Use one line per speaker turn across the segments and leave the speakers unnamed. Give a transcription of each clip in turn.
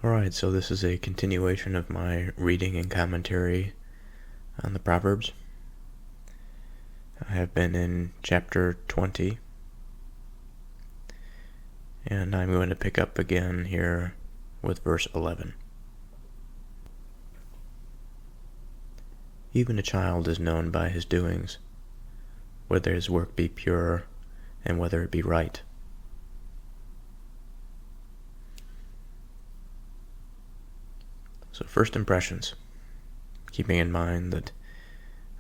Alright, so this is a continuation of my reading and commentary on the Proverbs. I have been in chapter 20, and I'm going to pick up again here with verse 11. Even a child is known by his doings, whether his work be pure and whether it be right. So first impressions, keeping in mind that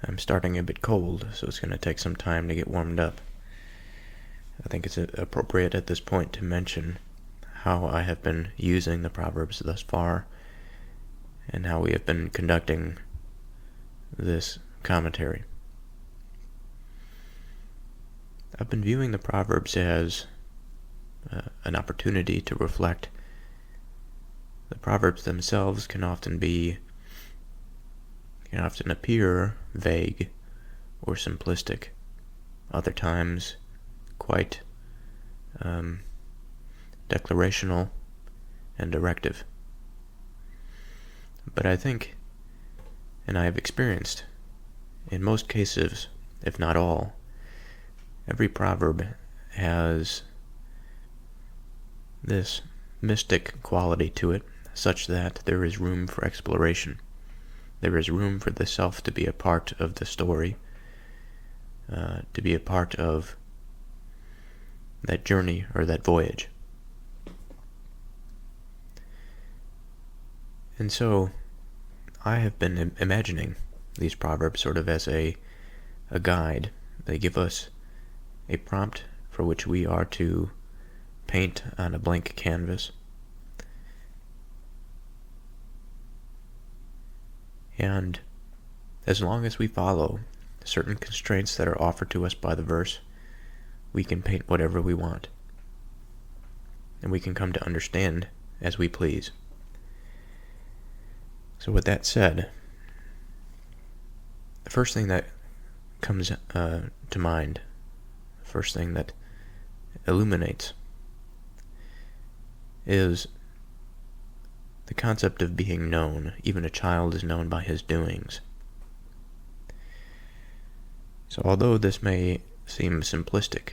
I'm starting a bit cold, so it's going to take some time to get warmed up. I think it's appropriate at this point to mention how I have been using the Proverbs thus far and how we have been conducting this commentary. I've been viewing the Proverbs as an opportunity to reflect. The Proverbs themselves can often appear vague or simplistic, other times quite declarational and directive. But I think, and I have experienced, in most cases, if not all, every proverb has this mystic quality to it, such that there is room for exploration. There is room for the self to be a part of the story, to be a part of that journey or that voyage. And so I have been imagining these proverbs sort of as a guide. They give us a prompt for which we are to paint on a blank canvas. And as long as we follow certain constraints that are offered to us by the verse, we can paint whatever we want. And we can come to understand as we please. So with that said, the first thing that comes to mind, the first thing that illuminates, is the concept of being known. Even a child is known by his doings. So although this may seem simplistic,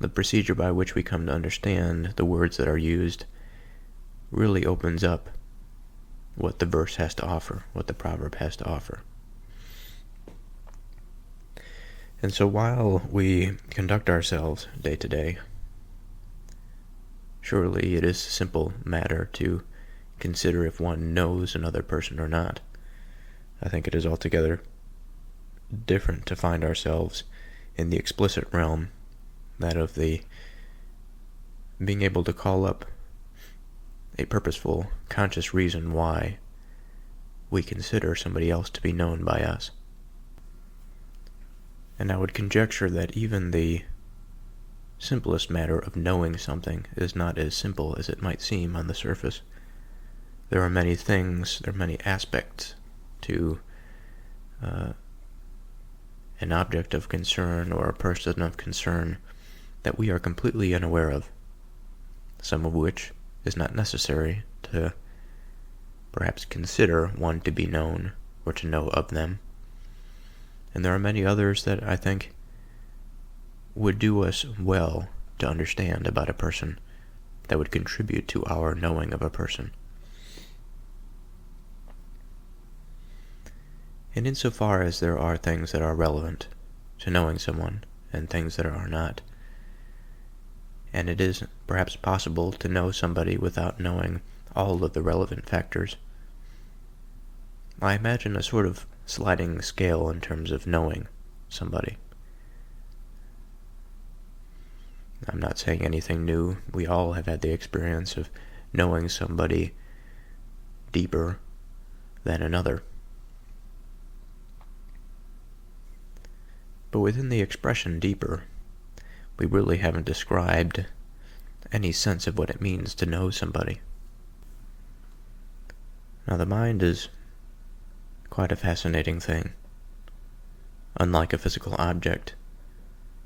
the procedure by which we come to understand the words that are used really opens up what the verse has to offer, what the proverb has to offer. And so while we conduct ourselves day to day, surely it is a simple matter to consider if one knows another person or not. I think it is altogether different to find ourselves in the explicit realm, that of the being able to call up a purposeful, conscious reason why we consider somebody else to be known by us. And I would conjecture that even the simplest matter of knowing something is not as simple as it might seem on the surface. There are many things, there are many aspects to an object of concern or a person of concern that we are completely unaware of, some of which is not necessary to perhaps consider one to be known or to know of them. And there are many others that I think would do us well to understand about a person, that would contribute to our knowing of a person. And insofar as there are things that are relevant to knowing someone and things that are not, and it is perhaps possible to know somebody without knowing all of the relevant factors, I imagine a sort of sliding scale in terms of knowing somebody. I'm not saying anything new. We all have had the experience of knowing somebody deeper than another. But within the expression deeper, we really haven't described any sense of what it means to know somebody. Now, the mind is quite a fascinating thing. Unlike a physical object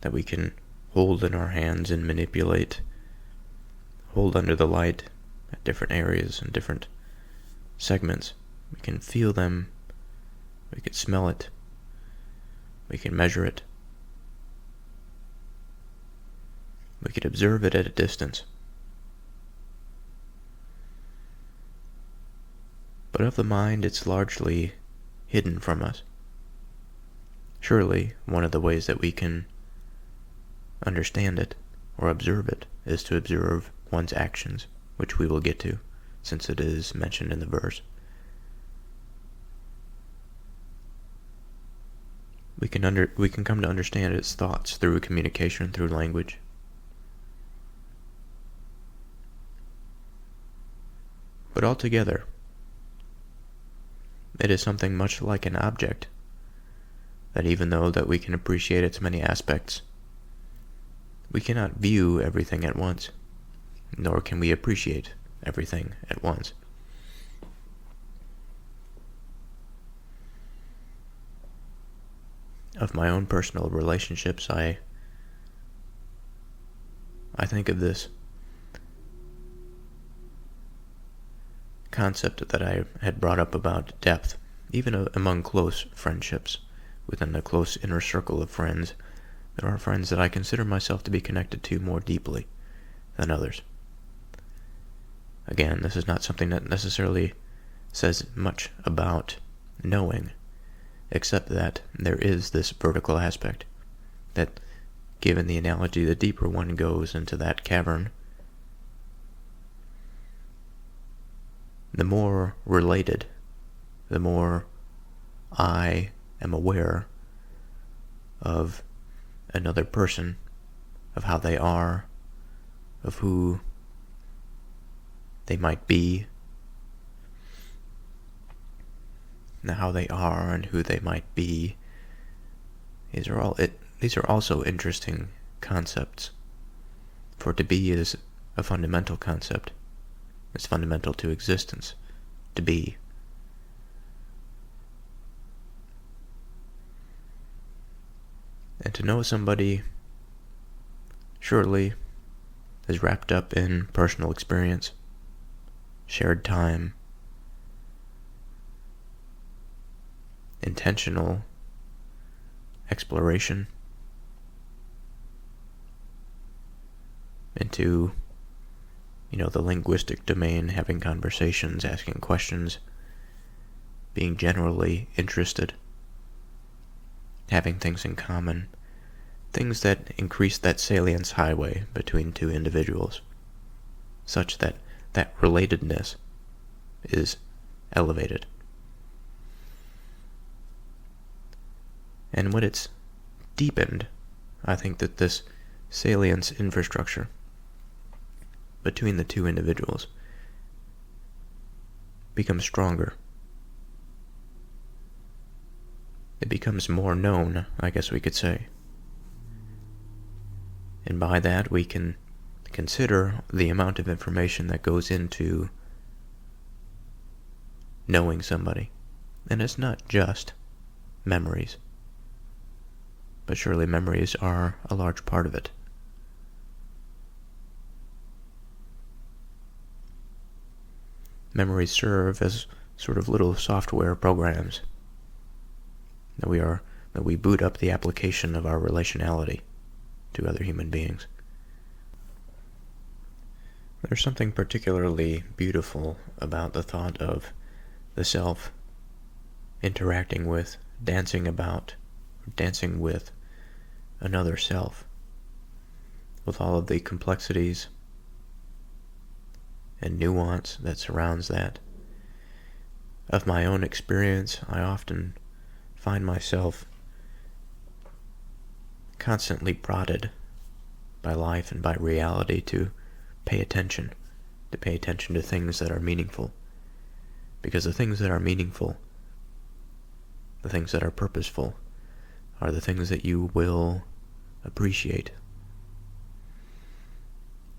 that we can hold in our hands and manipulate, hold under the light at different areas and different segments. We can feel them, we can smell it, we can measure it, we can observe it at a distance. But of the mind, it's largely hidden from us. Surely, one of the ways that we can understand it or observe it is to observe one's actions, which we will get to, since it is mentioned in the verse. We can come to understand its thoughts through communication, through language. But altogether, it is something much like an object, that even though that we can appreciate its many aspects, we cannot view everything at once, nor can we appreciate everything at once. Of my own personal relationships, I think of this concept that I had brought up about depth, even among close friendships. Within a close inner circle of friends, there are friends that I consider myself to be connected to more deeply than others. Again, this is not something that necessarily says much about knowing, except that there is this vertical aspect, that, given the analogy, the deeper one goes into that cavern, the more related, the more I am aware of another person, of how they are, of who they might be, and how they are and who they might be. These are also interesting concepts, for to be is a fundamental concept. It's fundamental to existence, to be. And to know somebody, surely, is wrapped up in personal experience, shared time, intentional exploration into, the linguistic domain, having conversations, asking questions, being generally interested, having things in common, things that increase that salience highway between two individuals, such that that relatedness is elevated. And when it's deepened, I think that this salience infrastructure between the two individuals becomes stronger. It becomes more known, I guess we could say. And by that we can consider the amount of information that goes into knowing somebody. And it's not just memories, but surely memories are a large part of it. Memories serve as sort of little software programs that we boot up the application of our relationality to other human beings. There's something particularly beautiful about the thought of the self interacting with, dancing with another self, with all of the complexities and nuance that surrounds that. Of my own experience, I often find myself constantly prodded by life and by reality to pay attention to things that are meaningful. Because the things that are meaningful, the things that are purposeful, are the things that you will appreciate.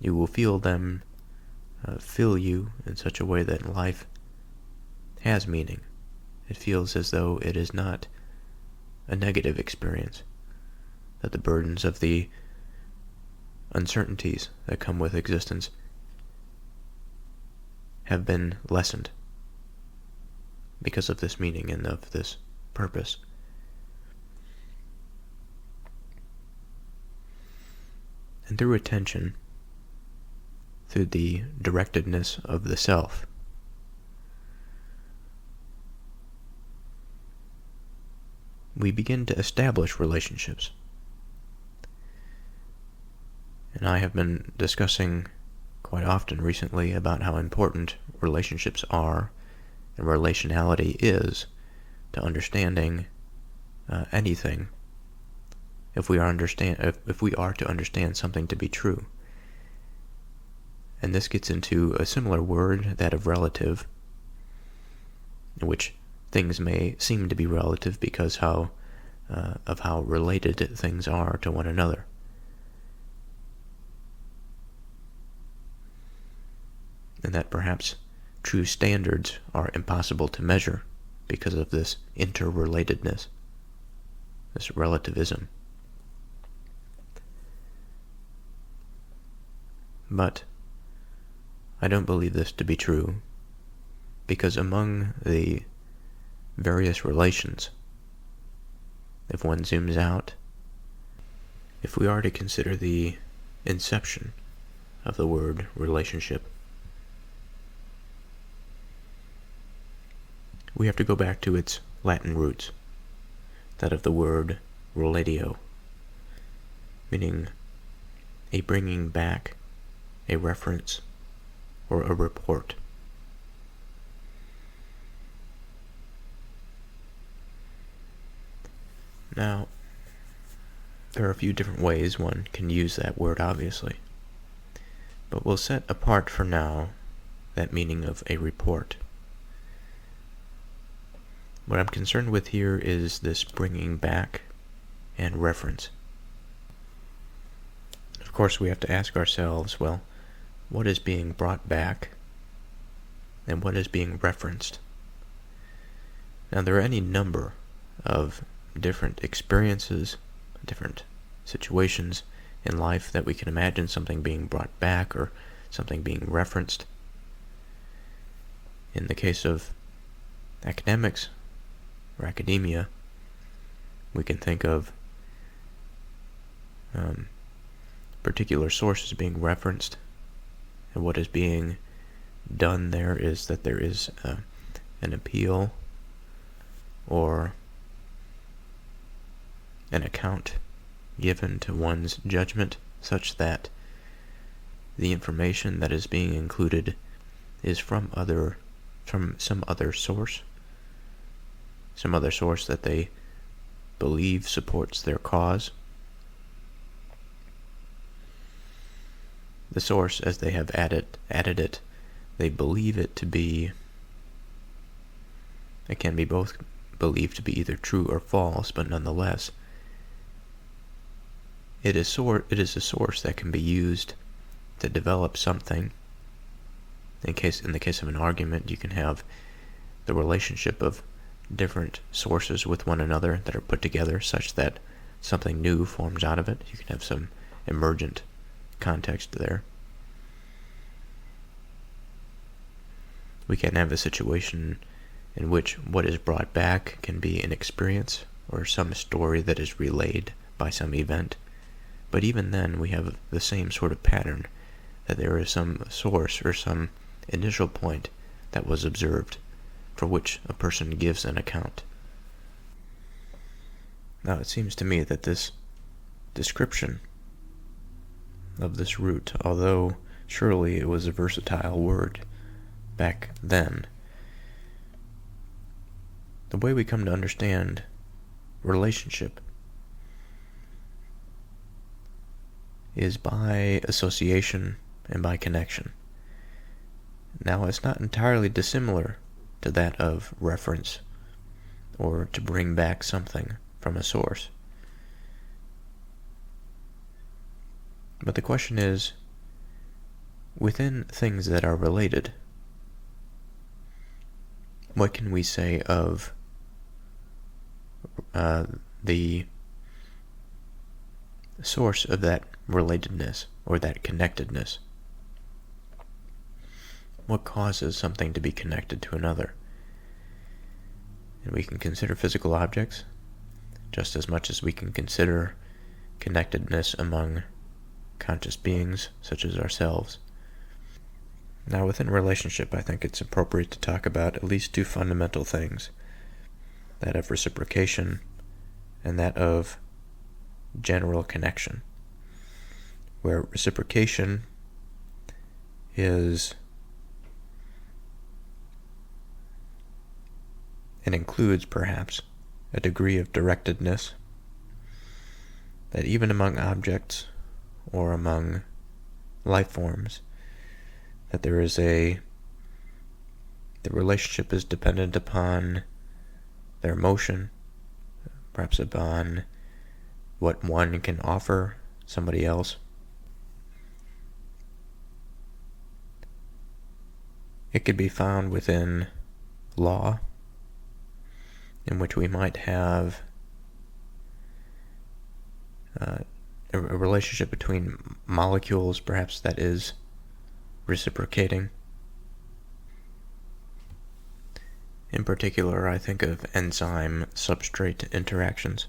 You will feel them fill you in such a way that life has meaning. It feels as though it is not a negative experience, that the burdens of the uncertainties that come with existence have been lessened because of this meaning and of this purpose. And through attention, through the directedness of the self, we begin to establish relationships. And I have been discussing quite often recently about how important relationships are and relationality is to understanding anything if we are to understand something to be true. And this gets into a similar word, that of relative, in which things may seem to be relative because of how related things are to one another. And that perhaps true standards are impossible to measure because of this interrelatedness, this relativism. But I don't believe this to be true, because among the various relations, if one zooms out, if we are to consider the inception of the word relationship, we have to go back to its Latin roots, that of the word relatio, meaning a bringing back, a reference, or a report. Now, there are a few different ways one can use that word, obviously, but we'll set apart for now that meaning of a report. What I'm concerned with here is this bringing back and reference. Of course, we have to ask ourselves, well, what is being brought back and what is being referenced? Now, there are any number of different experiences, different situations in life that we can imagine something being brought back or something being referenced. In the case of academics or academia, we can think of particular sources being referenced, and what is being done there is that there is an appeal or an account given to one's judgment such that the information that is being included is from some other source that they believe supports their cause. The source, as they have added it, they believe it to be, it can be both believed to be either true or false, but nonetheless, it is a source that can be used to develop something. In the case of an argument, you can have the relationship of different sources with one another that are put together such that something new forms out of it. You can have some emergent context there. We can have a situation in which what is brought back can be an experience or some story that is relayed by some event. But even then, we have the same sort of pattern, that there is some source or some initial point that was observed for which a person gives an account. Now, it seems to me that this description of this root, although surely it was a versatile word back then, the way we come to understand relationship is by association and by connection. Now, it's not entirely dissimilar to that of reference or to bring back something from a source. But the question is, within things that are related, what can we say of the source of that relatedness or that connectedness? what causes something to be connected to another. And we can consider physical objects just as much as we can consider connectedness among conscious beings such as ourselves. Now, within a relationship, I think it's appropriate to talk about at least two fundamental things, that of reciprocation and that of general connection, where reciprocation is and includes perhaps a degree of directedness that even among objects or among life forms, that the relationship is dependent upon their emotion, perhaps upon what one can offer somebody else. It could be found within law, in which we might have a relationship between molecules, perhaps, that is reciprocating. In particular, I think of enzyme-substrate interactions.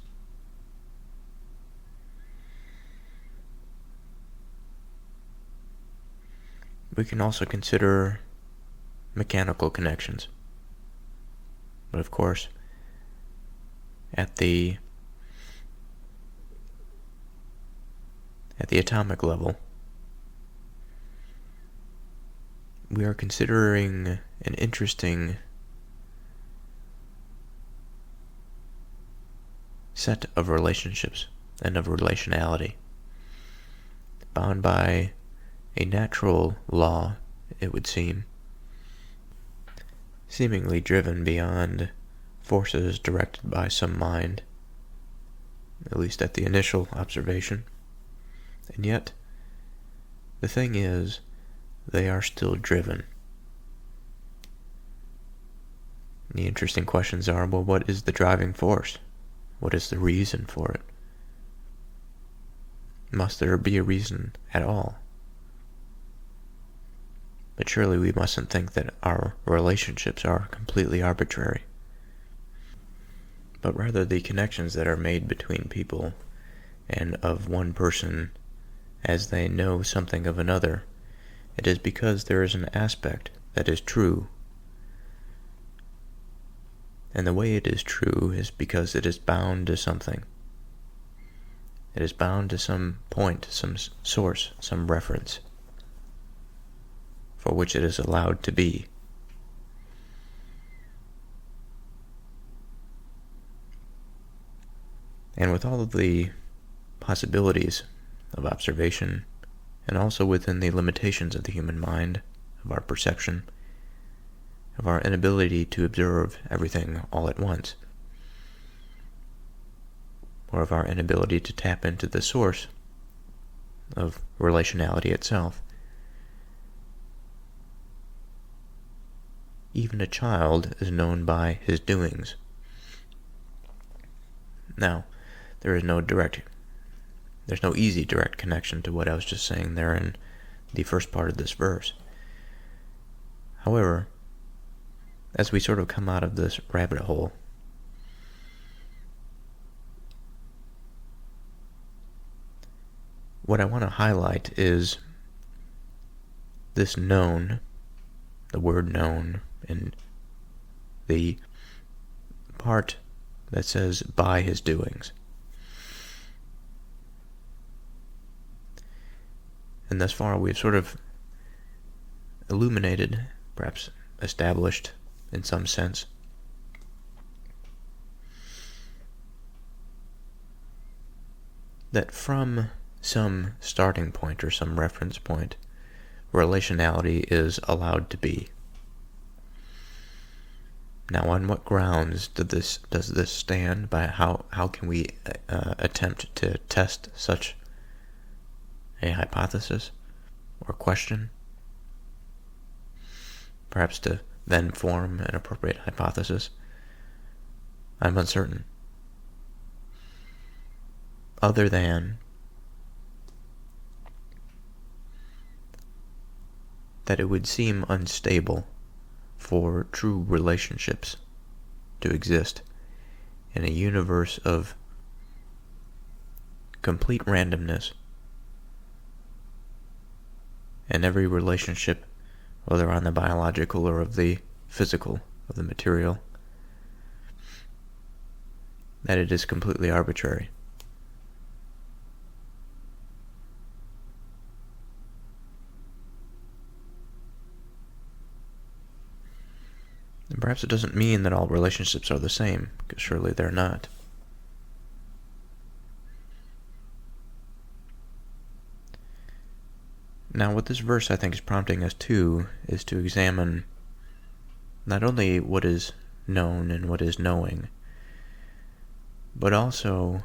We can also consider mechanical connections. But of course, at the atomic level, we are considering an interesting set of relationships and of relationality, bound by a natural law, it would seem, seemingly driven beyond forces directed by some mind, at least at the initial observation. And yet, the thing is, they are still driven. The interesting questions are, well, what is the driving force? What is the reason for it? Must there be a reason at all? But surely we mustn't think that our relationships are completely arbitrary, but rather the connections that are made between people and of one person as they know something of another. It is because there is an aspect that is true. And the way it is true is because it is bound to something. It is bound to some point, some source, some reference, for which it is allowed to be. And with all of the possibilities of observation, and also within the limitations of the human mind, of our perception, of our inability to observe everything all at once, or of our inability to tap into the source of relationality itself, even a child is known by his doings. Now, there's no easy direct connection to what I was just saying there in the first part of this verse. However, as we sort of come out of this rabbit hole, what I want to highlight is this known, the word known, and the part that says by his doings. And thus far we've sort of illuminated, perhaps established in some sense, that from some starting point or some reference point, relationality is allowed to be. Now, on what grounds does this stand? By how can we attempt to test such a hypothesis or question? Perhaps to then form an appropriate hypothesis? I'm uncertain. Other than that it would seem unstable for true relationships to exist in a universe of complete randomness, and every relationship, whether on the biological or of the physical, of the material, that it is completely arbitrary. And perhaps it doesn't mean that all relationships are the same, because surely they're not. Now, what this verse I think is prompting us to is to examine not only what is known and what is knowing, but also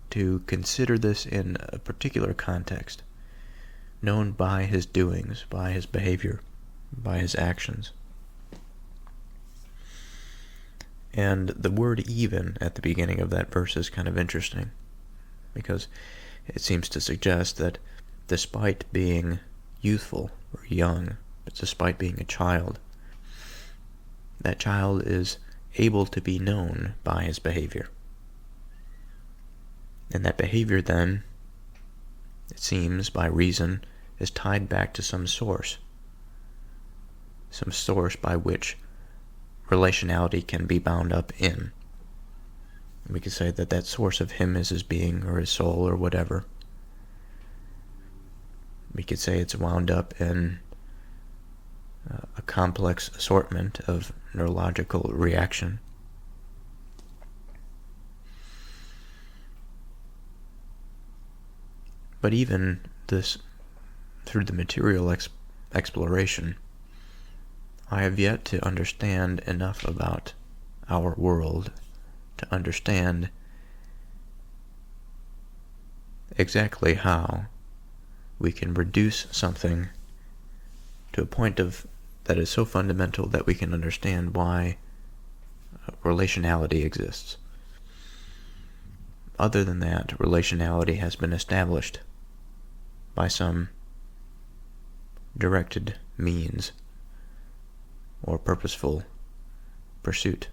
to consider this in a particular context, known by his doings, by his behavior, by his actions. And the word even at the beginning of that verse is kind of interesting, because it seems to suggest that despite being youthful or young, but despite being a child, that child is able to be known by his behavior. And that behavior then, it seems, by reason, is tied back to some source by which relationality can be bound up in. We could say that that source of him is his being or his soul or whatever. We could say it's wound up in a complex assortment of neurological reaction. But even this, through the material exploration, I have yet to understand enough about our world to understand exactly how we can reduce something to a point that is so fundamental that we can understand why relationality exists. Other than that, relationality has been established by some directed means or purposeful pursuit.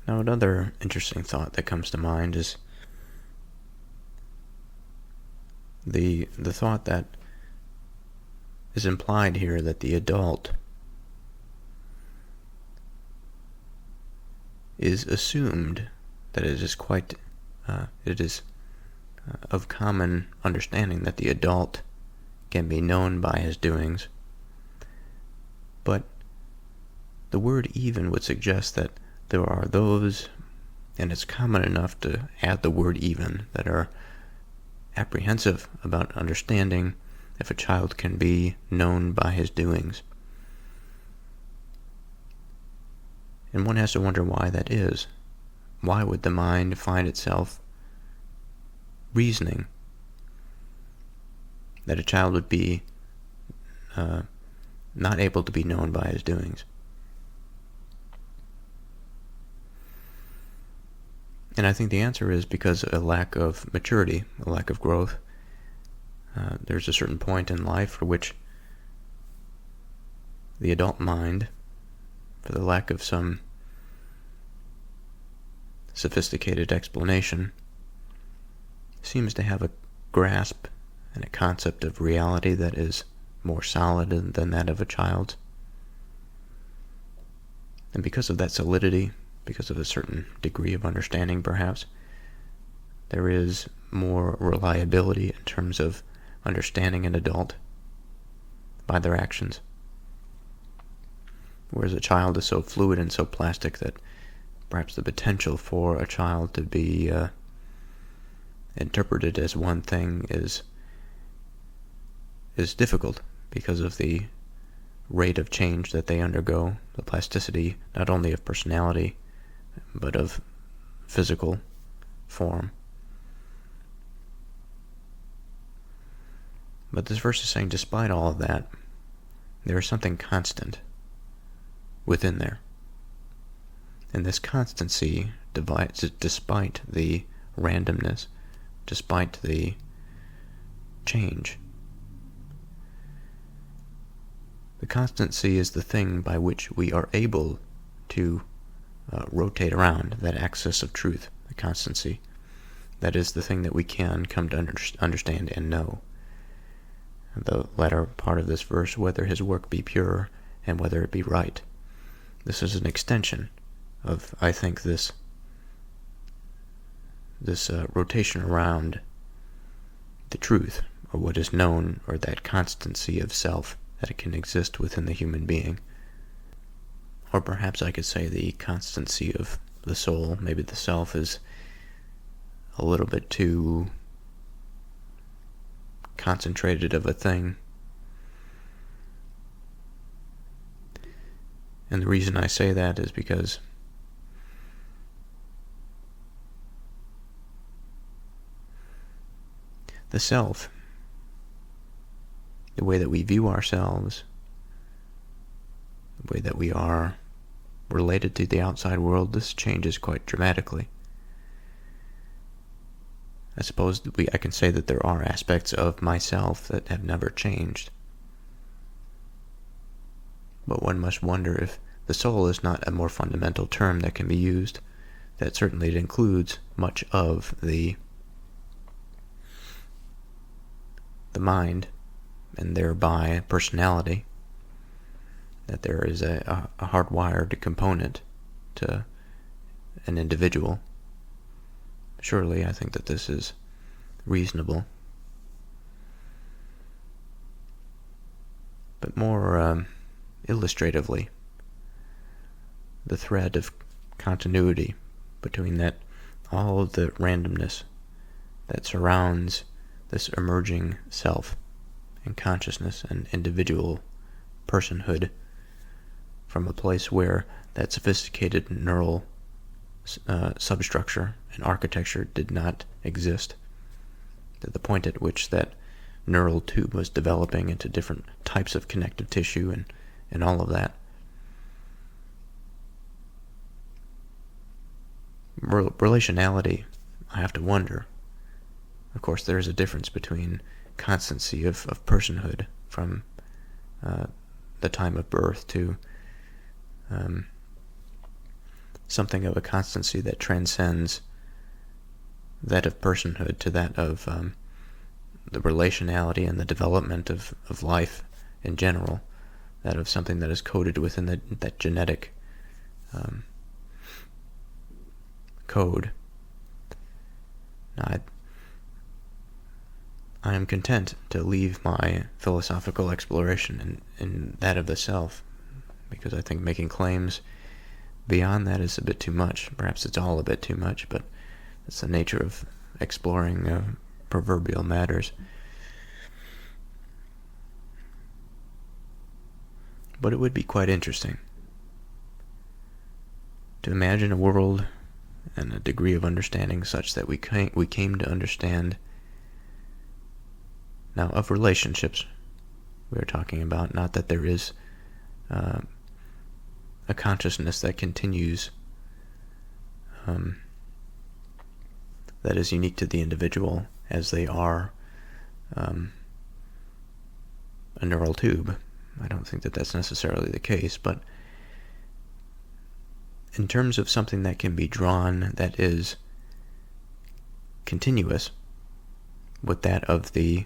Now, another interesting thought that comes to mind is the thought that is implied here that the adult is assumed, that it is quite, it is of common understanding that the adult can be known by his doings. But the word even would suggest that there are those, and it's common enough to add the word even, that are apprehensive about understanding if a child can be known by his doings. And one has to wonder why that is. Why would the mind find itself reasoning that a child would be not able to be known by his doings? And I think the answer is because of a lack of maturity, a lack of growth. There's a certain point in life for which the adult mind, for the lack of some sophisticated explanation, seems to have a grasp and a concept of reality that is more solid than that of a child's. And because of that solidity, because of a certain degree of understanding perhaps, there is more reliability in terms of understanding an adult by their actions. Whereas a child is so fluid and so plastic that perhaps the potential for a child to be interpreted as one thing is difficult because of the rate of change that they undergo, the plasticity not only of personality but of physical form. But this verse is saying, despite all of that, there is something constant within there. And this constancy, despite the randomness, despite the change, The constancy is the thing by which we are able to rotate around that axis of truth, the constancy. That is the thing that we can come to understand and know. The latter part of this verse, whether his work be pure and whether it be right. This is an extension of, I think, this rotation around the truth, or what is known, or that constancy of self that it can exist within the human being. Or perhaps I could say the constancy of the soul. Maybe the self is a little bit too concentrated of a thing. And the reason I say that is because the self, the way that we view ourselves, the way that we are related to the outside world, this changes quite dramatically. I suppose I can say that there are aspects of myself that have never changed. But one must wonder if the soul is not a more fundamental term that can be used, that certainly it includes much of the mind, and thereby personality, that there is a hardwired component to an individual. Surely I think that this is reasonable. But more illustratively, the thread of continuity between that, all of the randomness that surrounds this emerging self and consciousness and individual personhood, from a place where that sophisticated neural substructure and architecture did not exist, to the point at which that neural tube was developing into different types of connective tissue and all of that. Relationality, I have to wonder. Of course, there is a difference between constancy of personhood from the time of birth to something of a constancy that transcends that of personhood to that of the relationality and the development of life in general, that of something that is coded within that genetic code. Now, I am content to leave my philosophical exploration in that of the self, because I think making claims beyond that is a bit too much. Perhaps it's all a bit too much, but it's the nature of exploring proverbial matters. But it would be quite interesting to imagine a world and a degree of understanding such that we came to understand. Now, of relationships we are talking about, not that there is a consciousness that continues, that is unique to the individual as they are a neural tube. I don't think that that's necessarily the case, but in terms of something that can be drawn that is continuous with that of the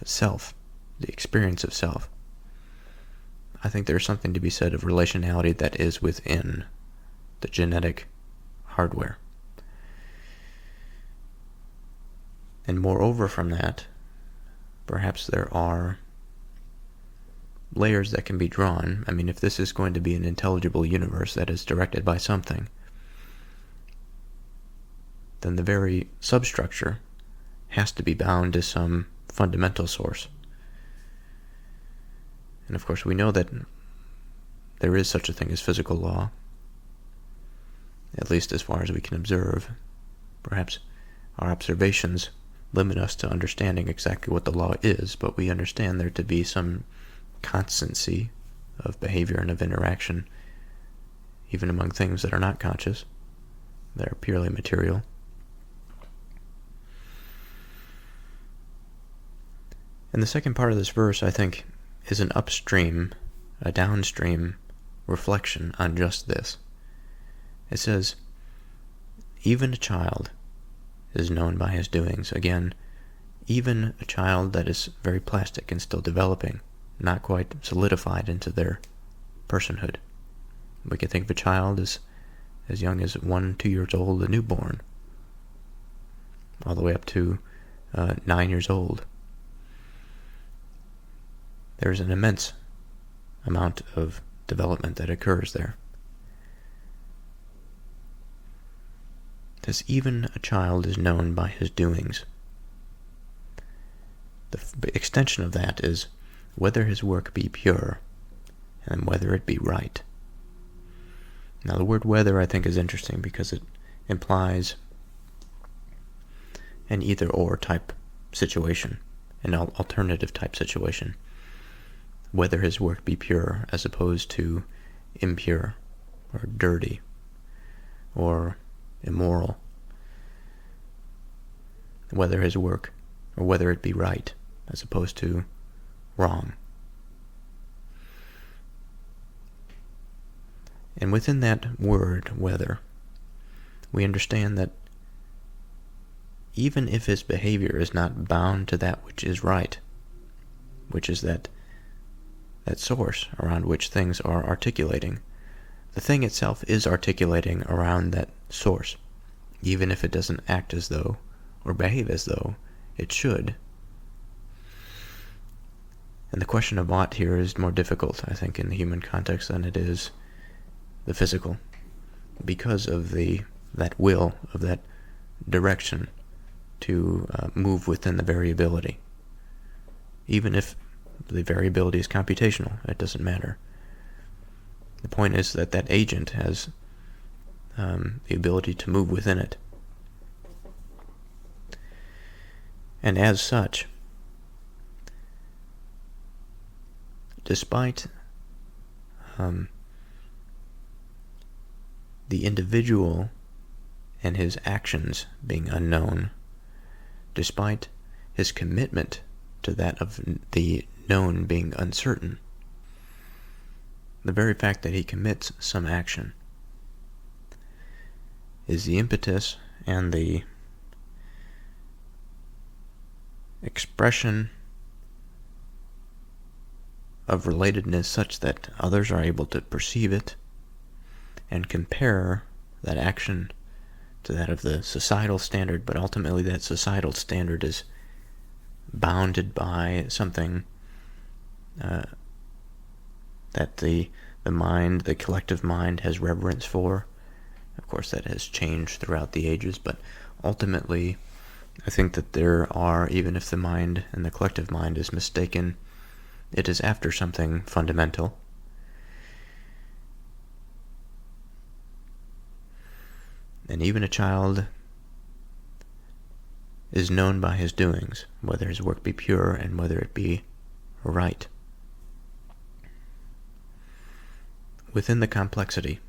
self, the experience of self, I think there's something to be said of relationality that is within the genetic hardware. And moreover from that, perhaps there are layers that can be drawn. I mean, if this is going to be an intelligible universe that is directed by something, then the very substructure has to be bound to some fundamental source. And of course we know that there is such a thing as physical law, at least as far as we can observe. Perhaps our observations limit us to understanding exactly what the law is, but we understand there to be some constancy of behavior and of interaction, even among things that are not conscious, that are purely material. And the second part of this verse, I think, is an upstream, a downstream reflection on just this. It says, even a child is known by his doings. Again, even a child that is very plastic and still developing, not quite solidified into their personhood. We can think of a child as young as 1-2 years old, a newborn, all the way up to 9 years old. There's an immense amount of development that occurs there. Because even a child is known by his doings. The extension of that is whether his work be pure and whether it be right. Now the word whether I think is interesting because it implies an either-or type situation, an alternative type situation. Whether his work be pure as opposed to impure or dirty or immoral. Whether his work or whether it be right as opposed to wrong. And within that word, whether, we understand that even if his behavior is not bound to that which is right, which is that source around which things are articulating, the thing itself is articulating around that source, even if it doesn't act as though or behave as though it should. And the question of ought here is more difficult, I think, in the human context than it is the physical, because of that will, of that direction to move within the variability. Even if the variability is computational, it doesn't matter. The point is that agent has the ability to move within it. And as such, despite the individual and his actions being unknown, despite his commitment to that of the known being uncertain, the very fact that he commits some action is the impetus and the expression of relatedness such that others are able to perceive it and compare that action to that of the societal standard, but ultimately that societal standard is bounded by something that the mind, the collective mind, has reverence for. Of course, that has changed throughout the ages, but ultimately, I think that there are, even if the mind and the collective mind is mistaken, it is after something fundamental. And even a child is known by his doings, whether his work be pure and whether it be right. Within the complexity,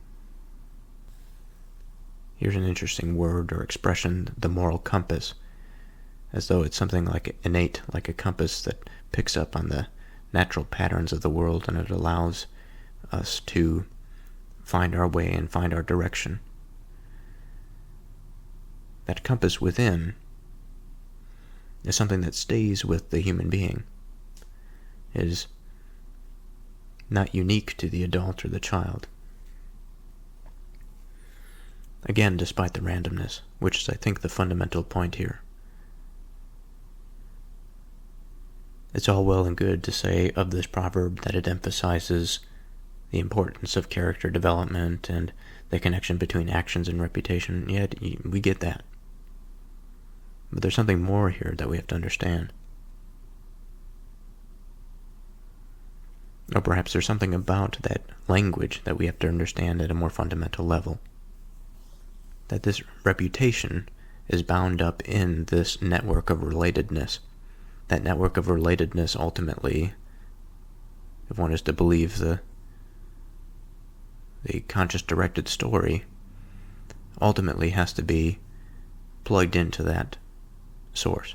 here's an interesting word or expression, the moral compass, as though it's something like innate, like a compass that picks up on the natural patterns of the world, and it allows us to find our way and find our direction. That compass within is something that stays with the human being. It is not unique to the adult or the child. Again, despite the randomness, which is, I think, the fundamental point here. It's all well and good to say of this proverb that it emphasizes the importance of character development and the connection between actions and reputation. Yet, we get that. But there's something more here that we have to understand. Or perhaps there's something about that language that we have to understand at a more fundamental level. That this reputation is bound up in this network of relatedness. That network of relatedness ultimately, if one is to believe the conscious directed story, ultimately has to be plugged into that source.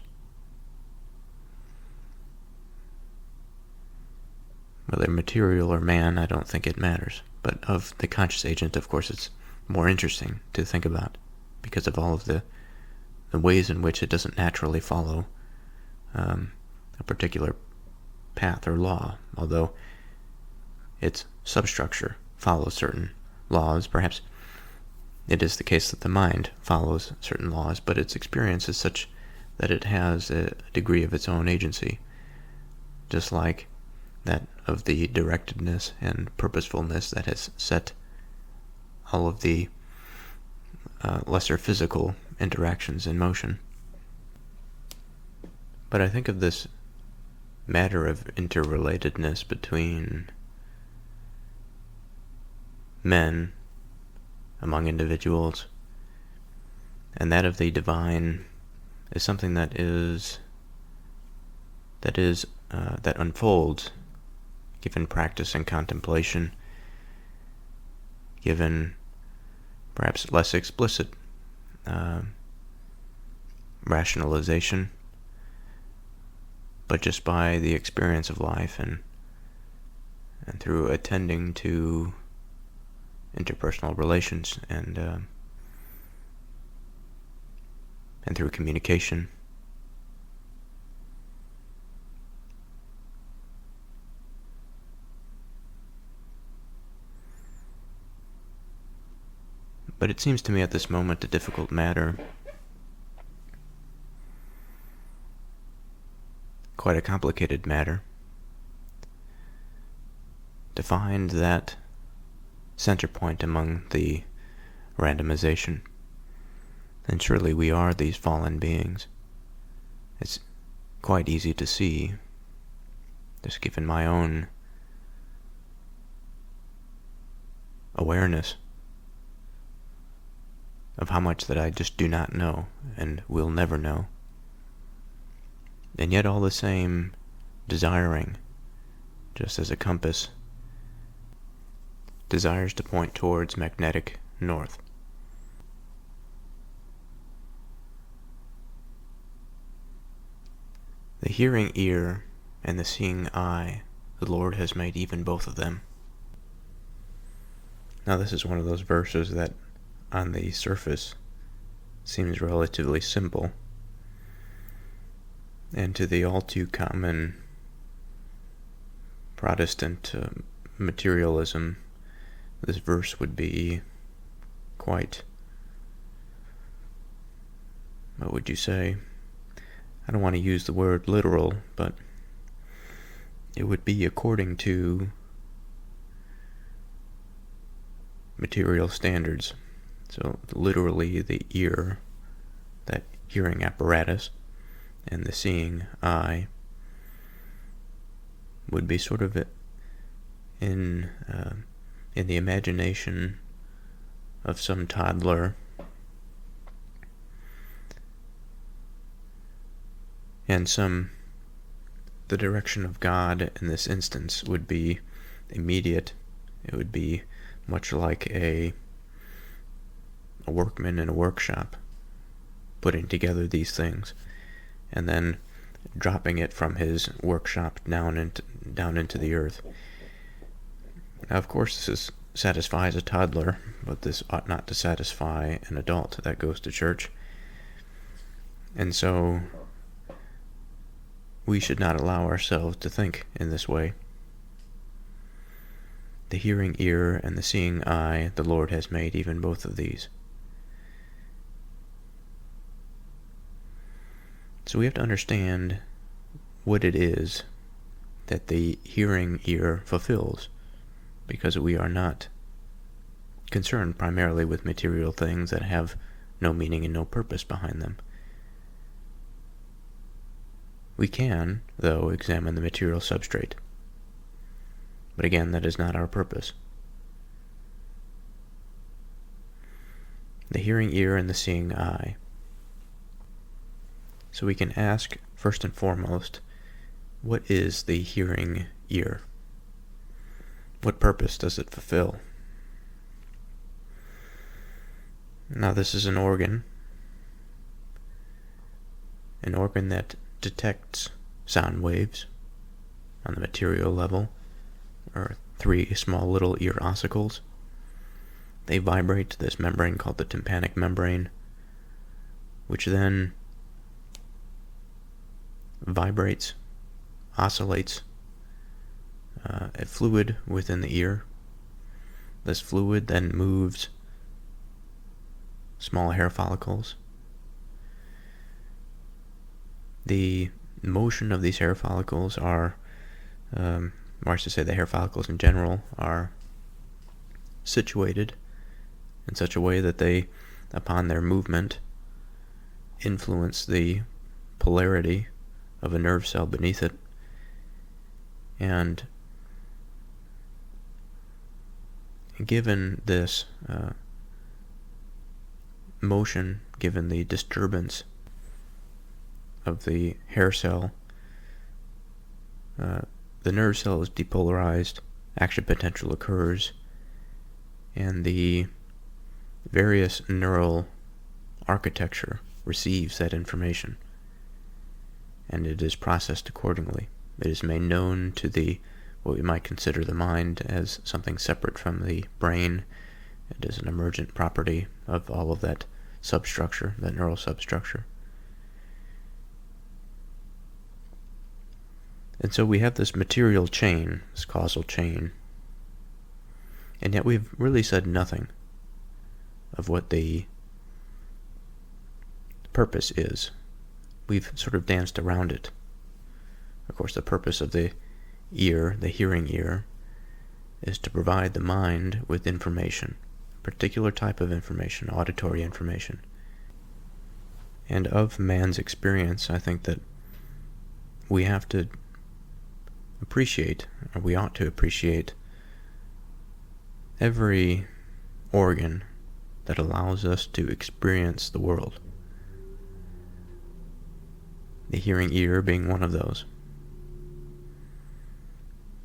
Whether material or man, I don't think it matters. But of the conscious agent, of course, it's more interesting to think about because of all of the ways in which it doesn't naturally follow a particular path or law, although its substructure follows certain laws. Perhaps it is the case that the mind follows certain laws, but its experience is such that it has a degree of its own agency, just like that of the directedness and purposefulness that has set all of the lesser physical interactions in motion. But I think of this matter of interrelatedness between men, among individuals, and that of the divine is something that unfolds given practice and contemplation, given perhaps less explicit rationalization, but just by the experience of life and through attending to interpersonal relations and through communication. But it seems to me at this moment a difficult matter, quite a complicated matter, to find that center point among the randomization. And surely we are these fallen beings. It's quite easy to see, just given my own awareness of how much that I just do not know and will never know. And yet all the same, desiring, just as a compass desires to point towards magnetic north. The hearing ear and the seeing eye, the Lord has made even both of them. Now this is one of those verses that on the surface seems relatively simple, and to the all too common Protestant materialism, this verse would be quite, what would you say? I don't want to use the word literal, but it would be according to material standards. So literally the ear, that hearing apparatus, and the seeing eye would be sort of in the imagination of some toddler, and the direction of God in this instance would be immediate. It would be much like a workman in a workshop putting together these things and then dropping it from his workshop down into the earth. Now, of course, this satisfies a toddler, but this ought not to satisfy an adult that goes to church. And so we should not allow ourselves to think in this way. The hearing ear and the seeing eye, the Lord has made even both of these. So we have to understand what it is that the hearing ear fulfills, because we are not concerned primarily with material things that have no meaning and no purpose behind them. We can, though, examine the material substrate. But again, that is not our purpose. The hearing ear and the seeing eye. So we can ask, first and foremost, what is the hearing ear? What purpose does it fulfill? Now this is an organ that detects sound waves on the material level, or 3 small little ear ossicles. They vibrate to this membrane called the tympanic membrane, which then vibrates, oscillates a fluid within the ear. This fluid then moves small hair follicles. The motion of these hair follicles are, or I should say the hair follicles in general, are situated in such a way that they, upon their movement, influence the polarity of a nerve cell beneath it. And given this motion, given the disturbance of the hair cell, the nerve cell is depolarized, action potential occurs, and the various neural architecture receives that information, and it is processed accordingly. It is made known to the what we might consider the mind as something separate from the brain. It is an emergent property of all of that substructure, that neural substructure. And so we have this material chain, this causal chain, and yet we've really said nothing of what the purpose is. We've sort of danced around it. Of course, the purpose of the ear, the hearing ear, is to provide the mind with information, a particular type of information, auditory information. And of man's experience, I think that we have to appreciate, or we ought to appreciate, every organ that allows us to experience the world. The hearing ear being one of those.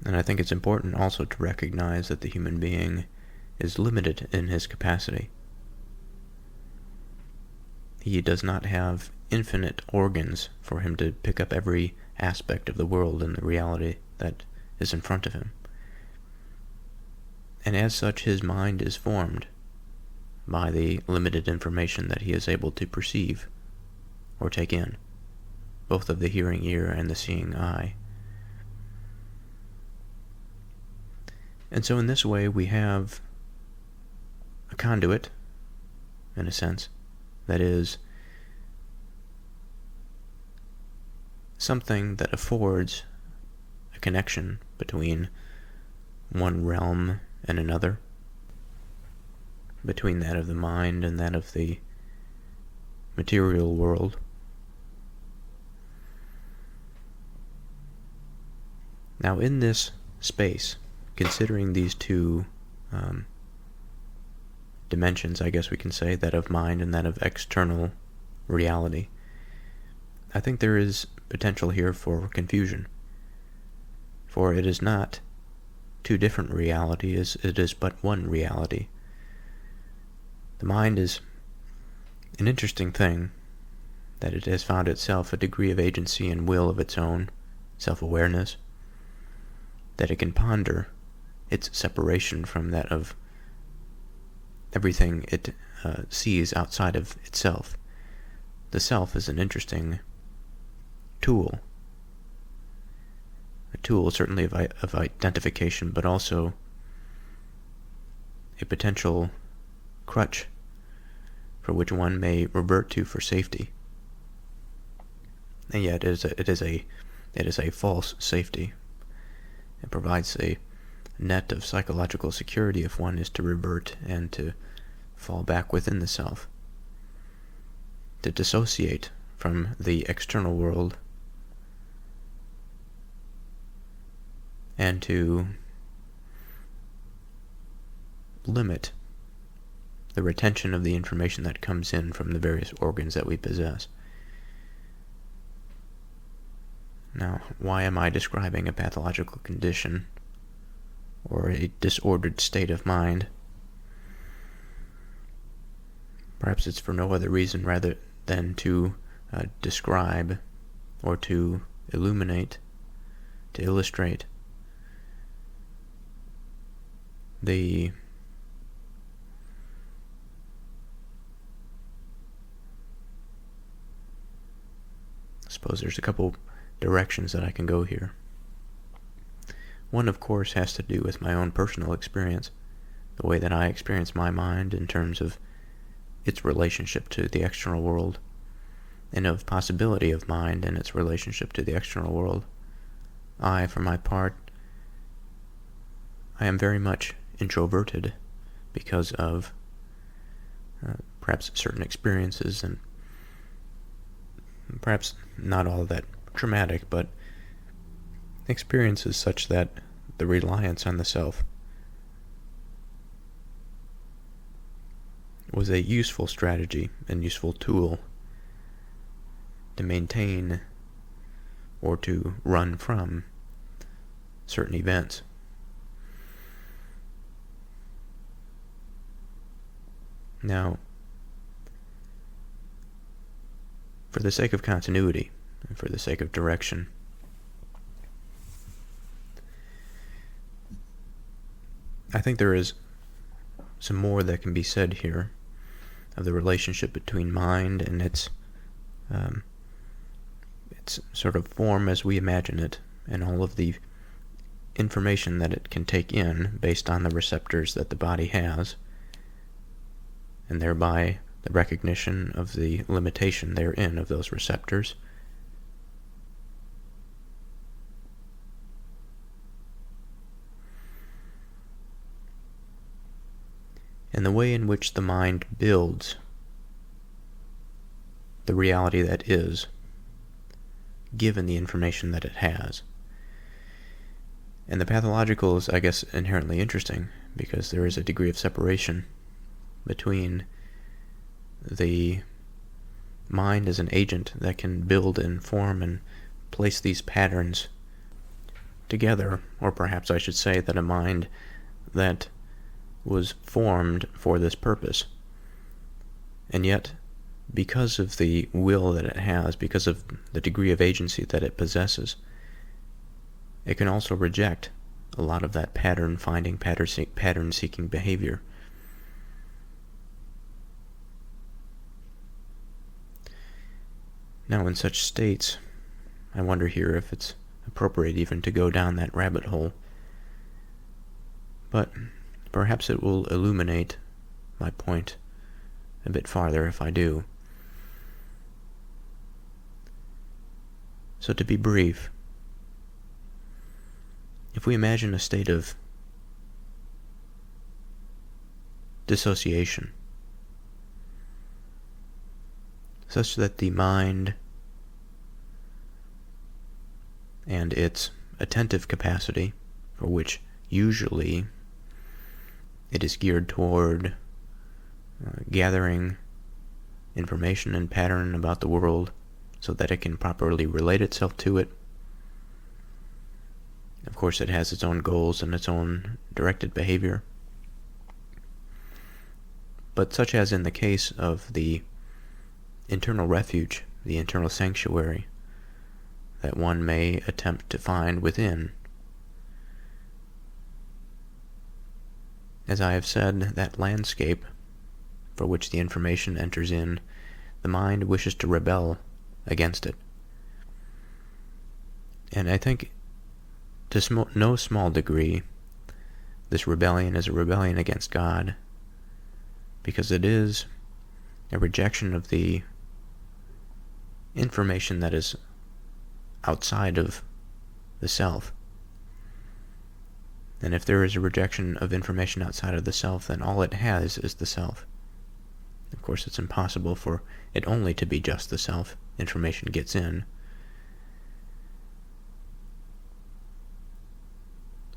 And I think it's important also to recognize that the human being is limited in his capacity. He does not have infinite organs for him to pick up every aspect of the world and the reality that is in front of him. And as such, his mind is formed by the limited information that he is able to perceive or take in, both of the hearing ear and the seeing eye. And so in this way we have a conduit, in a sense, that is something that affords a connection between one realm and another, between that of the mind and that of the material world. Now in this space, considering these two dimensions, I guess we can say, that of mind and that of external reality, I think there is potential here for confusion. For it is not two different realities, it is but one reality. The mind is an interesting thing, that it has found itself a degree of agency and will of its own, self-awareness, that it can ponder its separation from that of everything it sees outside of itself. The self is an interesting tool. A tool certainly of identification, but also a potential crutch for which one may revert to for safety. And yet it is a false safety. It provides a net of psychological security if one is to revert and to fall back within the self, to dissociate from the external world, and to limit the retention of the information that comes in from the various organs that we possess. Now, why am I describing a pathological condition or a disordered state of mind? Perhaps it's for no other reason rather than to describe or to illuminate, to illustrate I suppose there's a couple directions that I can go here. One, of course, has to do with my own personal experience, the way that I experience my mind in terms of its relationship to the external world, and of possibility of mind and its relationship to the external world. For my part, I am very much introverted because of perhaps certain experiences, and perhaps not all that traumatic, but experiences such that the reliance on the self was a useful strategy and useful tool to maintain or to run from certain events. Now, for the sake of continuity and for the sake of direction, I think there is some more that can be said here of the relationship between mind and its sort of form as we imagine it, and all of the information that it can take in based on the receptors that the body has, and thereby the recognition of the limitation therein of those receptors. And the way in which the mind builds the reality that is, given the information that it has. And the pathological is, I guess, inherently interesting, because there is a degree of separation between the mind as an agent that can build and form and place these patterns together, or perhaps I should say that a mind that was formed for this purpose, and yet, because of the will that it has, because of the degree of agency that it possesses, it can also reject a lot of that pattern-finding, pattern-seeking behavior. Now, in such states, I wonder here if it's appropriate even to go down that rabbit hole, but perhaps it will illuminate my point a bit farther if I do. So to be brief, if we imagine a state of dissociation, such that the mind and its attentive capacity, for which usually it is geared toward gathering information and pattern about the world so that it can properly relate itself to it. Of course, it has its own goals and its own directed behavior. But such as in the case of the internal refuge, the internal sanctuary that one may attempt to find within, as I have said, that landscape for which the information enters in, the mind wishes to rebel against it. And I think, to no small degree, this rebellion is a rebellion against God, because it is a rejection of the information that is outside of the self. And if there is a rejection of information outside of the self, then all it has is the self. Of course, it's impossible for it only to be just the self. Information gets in.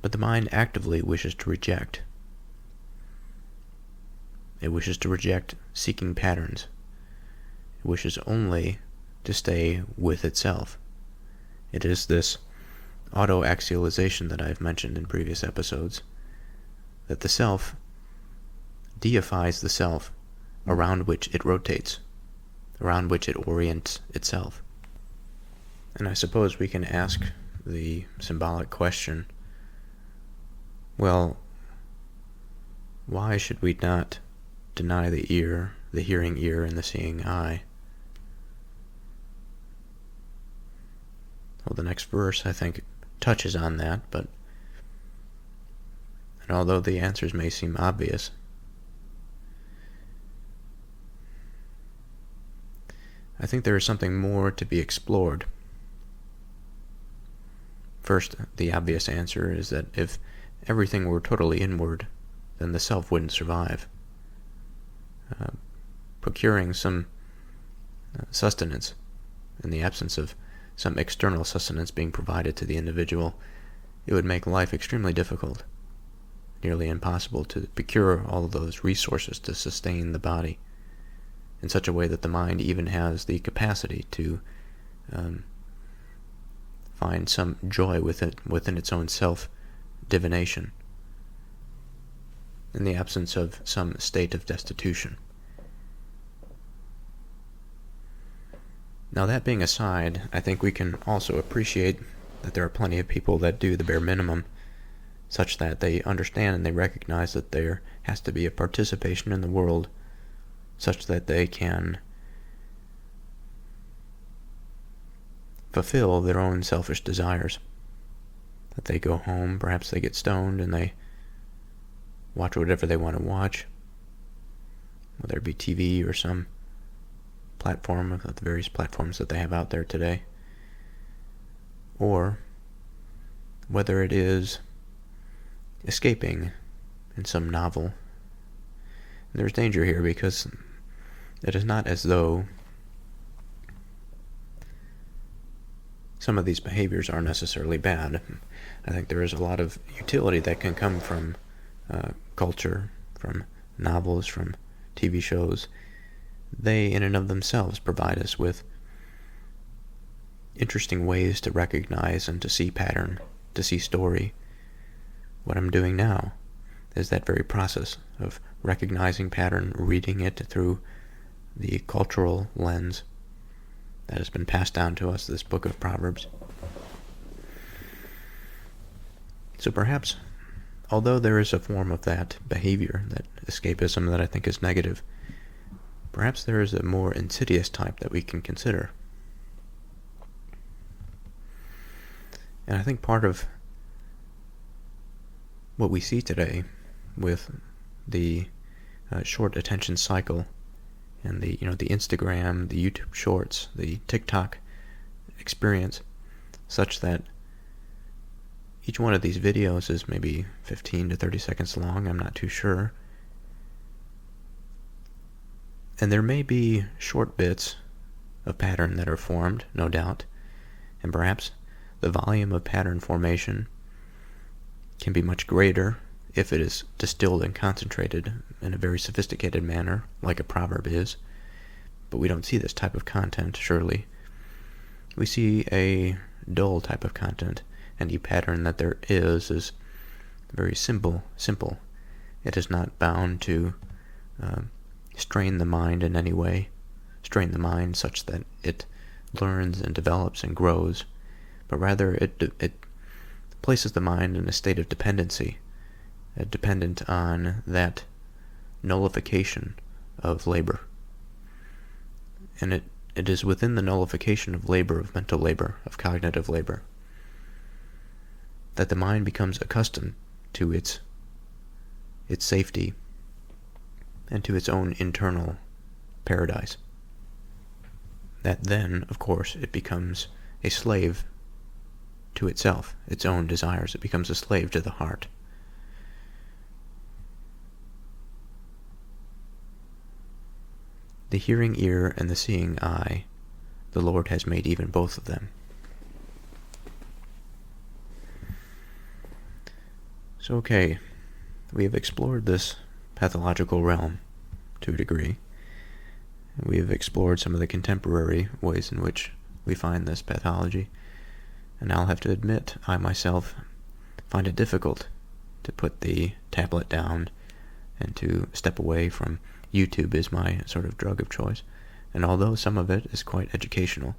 But the mind actively wishes to reject. It wishes to reject seeking patterns. It wishes only to stay with itself. It is this auto-actualization that I've mentioned in previous episodes, that the self deifies the self around which it rotates, around which it orients itself. And I suppose we can ask the symbolic question, well, why should we not deny the ear, the hearing ear, and the seeing eye? Well, the next verse, I think, touches on that, and although the answers may seem obvious, I think there is something more to be explored. First, the obvious answer is that if everything were totally inward, then the self wouldn't survive. Procuring some sustenance in the absence of some external sustenance being provided to the individual, it would make life extremely difficult, nearly impossible to procure all of those resources to sustain the body in such a way that the mind even has the capacity to find some joy within its own self-divination in the absence of some state of destitution. Now, that being aside, I think we can also appreciate that there are plenty of people that do the bare minimum, such that they understand and they recognize that there has to be a participation in the world such that they can fulfill their own selfish desires. That they go home, perhaps they get stoned, and they watch whatever they want to watch, whether it be TV or some platform of the various platforms that they have out there today, or whether it is escaping in some novel. And there's danger here because it is not as though some of these behaviors are necessarily bad. I think there is a lot of utility that can come from culture, from novels, from TV shows. They, in and of themselves, provide us with interesting ways to recognize and to see pattern, to see story. What I'm doing now is that very process of recognizing pattern, reading it through the cultural lens that has been passed down to us, this book of Proverbs. So perhaps, although there is a form of that behavior, that escapism that I think is negative, perhaps there is a more insidious type that we can consider. And I think part of what we see today with the short attention cycle and the Instagram, the YouTube Shorts, the TikTok experience, such that each one of these videos is maybe 15 to 30 seconds long, I'm not too sure. And there may be short bits of pattern that are formed, no doubt, and perhaps the volume of pattern formation can be much greater if it is distilled and concentrated in a very sophisticated manner, like a proverb is. But we don't see this type of content, surely. We see a dull type of content, and the pattern that there is very simple. It is not bound to strain the mind in any way, strain the mind such that it learns and develops and grows, but rather it places the mind in a state of dependency, dependent on that nullification of labor. And it is within the nullification of labor, of mental labor, of cognitive labor, that the mind becomes accustomed to its safety and to its own internal paradise. That then, of course, it becomes a slave to itself, its own desires. It becomes a slave to the heart. The hearing ear and the seeing eye, the Lord has made even both of them. So, okay, we have explored this pathological realm to a degree. We have explored some of the contemporary ways in which we find this pathology, and I'll have to admit, I myself find it difficult to put the tablet down and to step away from YouTube is my sort of drug of choice. And although some of it is quite educational,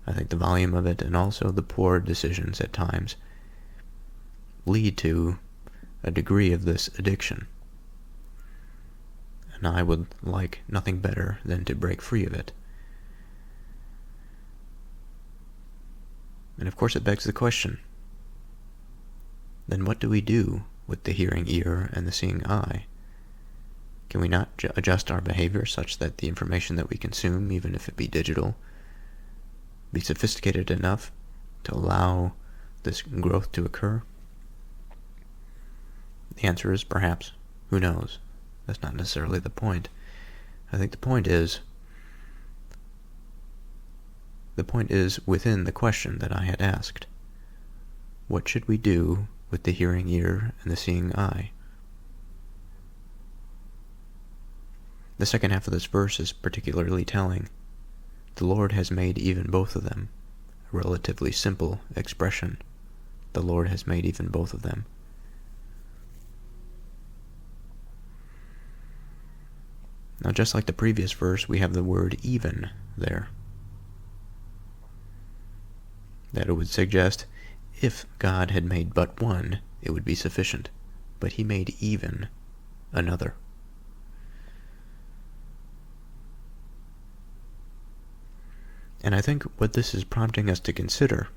I think the volume of it and also the poor decisions at times lead to a degree of this addiction. and I would like nothing better than to break free of it. And of course it begs the question, then what do we do with the hearing ear and the seeing eye? Can we not adjust our behavior such that the information that we consume, even if it be digital, be sophisticated enough to allow this growth to occur? The answer is perhaps, who knows? That's not necessarily the point. I think the point is within the question that I had asked. What should we do with the hearing ear and the seeing eye? The second half of this verse is particularly telling. The Lord has made even both of them. A relatively simple expression. The Lord has made even both of them. Now, just like the previous verse, we have the word even there. That it would suggest if God had made but one, it would be sufficient. But he made even another. And I think what this is prompting us to consider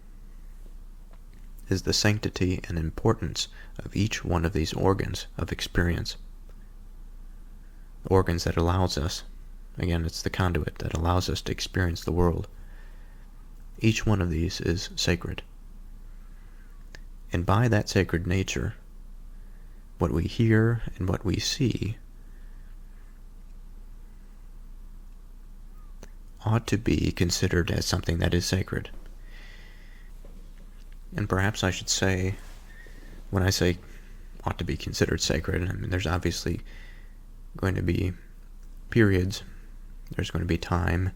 is the sanctity and importance of each one of these organs of experience. Organs that allows us, again, it's the conduit that allows us to experience the world. Each one of these is sacred. And by that sacred nature, what we hear and what we see ought to be considered as something that is sacred. And perhaps I should say, when I say ought to be considered sacred, I mean, there's obviously going to be periods, there's going to be time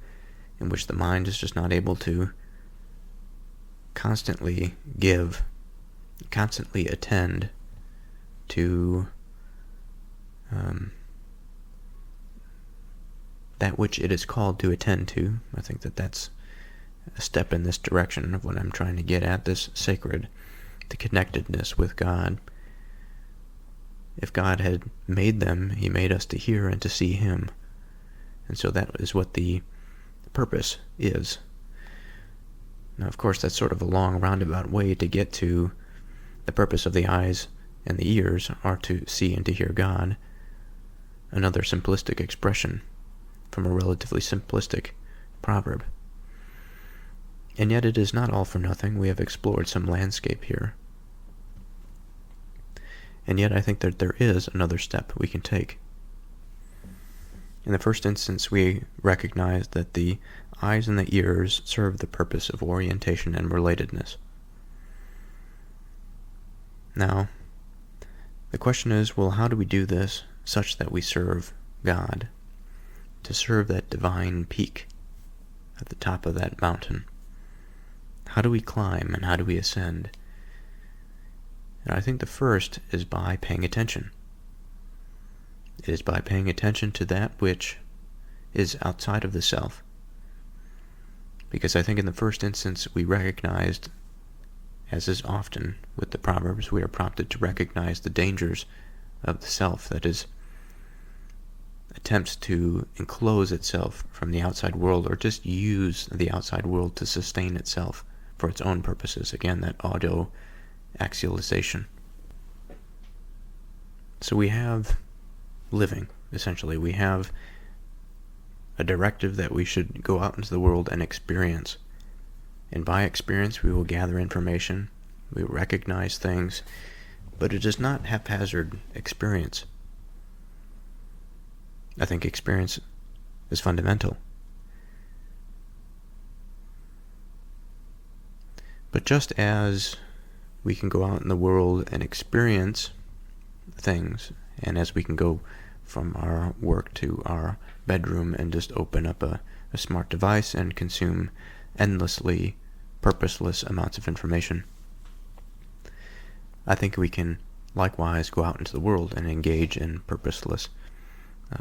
in which the mind is just not able to constantly attend to that which it is called to attend to. I think that that's a step in this direction of what I'm trying to get at, this sacred, the connectedness with God. If God had made them, he made us to hear and to see him. And so that is what the purpose is. Now, of course, that's sort of a long roundabout way to get to the purpose of the eyes and the ears are to see and to hear God. Another simplistic expression from a relatively simplistic proverb. And yet it is not all for nothing. We have explored some landscape here. And yet I think that there is another step we can take. In the first instance, we recognize that the eyes and the ears serve the purpose of orientation and relatedness. Now, the question is, well, how do we do this such that we serve God? To serve that divine peak at the top of that mountain. How do we climb and how do we ascend? And I think the first is by paying attention. It is by paying attention to that which is outside of the self. Because I think in the first instance we recognized, as is often with the Proverbs, we are prompted to recognize the dangers of the self that is attempts to enclose itself from the outside world or just use the outside world to sustain itself for its own purposes. Again, that auto-axialization. So we have living, essentially. We have a directive that we should go out into the world and experience. And by experience, we will gather information, we will recognize things, but it is not haphazard experience. I think experience is fundamental. But just as we can go out in the world and experience things, and as we can go from our work to our bedroom and just open up a smart device and consume endlessly purposeless amounts of information, I think we can likewise go out into the world and engage in purposeless,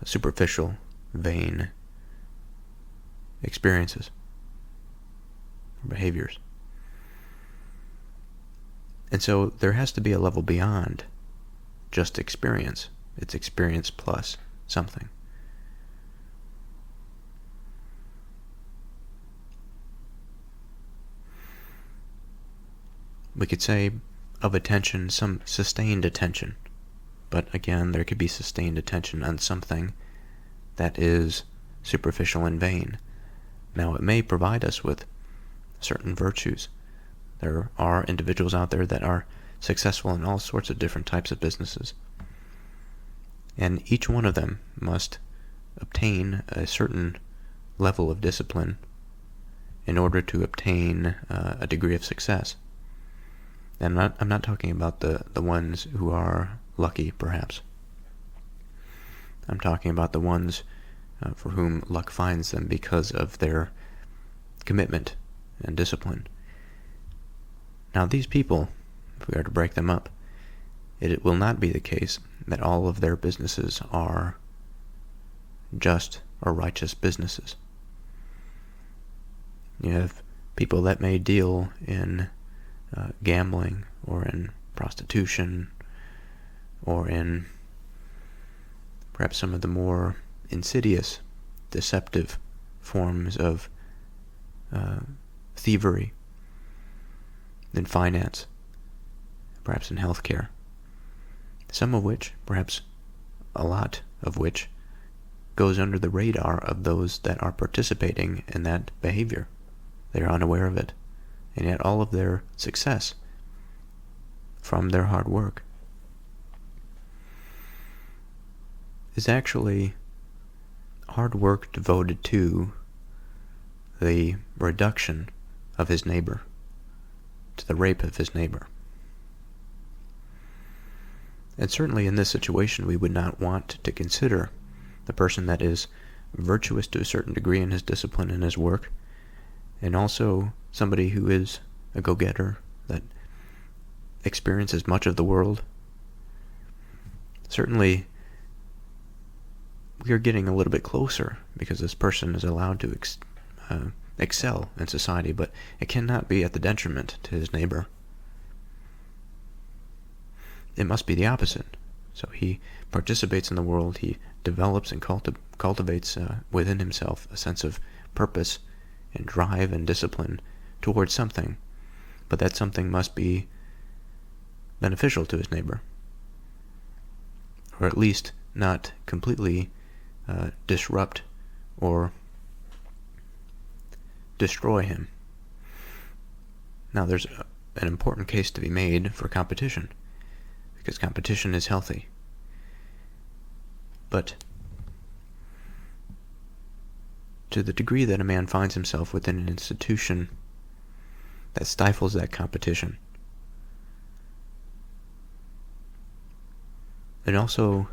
superficial, vain experiences or behaviors. And so there has to be a level beyond just experience. It's experience plus something. we could say, of attention, some sustained attention. But again, there could be sustained attention on something that is superficial and vain. Now, it may provide us with certain virtues. There are individuals out there that are successful in all sorts of different types of businesses. And each one of them must obtain a certain level of discipline in order to obtain a degree of success. And I'm not talking about the ones who are lucky, perhaps. I'm talking about the ones for whom luck finds them because of their commitment and discipline. Now, these people, if we are to break them up, it will not be the case that all of their businesses are just or righteous businesses. You have people that may deal in gambling or in prostitution or in perhaps some of the more insidious, deceptive forms of thievery in finance, perhaps in healthcare. Some of which, perhaps a lot of which, goes under the radar of those that are participating in that behavior. They are unaware of it, and yet all of their success from their hard work is actually hard work devoted to the reduction of his neighbor, to the rape of his neighbor. And certainly in this situation, we would not want to consider the person that is virtuous to a certain degree in his discipline and his work, and also somebody who is a go-getter that experiences much of the world. Certainly, we are getting a little bit closer because this person is allowed to excel in society, but it cannot be at the detriment to his neighbor. It must be the opposite. So he participates in the world, he develops and cultivates within himself a sense of purpose and drive and discipline towards something, but that something must be beneficial to his neighbor, or at least not completely disrupt or destroy him. Now, there's an important case to be made for competition, because competition is healthy. But to the degree that a man finds himself within an institution that stifles that competition, it also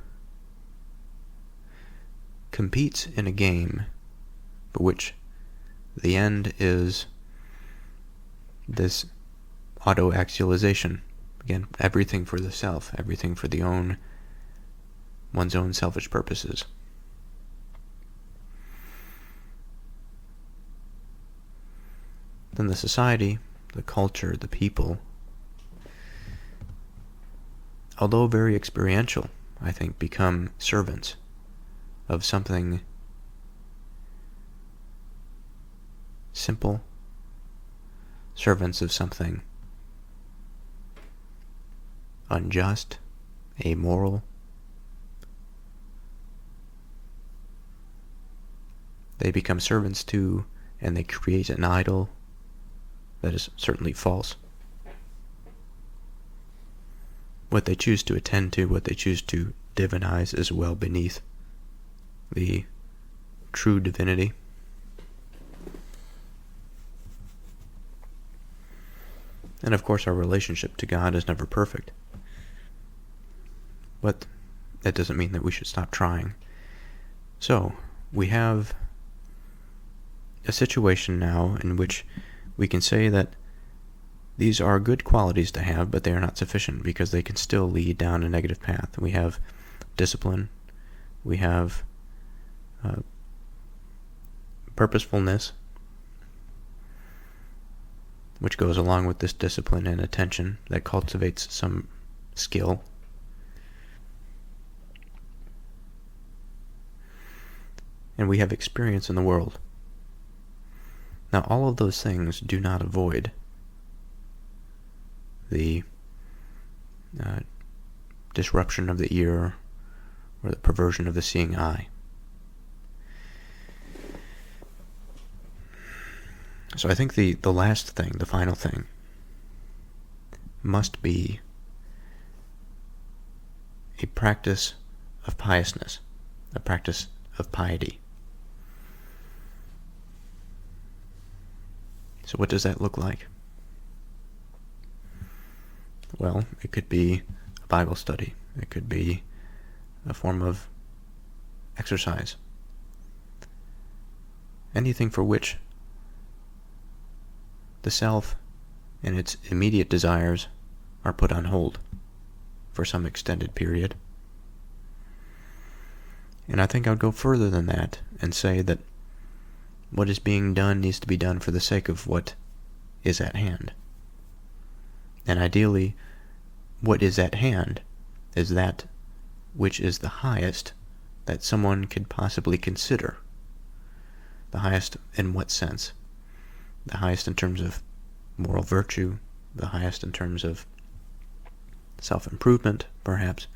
competes in a game for which the end is this auto-actualization. Again, everything for the self, everything for one's own selfish purposes. Then the society, the culture, the people, although very experiential, I think, become servants of something simple, servants of something unjust, amoral. They become servants to, and they create an idol that is certainly false. What they choose to attend to, what they choose to divinize, is well beneath the true divinity. And of course, our relationship to God is never perfect. But that doesn't mean that we should stop trying. So, we have a situation now in which we can say that these are good qualities to have, but they are not sufficient because they can still lead down a negative path. We have discipline, we have purposefulness, which goes along with this discipline and attention that cultivates some skill. And we have experience in the world. Now, all of those things do not avoid the disruption of the ear or the perversion of the seeing eye. So I think the last thing, the final thing, must be a practice of piousness, a practice of piety. So what does that look like? Well, it could be a Bible study. It could be a form of exercise. Anything for which the self and its immediate desires are put on hold for some extended period. And I think I would go further than that and say that what is being done needs to be done for the sake of what is at hand. And ideally, what is at hand is that which is the highest that someone could possibly consider. The highest in what sense? The highest in terms of moral virtue, the highest in terms of self-improvement, perhaps.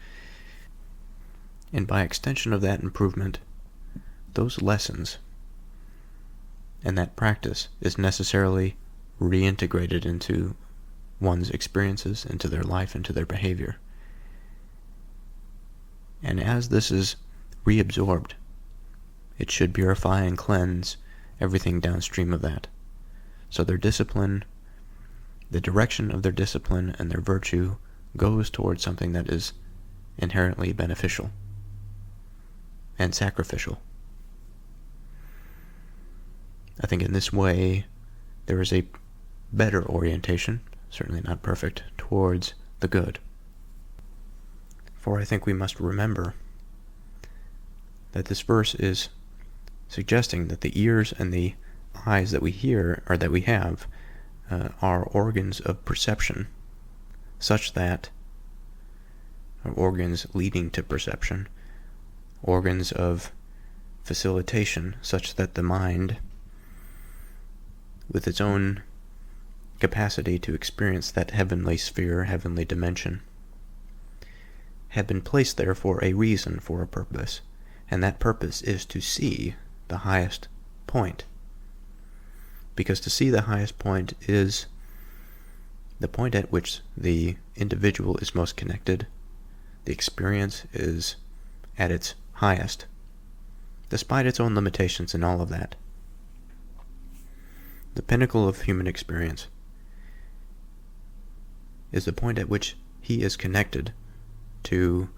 And by extension of that improvement, those lessons and that practice is necessarily reintegrated into one's experiences, into their life, into their behavior. And as this is reabsorbed, it should purify and cleanse everything downstream of that. So their discipline, the direction of their discipline and their virtue goes towards something that is inherently beneficial and sacrificial. I think in this way there is a better orientation, certainly not perfect, towards the good. For I think we must remember that this verse is suggesting that the ears and the eyes that we hear, or that we have, are organs of perception, such that, or organs leading to perception, organs of facilitation, such that the mind, with its own capacity to experience that heavenly sphere, heavenly dimension, have been placed there for a reason, for a purpose, and that purpose is to see the highest point. Because to see the highest point is the point at which the individual is most connected, the experience is at its highest, despite its own limitations and all of that. The pinnacle of human experience is the point at which he is connected to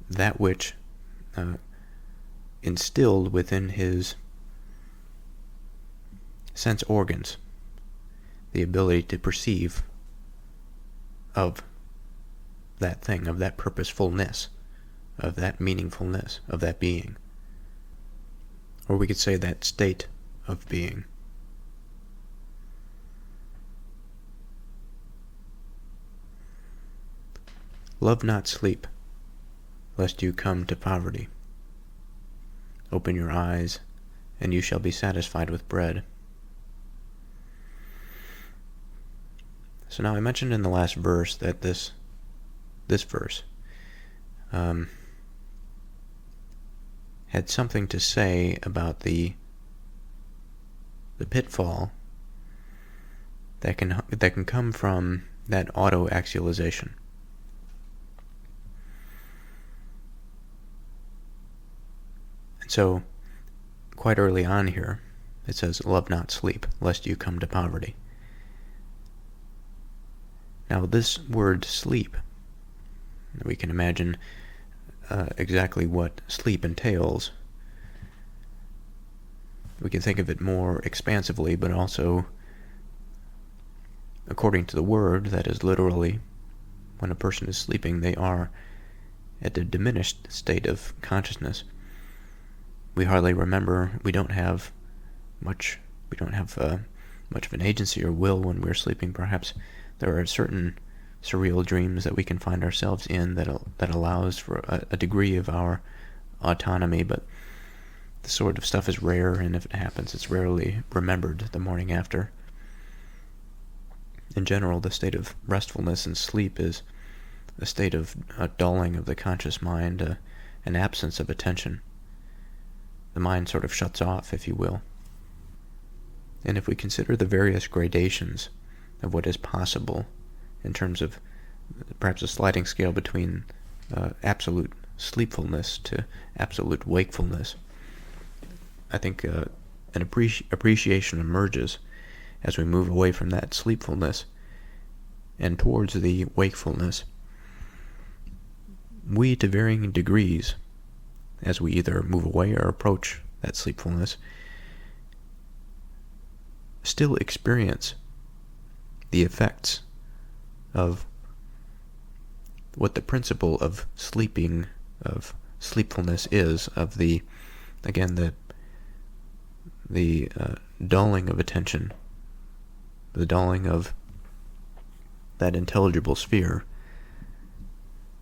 that which instilled within his sense organs the ability to perceive of that thing, of that purposefulness, of that meaningfulness, of that being. Or we could say that state of being. Love not sleep, lest you come to poverty. Open your eyes, and you shall be satisfied with bread. So now I mentioned in the last verse that this verse had something to say about the pitfall that can come from that auto-actualization. And so, quite early on here, it says, "Love not sleep, lest you come to poverty." Now, this word sleep, we can imagine exactly what sleep entails. We can think of it more expansively, but also, according to the word, that is literally, when a person is sleeping, they are at a diminished state of consciousness. We hardly remember, we don't have much of an agency or will when we're sleeping. Perhaps there are certain surreal dreams that we can find ourselves in that allows for a degree of our autonomy, but this sort of stuff is rare, and if it happens, it's rarely remembered the morning after. in general, the state of restfulness and sleep is a state of dulling of the conscious mind, an absence of attention. The mind sort of shuts off, if you will. And if we consider the various gradations of what is possible in terms of perhaps a sliding scale between absolute sleepfulness to absolute wakefulness, I think an appreciation emerges as we move away from that sleepfulness and towards the wakefulness. We, to varying degrees, as we either move away or approach that sleepfulness, still experience the effects of what the principle of sleeping, of sleepfulness is, of the dulling of attention, the dulling of that intelligible sphere.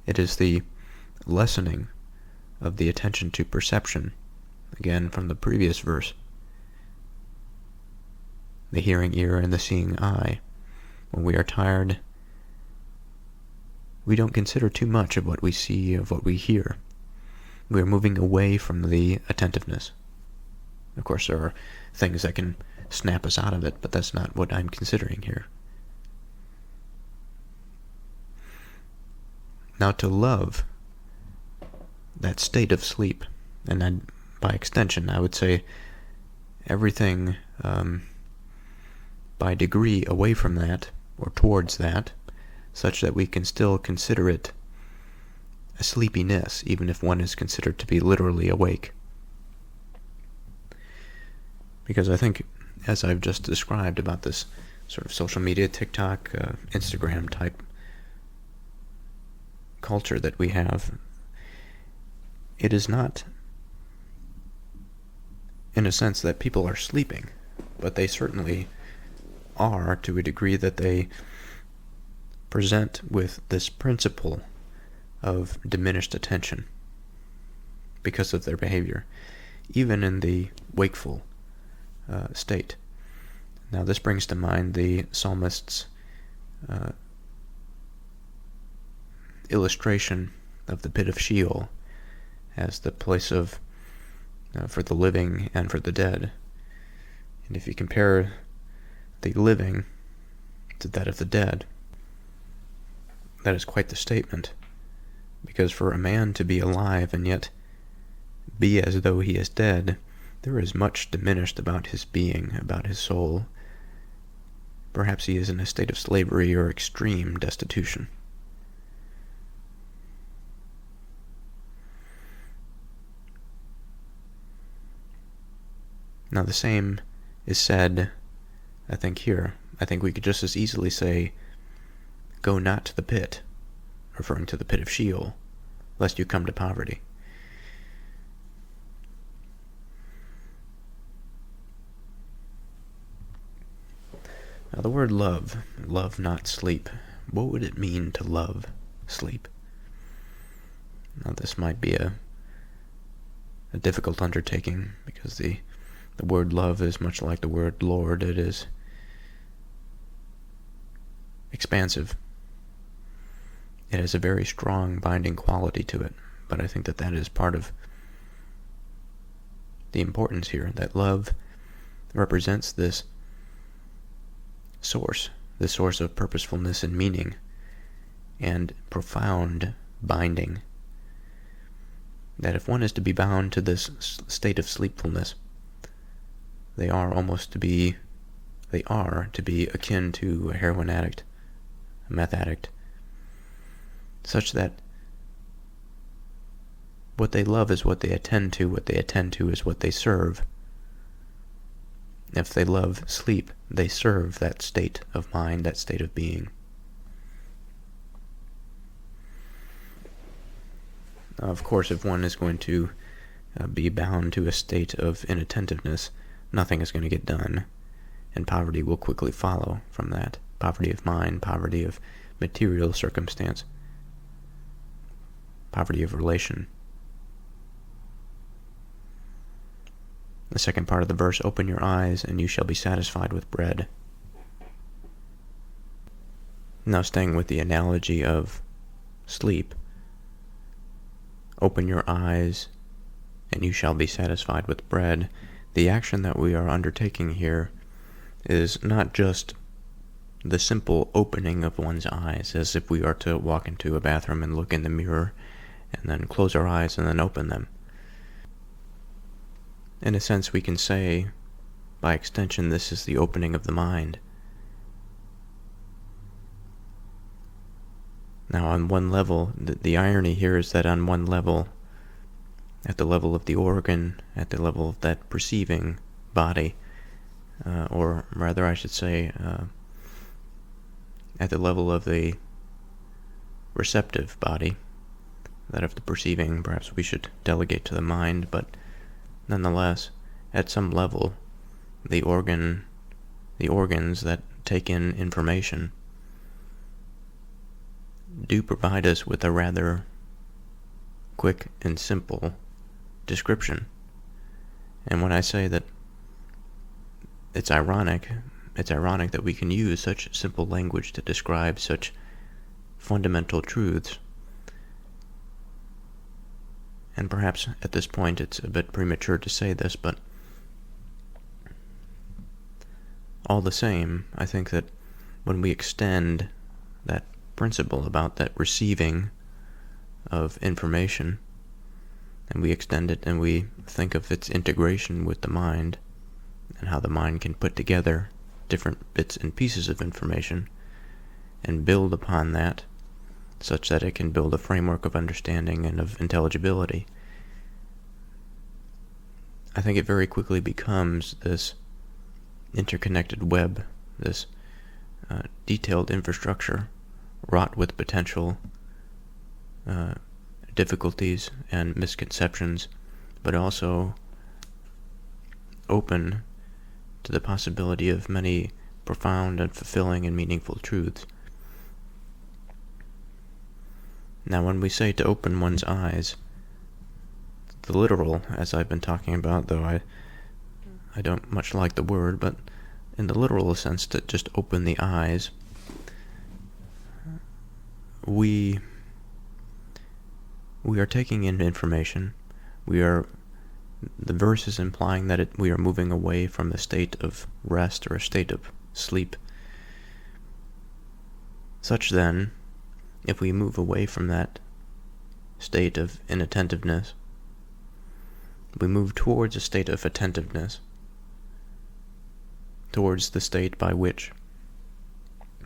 It is the lessening of the attention to perception, again from the previous verse, the hearing ear and the seeing eye. When we are tired, we don't consider too much of what we see, of what we hear. We are moving away from the attentiveness. Of course, there are things that can snap us out of it, but that's not what I'm considering here. Now, to love that state of sleep, and then by extension, I would say everything by degree away from that, or towards that, such that we can still consider it a sleepiness, even if one is considered to be literally awake. Because I think, as I've just described about this sort of social media, TikTok, Instagram type culture that we have, it is not in a sense that people are sleeping, but they certainly are to a degree that they present with this principle of diminished attention because of their behavior, even in the wakeful state. Now this brings to mind the psalmist's illustration of the pit of Sheol as the place of for the living and for the dead. And if you compare the living to that of the dead, that is quite the statement, because for a man to be alive and yet be as though he is dead, there is much diminished about his being, about his soul. Perhaps he is in a state of slavery or extreme destitution. Now the same is said, I think, here. I think we could just as easily say, "Go not to the pit," referring to the pit of Sheol, lest you come to poverty. Now the word love not sleep, what would it mean to love sleep? Now this might be a difficult undertaking, because the word love is much like the word Lord. It is expansive. It has a very strong binding quality to it, but I think that is part of the importance here, that love represents this source of purposefulness and meaning and profound binding, that if one is to be bound to this state of sleepfulness, they are to be akin to a heroin addict, a meth addict, such that what they love is what they attend to, what they attend to is what they serve. If they love sleep, they serve that state of mind, that state of being. Of course, if one is going to be bound to a state of inattentiveness, nothing is going to get done, and poverty will quickly follow from that. Poverty of mind, poverty of material circumstance, poverty of relation. The second part of the verse, "Open your eyes, and you shall be satisfied with bread." Now, staying with the analogy of sleep, open your eyes and you shall be satisfied with bread. The action that we are undertaking here is not just the simple opening of one's eyes, as if we are to walk into a bathroom and look in the mirror and then close our eyes and then open them. In a sense, we can say, by extension, this is the opening of the mind. Now, on one level, the irony here is that on one level, at the level of the organ, at the level of that perceiving body, or rather I should say, at the level of the receptive body, that of the perceiving, perhaps we should delegate to the mind, but nonetheless, at some level, the organs that take in information do provide us with a rather quick and simple description. And when I say that it's ironic that we can use such simple language to describe such fundamental truths. And perhaps at this point it's a bit premature to say this, but all the same, I think that when we extend that principle about that receiving of information, and we extend it and we think of its integration with the mind, and how the mind can put together different bits and pieces of information and build upon that such that it can build a framework of understanding and of intelligibility, I think it very quickly becomes this interconnected web, this detailed infrastructure wrought with potential difficulties and misconceptions, but also open to the possibility of many profound and fulfilling and meaningful truths. Now, when we say to open one's eyes, the literal, as I've been talking about, though I don't much like the word, but in the literal sense, to just open the eyes, we are taking in information. The verse is implying that we are moving away from a state of rest or a state of sleep. Such then, if we move away from that state of inattentiveness, we move towards a state of attentiveness, towards the state by which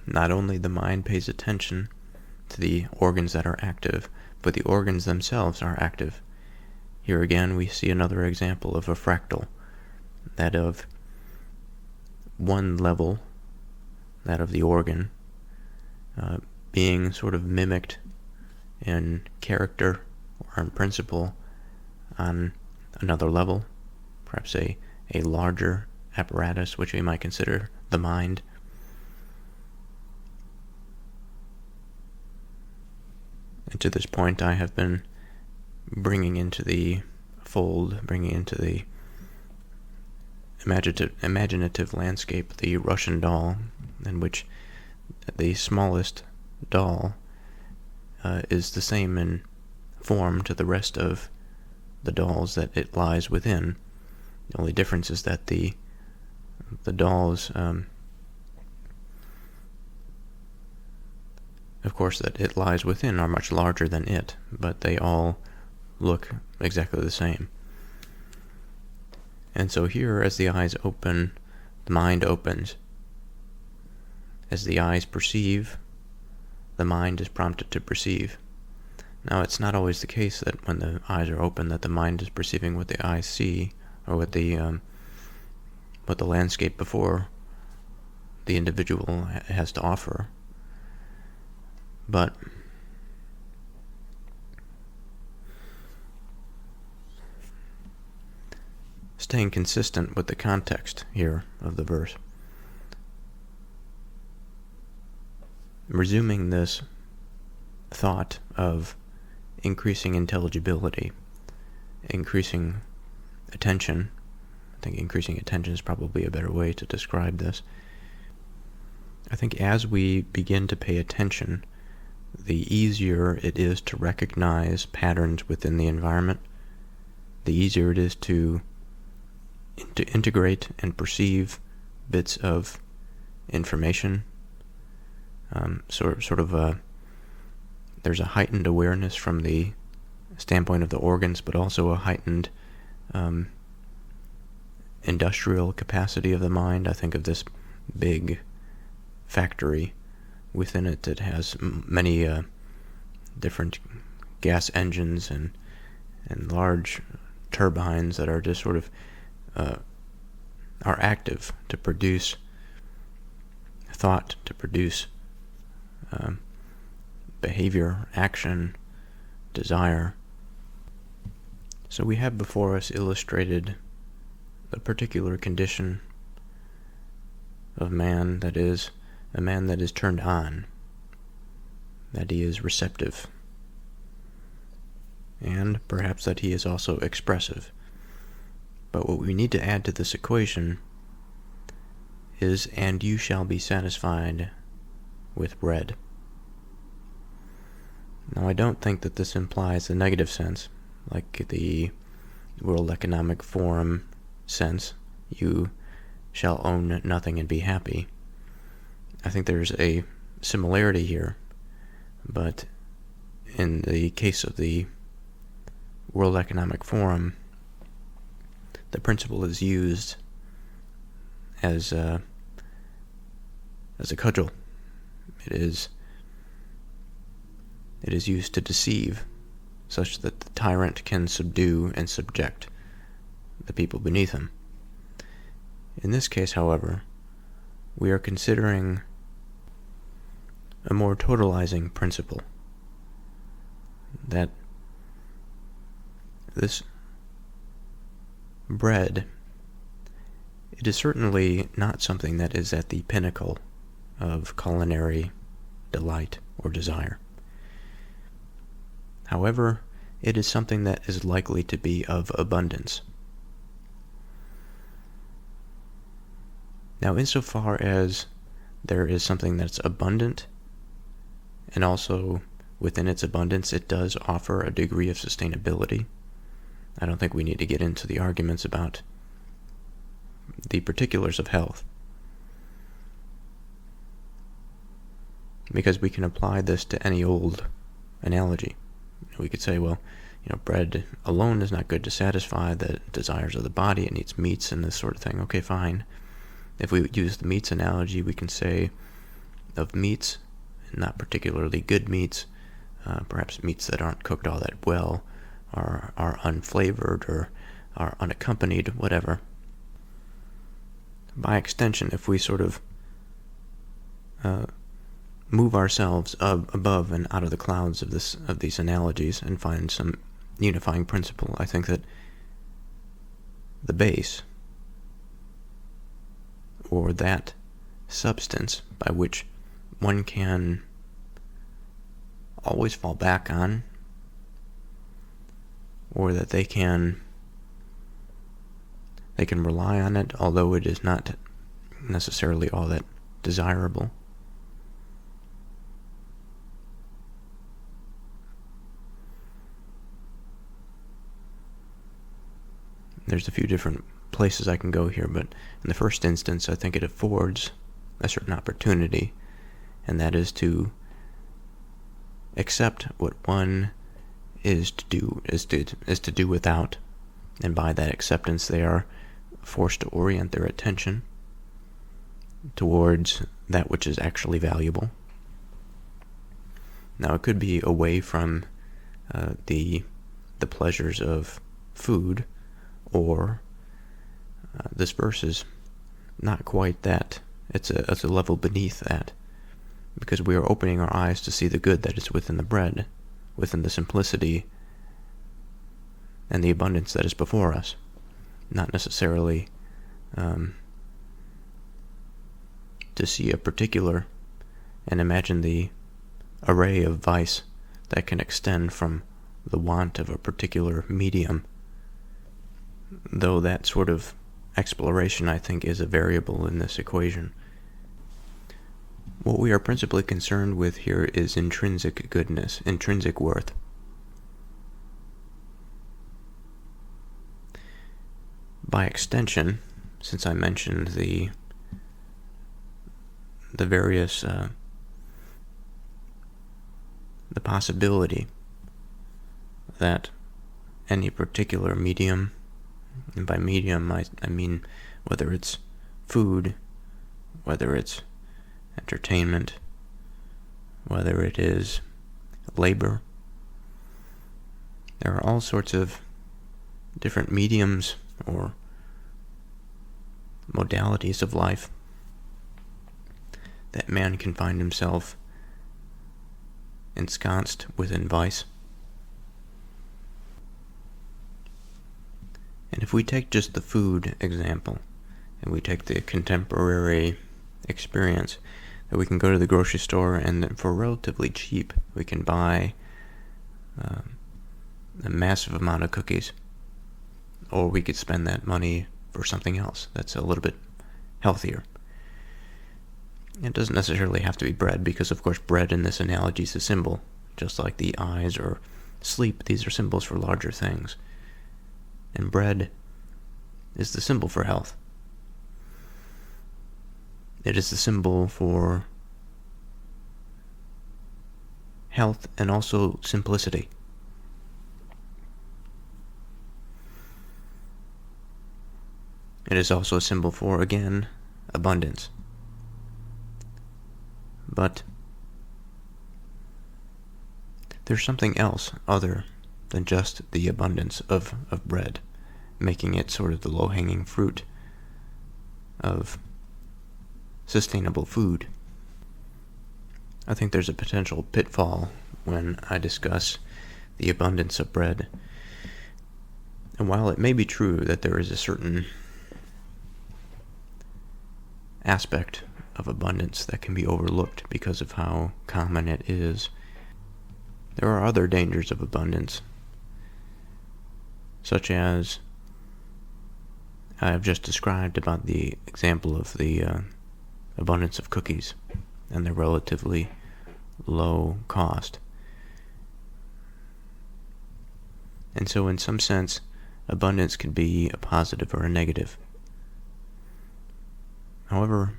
not only the mind pays attention to the organs that are active, but the organs themselves are active. Here again we see another example of a fractal, that of one level, that of the organ, being sort of mimicked in character or in principle on another level, perhaps a larger apparatus which we might consider the mind. And to this point I have been bringing into the imaginative landscape the Russian doll, in which the smallest doll is the same in form to the rest of the dolls that it lies within. The only difference is that the dolls, of course, that it lies within are much larger than it, but they all look exactly the same. And so here, as the eyes open, the mind opens. As the eyes perceive, the mind is prompted to perceive. Now, it's not always the case that when the eyes are open that the mind is perceiving what the eyes see, or what the landscape before the individual has to offer. But staying consistent with the context here of the verse, resuming this thought of increasing intelligibility, increasing attention. I think increasing attention is probably a better way to describe this. I think as we begin to pay attention, the easier it is to recognize patterns within the environment, the easier it is to integrate and perceive bits of information. There's a heightened awareness from the standpoint of the organs, but also a heightened industrial capacity of the mind. I think of this big factory within it that has many different gas engines and large turbines that are just sort of are active to produce thought, to produce behavior, action, desire. So we have before us illustrated a particular condition of man, that is, a man that is turned on, that he is receptive, and perhaps that he is also expressive. But what we need to add to this equation is, and you shall be satisfied with bread. Now, I don't think that this implies a negative sense, like the World Economic Forum sense, you shall own nothing and be happy. I think there's a similarity here, but in the case of the World Economic Forum, the principle is used as a cudgel. It is used to deceive, such that the tyrant can subdue and subject the people beneath him. In this case, however, we are considering a more totalizing principle, that this bread, it is certainly not something that is at the pinnacle of culinary delight or desire. However, it is something that is likely to be of abundance. Now, insofar as there is something that's abundant, and also within its abundance it does offer a degree of sustainability, I don't think we need to get into the arguments about the particulars of health, because we can apply this to any old analogy. We could say, well, bread alone is not good to satisfy the desires of the body. It needs meats and this sort of thing. Okay, fine. If we use the meats analogy, we can say of meats, not particularly good meats, perhaps meats that aren't cooked all that well, are unflavored or are unaccompanied, whatever. By extension, if we sort of move ourselves above and out of the clouds of these analogies and find some unifying principle, I think that the base, or that substance by which one can always fall back on, or that they can rely on it, although it is not necessarily all that desirable. There's a few different places I can go here, but in the first instance, I think it affords a certain opportunity, and that is to accept what one is to do without, and by that acceptance, they are forced to orient their attention towards that which is actually valuable. Now, it could be away from the pleasures of food, or this verse is not quite that. It's a level beneath that, because we are opening our eyes to see the good that is within the bread, within the simplicity and the abundance that is before us, not necessarily to see a particular and imagine the array of vice that can extend from the want of a particular medium, though that sort of exploration, I think, is a variable in this equation. What we are principally concerned with here is intrinsic goodness, intrinsic worth. By extension, since I mentioned the various, the possibility that any particular medium, and by medium I mean whether it's food, whether it's entertainment, whether it is labor, there are all sorts of different mediums or modalities of life that man can find himself ensconced within vice. And if we take just the food example, and we take the contemporary experience, that we can go to the grocery store and for relatively cheap we can buy a massive amount of cookies, or we could spend that money for something else that's a little bit healthier. It doesn't necessarily have to be bread, because of course bread in this analogy is a symbol, just like the eyes or sleep. These are symbols for larger things. And bread is the symbol for health. It is the symbol for health and also simplicity. It is also a symbol for, again, abundance. But there's something else other than just the abundance of bread, making it sort of the low-hanging fruit of sustainable food. I think there's a potential pitfall when I discuss the abundance of bread. And while it may be true that there is a certain aspect of abundance that can be overlooked because of how common it is, there are other dangers of abundance, such as I have just described about the example of the abundance of cookies and their relatively low cost. And so in some sense, abundance could be a positive or a negative. However,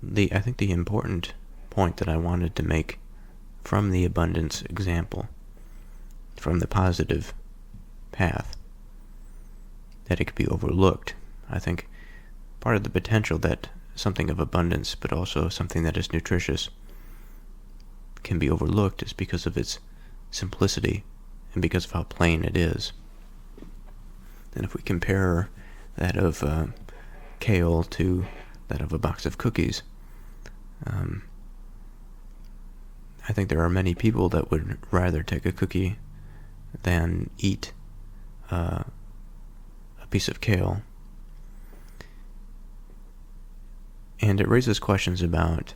I think the important point that I wanted to make from the abundance example, from the positive path, that it could be overlooked. I think part of the potential that something of abundance, but also something that is nutritious, can be overlooked is because of its simplicity and because of how plain it is. And if we compare that of kale to that of a box of cookies, I think there are many people that would rather take a cookie than eat a piece of kale. And it raises questions about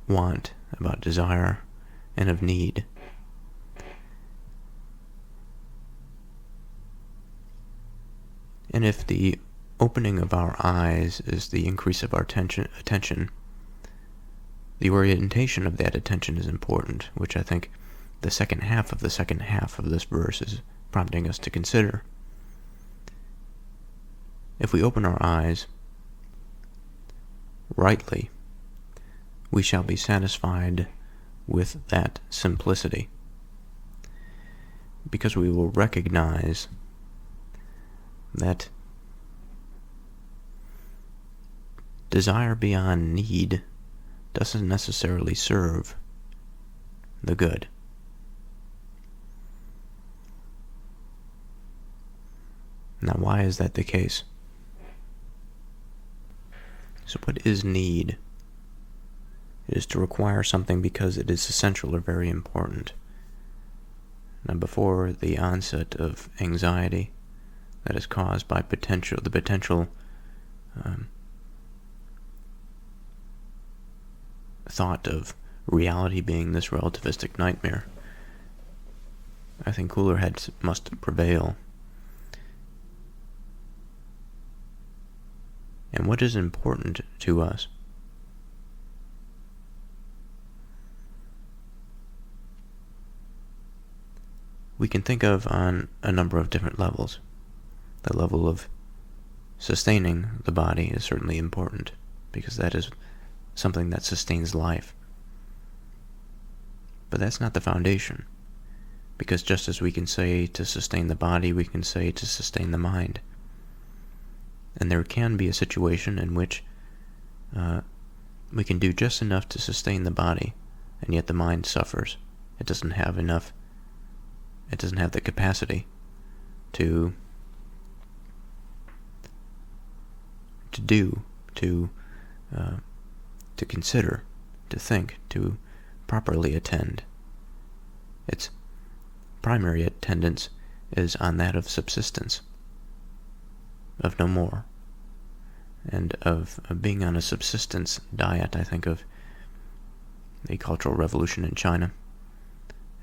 want, about desire, and of need. And if the opening of our eyes is the increase of our attention, the orientation of that attention is important, which I think the second half of this verse is prompting us to consider. If we open our eyes rightly, we shall be satisfied with that simplicity, because we will recognize that desire beyond need doesn't necessarily serve the good. Now, why is that the case? So what is need? It is to require something because it is essential or very important. Now, before the onset of anxiety that is caused by the potential thought of reality being this relativistic nightmare, I think cooler heads must prevail. and what is important to us. We can think of on a number of different levels. The level of sustaining the body is certainly important, because that is something that sustains life. But that's not the foundation, because just as we can say to sustain the body, we can say to sustain the mind. And there can be a situation in which we can do just enough to sustain the body, and yet the mind suffers. It doesn't have enough. It doesn't have the capacity to consider, to think, to properly attend. Its primary attendance is on that of subsistence, of no more. And of being on a subsistence diet, I think of the Cultural Revolution in China,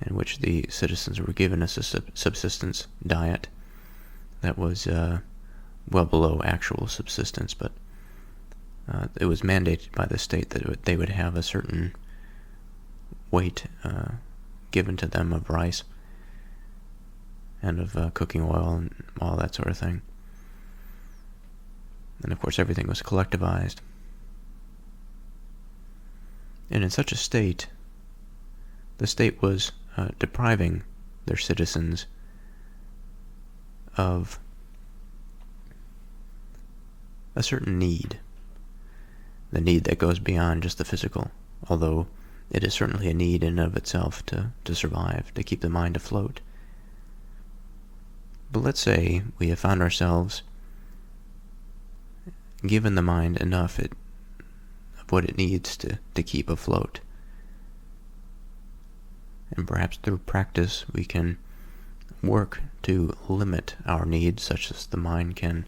in which the citizens were given a subsistence diet that was well below actual subsistence, but it was mandated by the state that they would have a certain weight given to them of rice and of cooking oil and all that sort of thing. And of course everything was collectivized. And in such a state, the state was depriving their citizens of a certain need, the need that goes beyond just the physical, although it is certainly a need in and of itself to survive, to keep the mind afloat. But let's say we have found ourselves given the mind enough of what it needs to keep afloat. And perhaps through practice we can work to limit our needs such that the mind can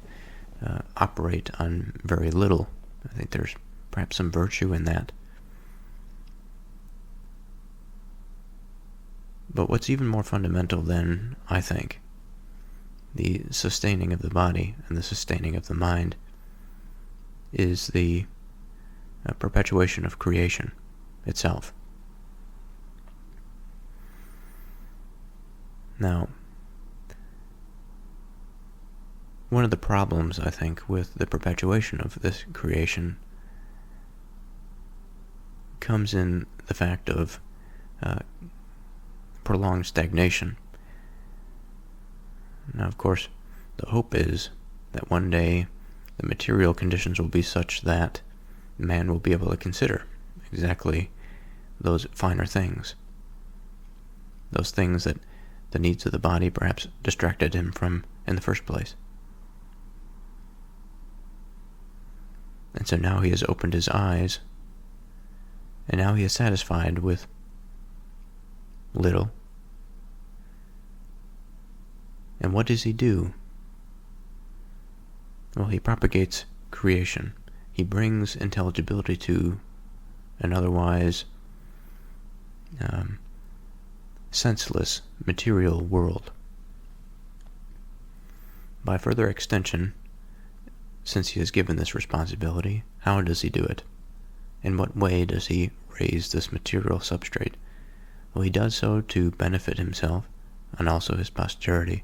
operate on very little. I think there's perhaps some virtue in that. But what's even more fundamental than, I think, the sustaining of the body and the sustaining of the mind is the perpetuation of creation itself. Now, one of the problems, I think, with the perpetuation of this creation comes in the fact of prolonged stagnation. Now, of course, the hope is that one day the material conditions will be such that man will be able to consider exactly those finer things, those things that the needs of the body perhaps distracted him from in the first place. And so now he has opened his eyes, and now he is satisfied with little. And what does he do? Well, he propagates creation. He brings intelligibility to an otherwise senseless material world. By further extension, since he is given this responsibility, how does he do it? In what way does he raise this material substrate? Well, he does so to benefit himself and also his posterity.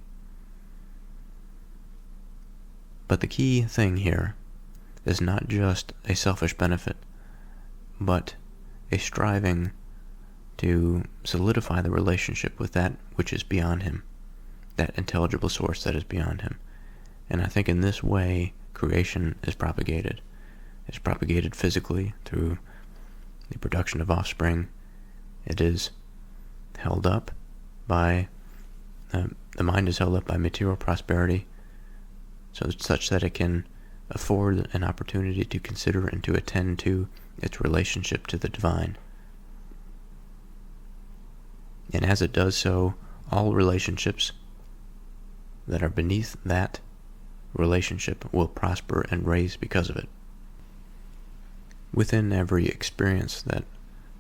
But the key thing here is not just a selfish benefit, but a striving to solidify the relationship with that which is beyond him, that intelligible source that is beyond him. And I think in this way, creation is propagated. It's propagated physically through the production of offspring. It is held up by, the mind is held up by material prosperity, so such that it can afford an opportunity to consider and to attend to its relationship to the divine. And as it does so, all relationships that are beneath that relationship will prosper and raise because of it. Within every experience that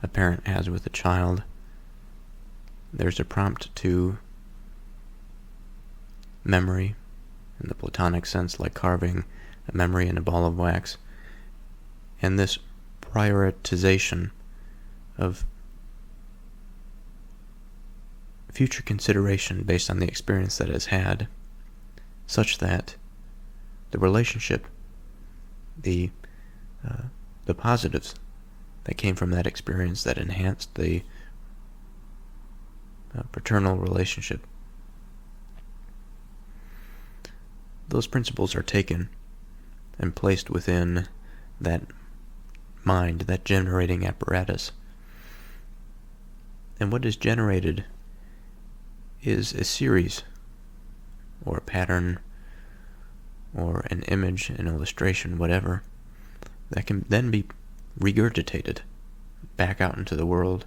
a parent has with a child, there's a prompt to memory, in the Platonic sense, like carving a memory and a ball of wax. And this prioritization of future consideration based on the experience that is had, such that the relationship, the positives that came from that experience that enhanced the paternal relationship, those principles are taken and placed within that mind, that generating apparatus. And what is generated is a series, or a pattern, or an image, an illustration, whatever, that can then be regurgitated back out into the world,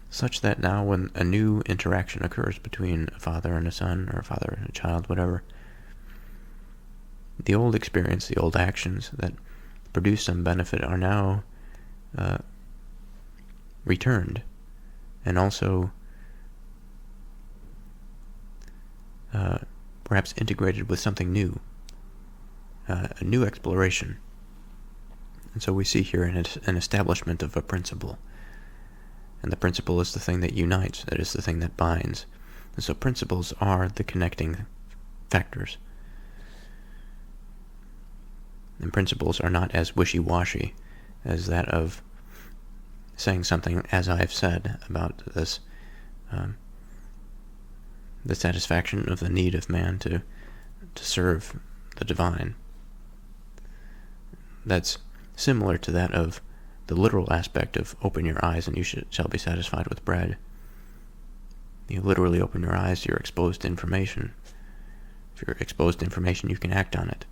such that now when a new interaction occurs between a father and a son, or a father and a child, whatever, the old experience, the old actions that produce some benefit are now returned, and also perhaps integrated with something new, a new exploration. And so we see here an establishment of a principle. And the principle is the thing that unites, it is the thing that binds. And so principles are the connecting factors. And principles are not as wishy-washy as that of saying something, as I have said, about this, the satisfaction of the need of man to serve the divine. That's similar to that of the literal aspect of open your eyes and you shall be satisfied with bread. You literally open your eyes, you're exposed to information. If you're exposed to information, you can act on it.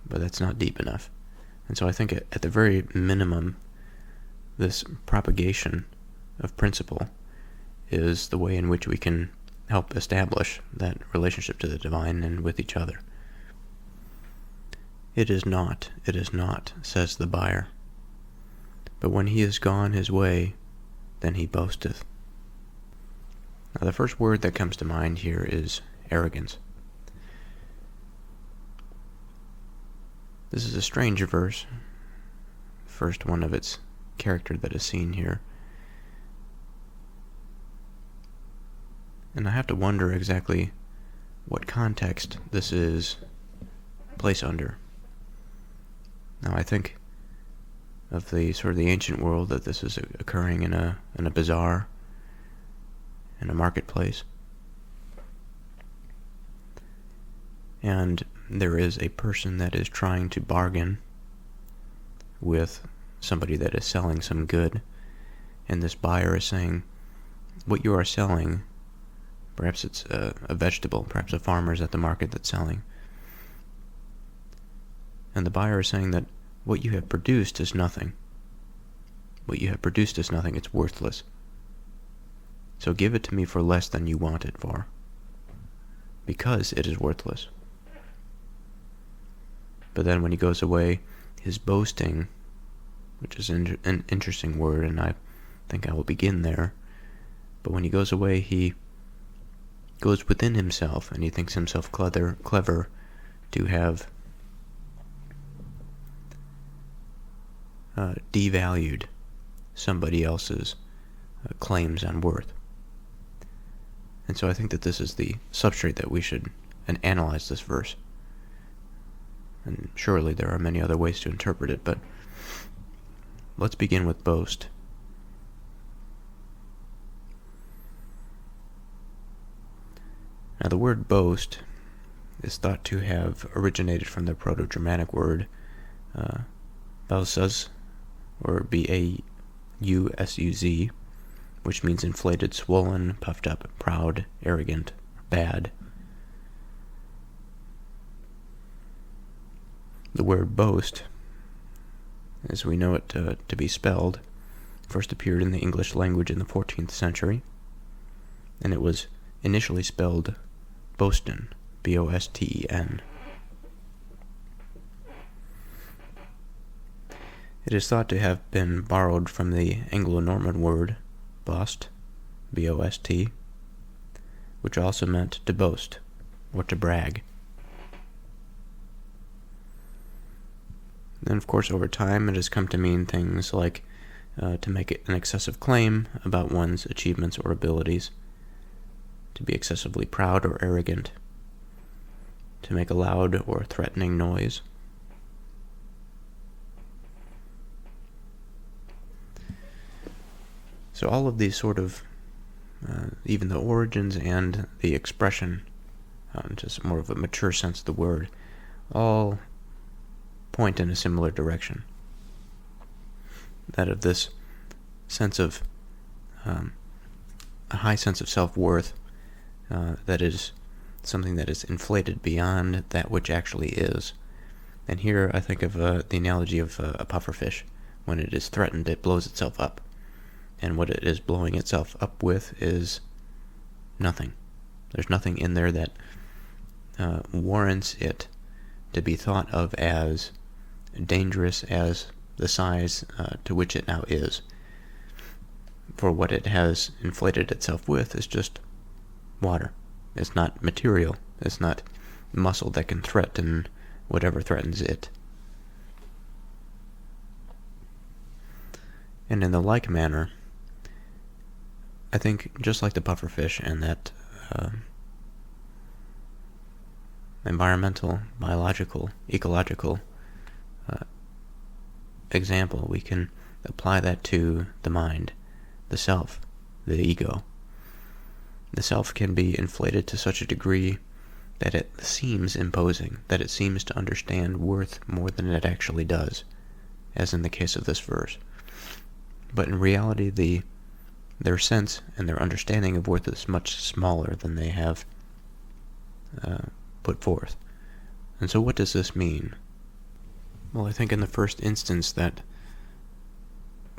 But that's not deep enough. And so I think at the very minimum, this propagation of principle is the way in which we can help establish that relationship to the divine and with each other. It is not, says the buyer. But when he is gone his way, then he boasteth. Now the first word that comes to mind here is arrogance. This is a strange verse, first one of its character that is seen here. And I have to wonder exactly what context this is placed under. Now I think of the sort of the ancient world, that this is occurring in a bazaar, in a marketplace. And there is a person that is trying to bargain with somebody that is selling some good, and this buyer is saying, what you are selling, perhaps it's a vegetable, perhaps a farmer's at the market that's selling, and the buyer is saying that what you have produced is nothing. What you have produced is nothing, it's worthless. So give it to me for less than you want it for, because it is worthless. But then when he goes away, his boasting, which is an interesting word, and I think I will begin there, but when he goes away, he goes within himself, and he thinks himself clever to have devalued somebody else's claims on worth. And so I think that this is the substrate that we should analyze this verse. And surely there are many other ways to interpret it, but let's begin with boast. Now the word boast is thought to have originated from the Proto-Germanic word bausuz, or bausuz, which means inflated, swollen, puffed up, proud, arrogant, bad. The word boast, as we know it to be spelled, first appeared in the English language in the 14th century, and it was initially spelled bosten, B-O-S-T-E-N. It is thought to have been borrowed from the Anglo-Norman word bost, B-O-S-T, which also meant to boast or to brag. And of course, over time, it has come to mean things like to make an excessive claim about one's achievements or abilities, to be excessively proud or arrogant, to make a loud or threatening noise. So all of these sort of, even the origins and the expression, just more of a mature sense of the word, all point in a similar direction. That of this sense of, a high sense of self-worth that is something that is inflated beyond that which actually is. And here I think of the analogy of a pufferfish. When it is threatened, it blows itself up. And what it is blowing itself up with is nothing. There's nothing in there that warrants it to be thought of as dangerous as the size to which it now is. For what it has inflated itself with is just water. It's not material. It's not muscle that can threaten whatever threatens it. And in the like manner, I think just like the pufferfish and that environmental, biological, ecological example, we can apply that to the mind, the self, the ego. The self can be inflated to such a degree that it seems imposing, that it seems to understand worth more than it actually does, as in the case of this verse. But in reality, their sense and their understanding of worth is much smaller than they have put forth. And so what does this mean? Well, I think in the first instance that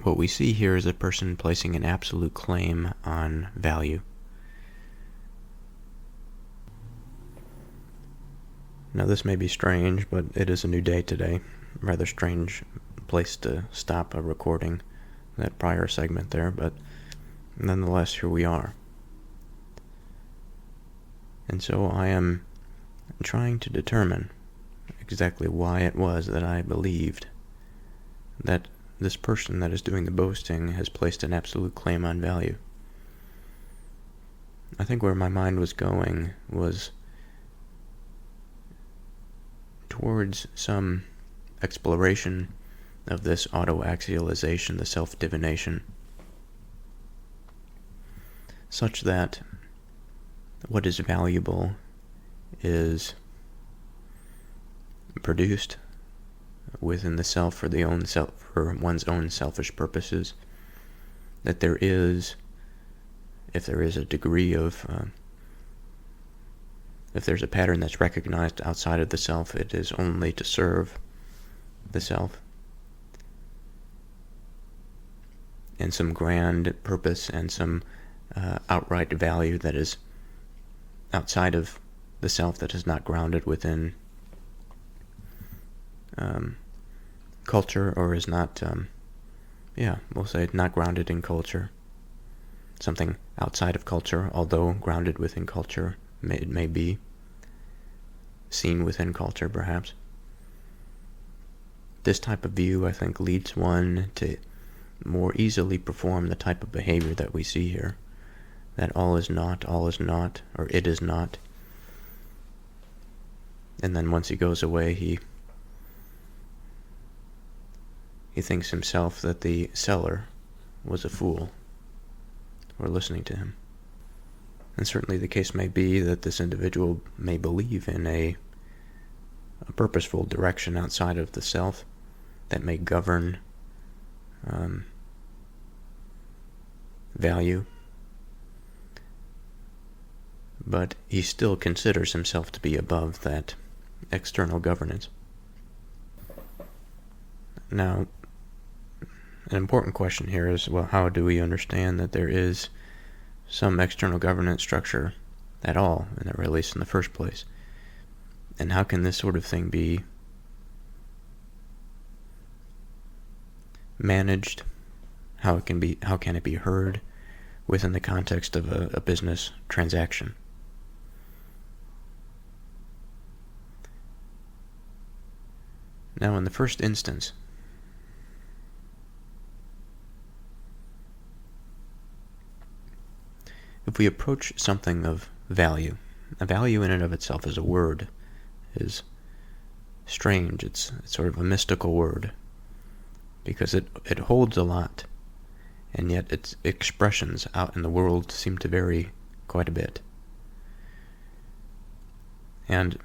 what we see here is a person placing an absolute claim on value. Now this may be strange, but it is a new day today. Rather strange place to stop a recording, that prior segment there, but nonetheless, here we are. And so I am trying to determine exactly why it was that I believed that this person that is doing the boasting has placed an absolute claim on value. I think where my mind was going was towards some exploration of this auto-axialization, the self-divination, such that what is valuable is produced within the self for the own self, for one's own selfish purposes. That there is, if there is a degree of, if there's a pattern that's recognized outside of the self, it is only to serve the self and some grand purpose and some outright value that is outside of the self, that is not grounded within culture, or is not, we'll say not grounded in culture. Something outside of culture, although grounded within culture, it may be seen within culture, perhaps. This type of view, I think, leads one to more easily perform the type of behavior that we see here. That all is not, or it is not. And then once he goes away, he thinks himself that the seller was a fool for listening to him. And certainly the case may be that this individual may believe in a purposeful direction outside of the self that may govern value, but he still considers himself to be above that external governance. Now, an important question here is, well, how do we understand that there is some external governance structure at all, in the very least in the first place? And how can this sort of thing be managed? How can it be heard within the context of a business transaction? Now, in the first instance, if we approach something of value, a value in and of itself as a word is strange. It's sort of a mystical word because it holds a lot, and yet its expressions out in the world seem to vary quite a bit. And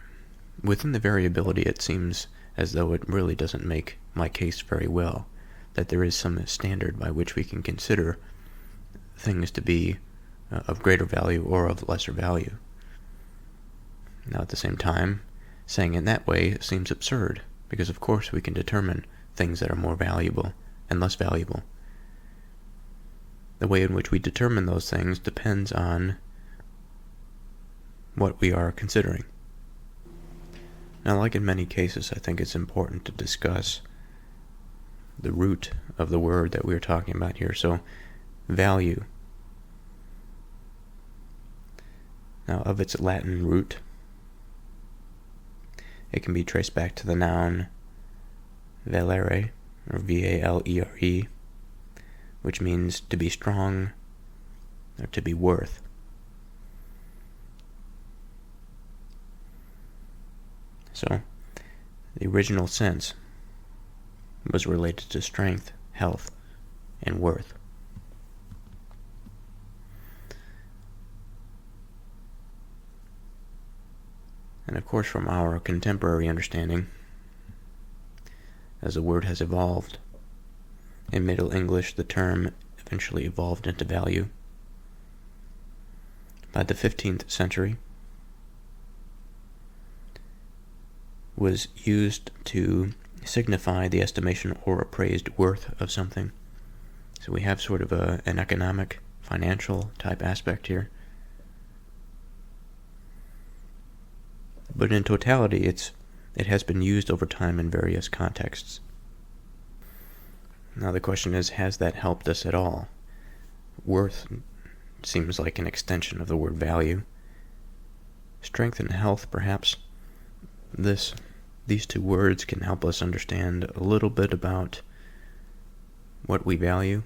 within the variability, it seems as though it really doesn't make my case very well, that there is some standard by which we can consider things to be of greater value or of lesser value. Now, at the same time, saying it that way seems absurd, because of course we can determine things that are more valuable and less valuable. The way in which we determine those things depends on what we are considering. Now, like in many cases, I think it's important to discuss the root of the word that we're talking about here. So, value. Now, of its Latin root, it can be traced back to the noun valere, or valere, which means to be strong or to be worth. So, the original sense was related to strength, health, and worth. And of course, from our contemporary understanding, as the word has evolved, in Middle English the term eventually evolved into value. By the 15th century, was used to signify the estimation or appraised worth of something. So we have sort of an economic, financial type aspect here. But in totality, it has been used over time in various contexts. Now the question is, has that helped us at all? Worth seems like an extension of the word value. Strength and health, perhaps. These two words can help us understand a little bit about what we value,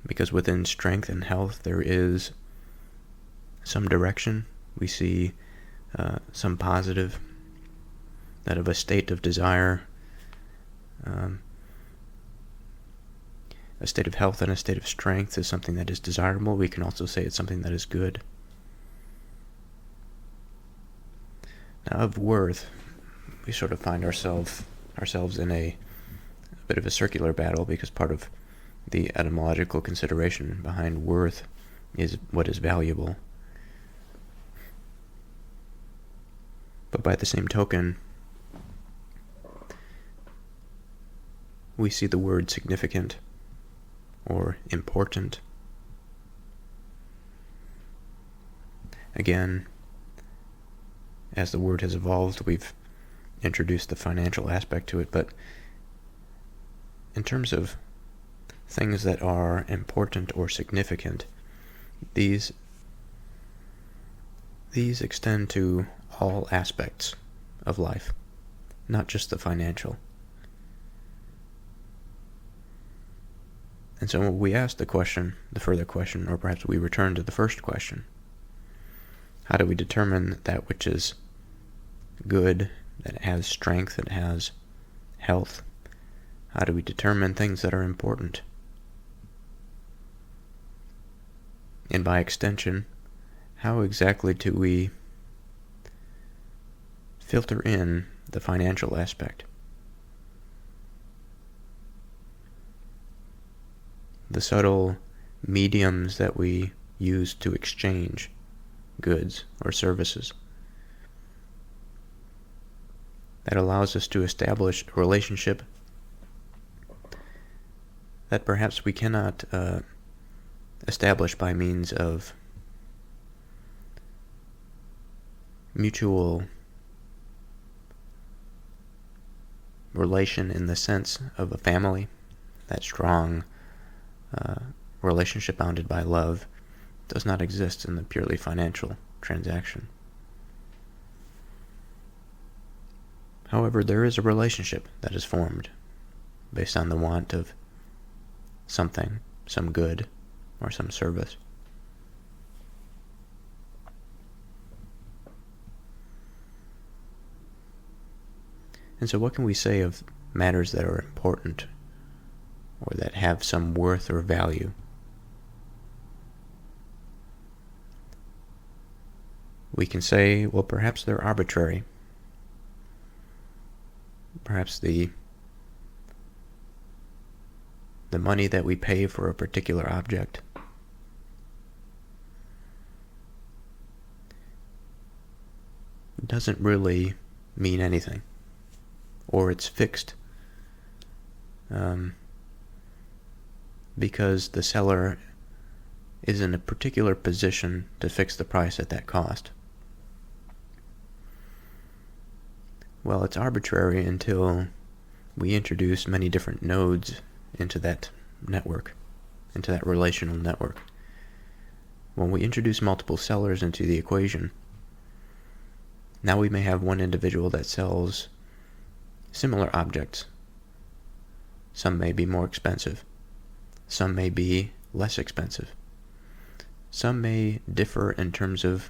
because within strength and health there is some direction. We see some positive, that of a state of desire, a state of health and a state of strength is something that is desirable. We can also say it's something that is good. Now, of worth, we sort of find ourselves in a bit of a circular battle, because part of the etymological consideration behind worth is what is valuable. But by the same token, we see the word significant or important. Again, as the word has evolved, we've introduced the financial aspect to it, but in terms of things that are important or significant, these extend to all aspects of life, not just the financial. And so we ask the further question, or perhaps we return to the first question. How do we determine that which is good, that has strength, that has health? How do we determine things that are important? And by extension, how exactly do we filter in the financial aspect? The subtle mediums that we use to exchange goods or services, that allows us to establish a relationship that perhaps we cannot establish by means of mutual relation in the sense of a family, that strong relationship bounded by love does not exist in the purely financial transaction. However, there is a relationship that is formed based on the want of something, some good, or some service. And so what can we say of matters that are important or that have some worth or value? We can say, well, perhaps they're arbitrary. Perhaps the money that we pay for a particular object doesn't really mean anything, or it's fixed because the seller is in a particular position to fix the price at that cost. Well, it's arbitrary until we introduce many different nodes into that network, into that relational network. When we introduce multiple sellers into the equation, now we may have one individual that sells similar objects. Some may be more expensive. Some may be less expensive. Some may differ in terms of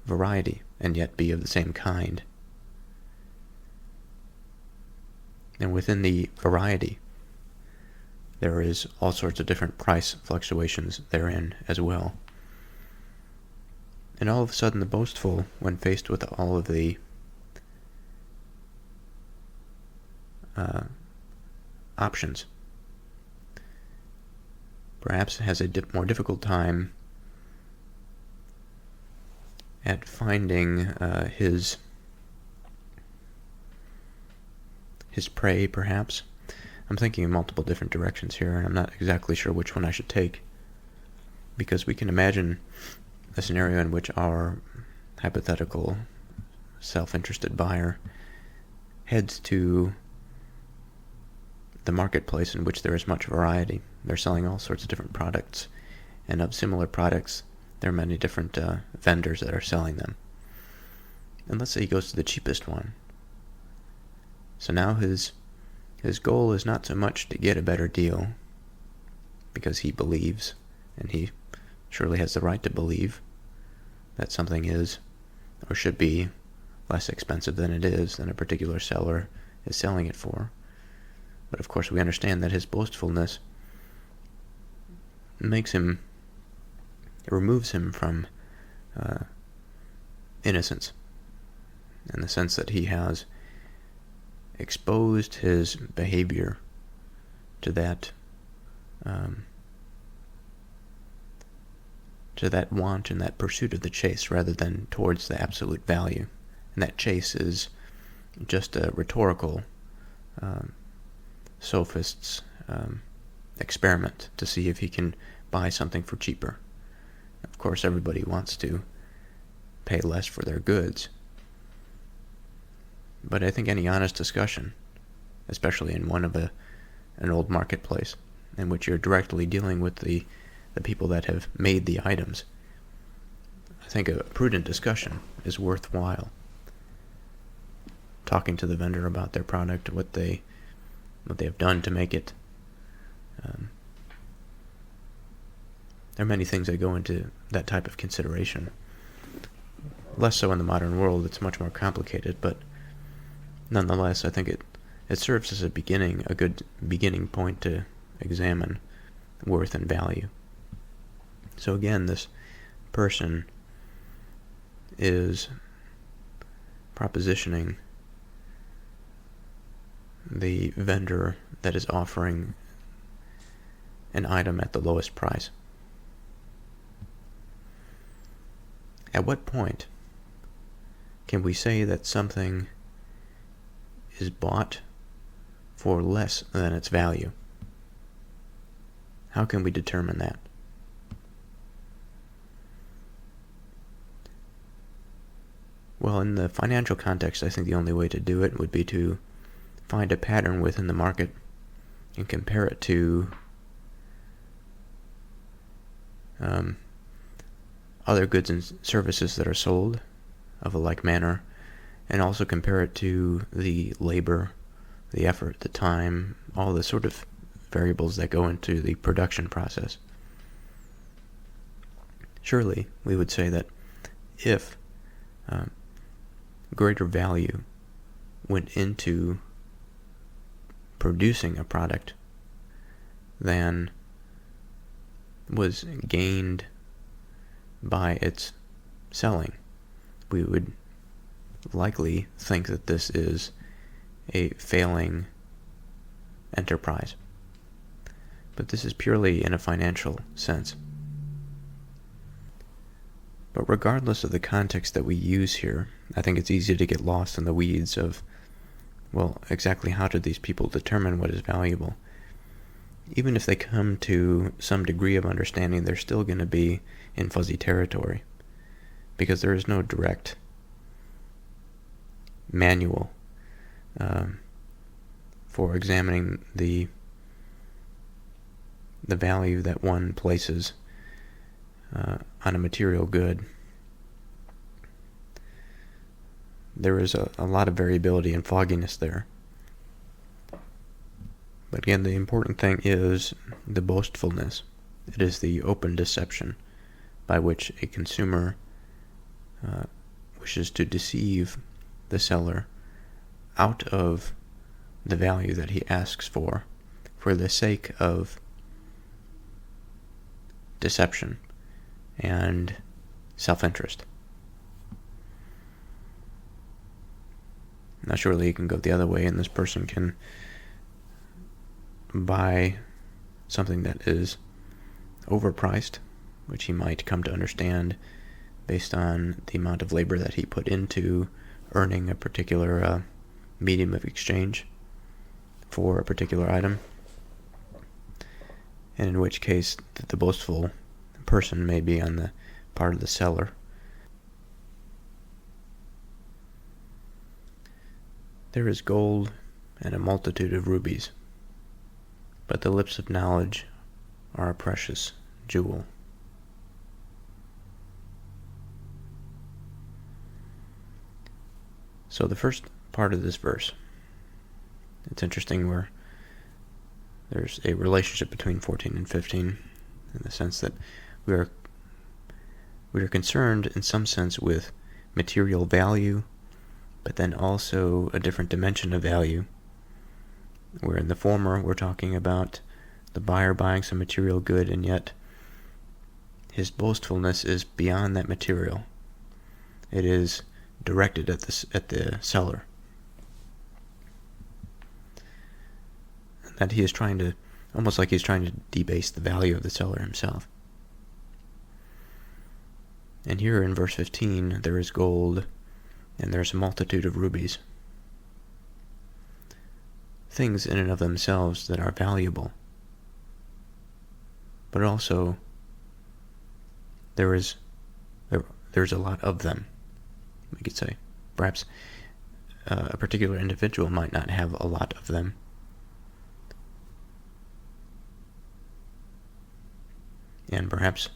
variety and yet be of the same kind. And within the variety, there is all sorts of different price fluctuations therein as well. And all of a sudden the boastful, when faced with all of the options, perhaps has a more difficult time at finding his prey, perhaps. I'm thinking in multiple different directions here, and I'm not exactly sure which one I should take, because we can imagine a scenario in which our hypothetical self-interested buyer heads to the marketplace in which there is much variety. They're selling all sorts of different products, and of similar products, there are many different vendors that are selling them. And let's say he goes to the cheapest one. So now his goal is not so much to get a better deal, because he believes, and he surely has the right to believe, that something is or should be less expensive than it is, than a particular seller is selling it for. But of course we understand that his boastfulness removes him from innocence, in the sense that he has exposed his behavior to that want and that pursuit of the chase, rather than towards the absolute value. And that chase is just a rhetorical sophist's experiment to see if he can buy something for cheaper. Of course, everybody wants to pay less for their goods. But I think any honest discussion, especially in one of an old marketplace, in which you're directly dealing with the people that have made the items, I think a prudent discussion is worthwhile. Talking to the vendor about their product, what they have done to make it. There are many things that go into that type of consideration. Less so in the modern world, it's much more complicated, but nonetheless, I think it serves as a good beginning point to examine worth and value. So again, this person is propositioning the vendor that is offering an item at the lowest price. At what point can we say that something is bought for less than its value? How can we determine that? Well, in the financial context, I think the only way to do it would be to find a pattern within the market and compare it to other goods and services that are sold of a like manner, and also compare it to the labor, the effort, the time, all the sort of variables that go into the production process. Surely, we would say that if greater value went into producing a product than was gained by its selling, we would likely think that this is a failing enterprise. But this is purely in a financial sense. But regardless of the context that we use here, I think it's easy to get lost in the weeds of, well, exactly how do these people determine what is valuable? Even if they come to some degree of understanding, they're still going to be in fuzzy territory, because there is no direct manual for examining the value that one places on a material good. There is a lot of variability and fogginess there. But again, the important thing is the boastfulness. It is the open deception by which a consumer wishes to deceive the seller out of the value that he asks for the sake of deception and self-interest. Now surely it can go the other way, and this person can buy something that is overpriced, which he might come to understand based on the amount of labor that he put into earning a particular medium of exchange for a particular item, and in which case the boastful person may be on the part of the seller. There is gold and a multitude of rubies, but the lips of knowledge are a precious jewel. So the first part of this verse, it's interesting where there's a relationship between 14 and 15 in the sense that we are concerned in some sense with material value, but then also a different dimension of value, where in the former we're talking about the buyer buying some material good, and yet his boastfulness is beyond that material. It is directed at the seller. That he is trying to, almost like he's trying to debase the value of the seller himself. And here in verse 15, there is gold and there's a multitude of rubies. Things in and of themselves that are valuable. But also, there's a lot of them, we could say. Perhaps a particular individual might not have a lot of them. And perhaps,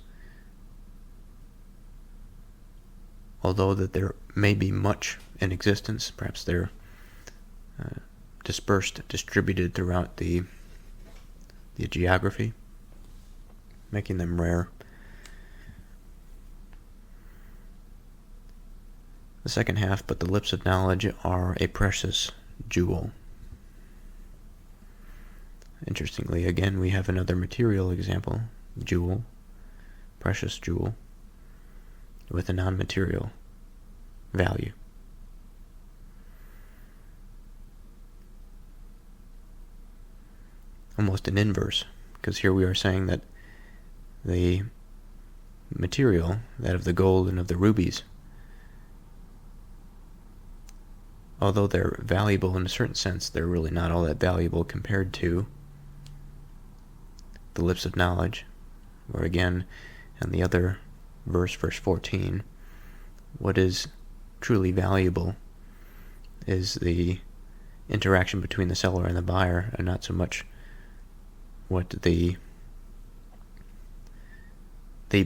although that there may be much in existence, perhaps they're distributed throughout the geography, making them rare. The second half, but the lips of knowledge are a precious jewel. Interestingly, again, we have another material example, jewel, precious jewel, with a non-material value. Almost an inverse, because here we are saying that the material, that of the gold and of the rubies, although they're valuable in a certain sense, they're really not all that valuable compared to the lips of knowledge, where again, in the other verse 14, what is truly valuable is the interaction between the seller and the buyer, and not so much what the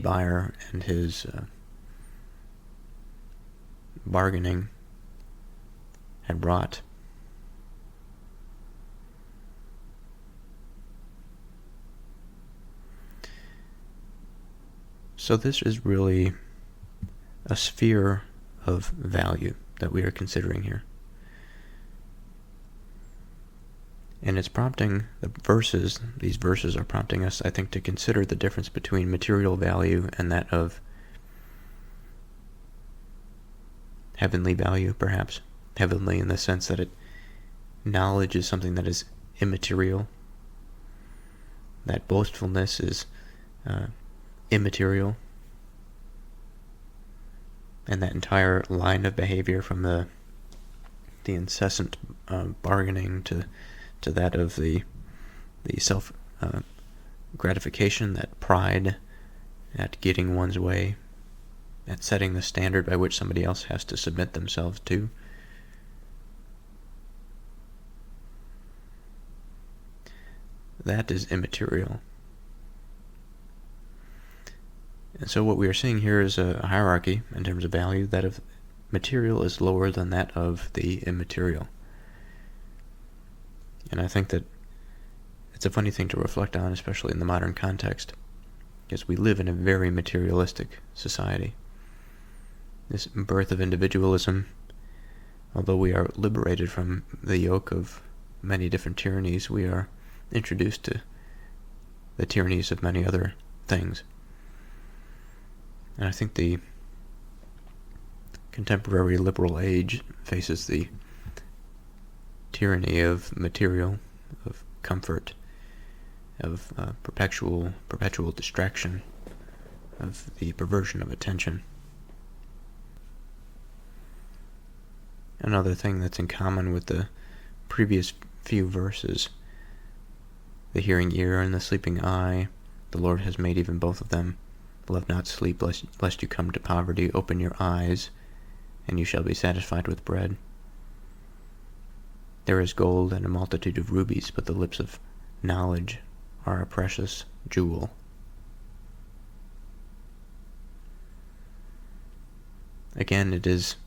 buyer and his bargaining had wrought. So this is really a sphere of value that we are considering here. And it's prompting these verses are prompting us, I think, to consider the difference between material value and that of heavenly value, perhaps. Heavenly in the sense that knowledge is something that is immaterial, that boastfulness is immaterial, and that entire line of behavior from the incessant bargaining to that of the self gratification, that pride at getting one's way, at setting the standard by which somebody else has to submit themselves to. That is immaterial. And so what we are seeing here is a hierarchy in terms of value. That of material is lower than that of the immaterial. And I think that it's a funny thing to reflect on, especially in the modern context, because we live in a very materialistic society. This birth of individualism, although we are liberated from the yoke of many different tyrannies, we are introduced to the tyrannies of many other things. And I think the contemporary liberal age faces the tyranny of material, of comfort, of perpetual distraction, of the perversion of attention. Another thing that's in common with the previous few verses, the hearing ear and the sleeping eye, the Lord has made even both of them. Love not sleep, lest you come to poverty. Open your eyes, and you shall be satisfied with bread. There is gold and a multitude of rubies, but the lips of knowledge are a precious jewel. Again, it is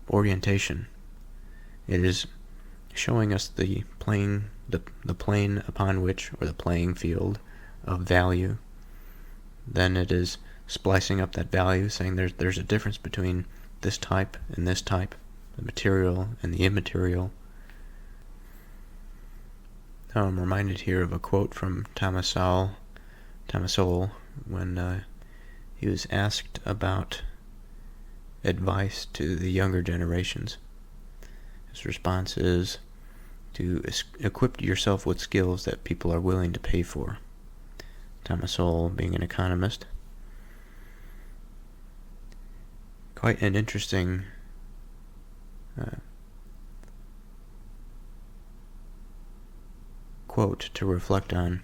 orientation. It is showing us the plane upon which, or the playing field of value. Then it is splicing up that value, saying there's a difference between this type and this type, the material and the immaterial. Now I'm reminded here of a quote from Thomas Sowell, when he was asked about advice to the younger generations. His response is to equip yourself with skills that people are willing to pay for. Thomas Sowell being an economist. Quite an interesting quote to reflect on,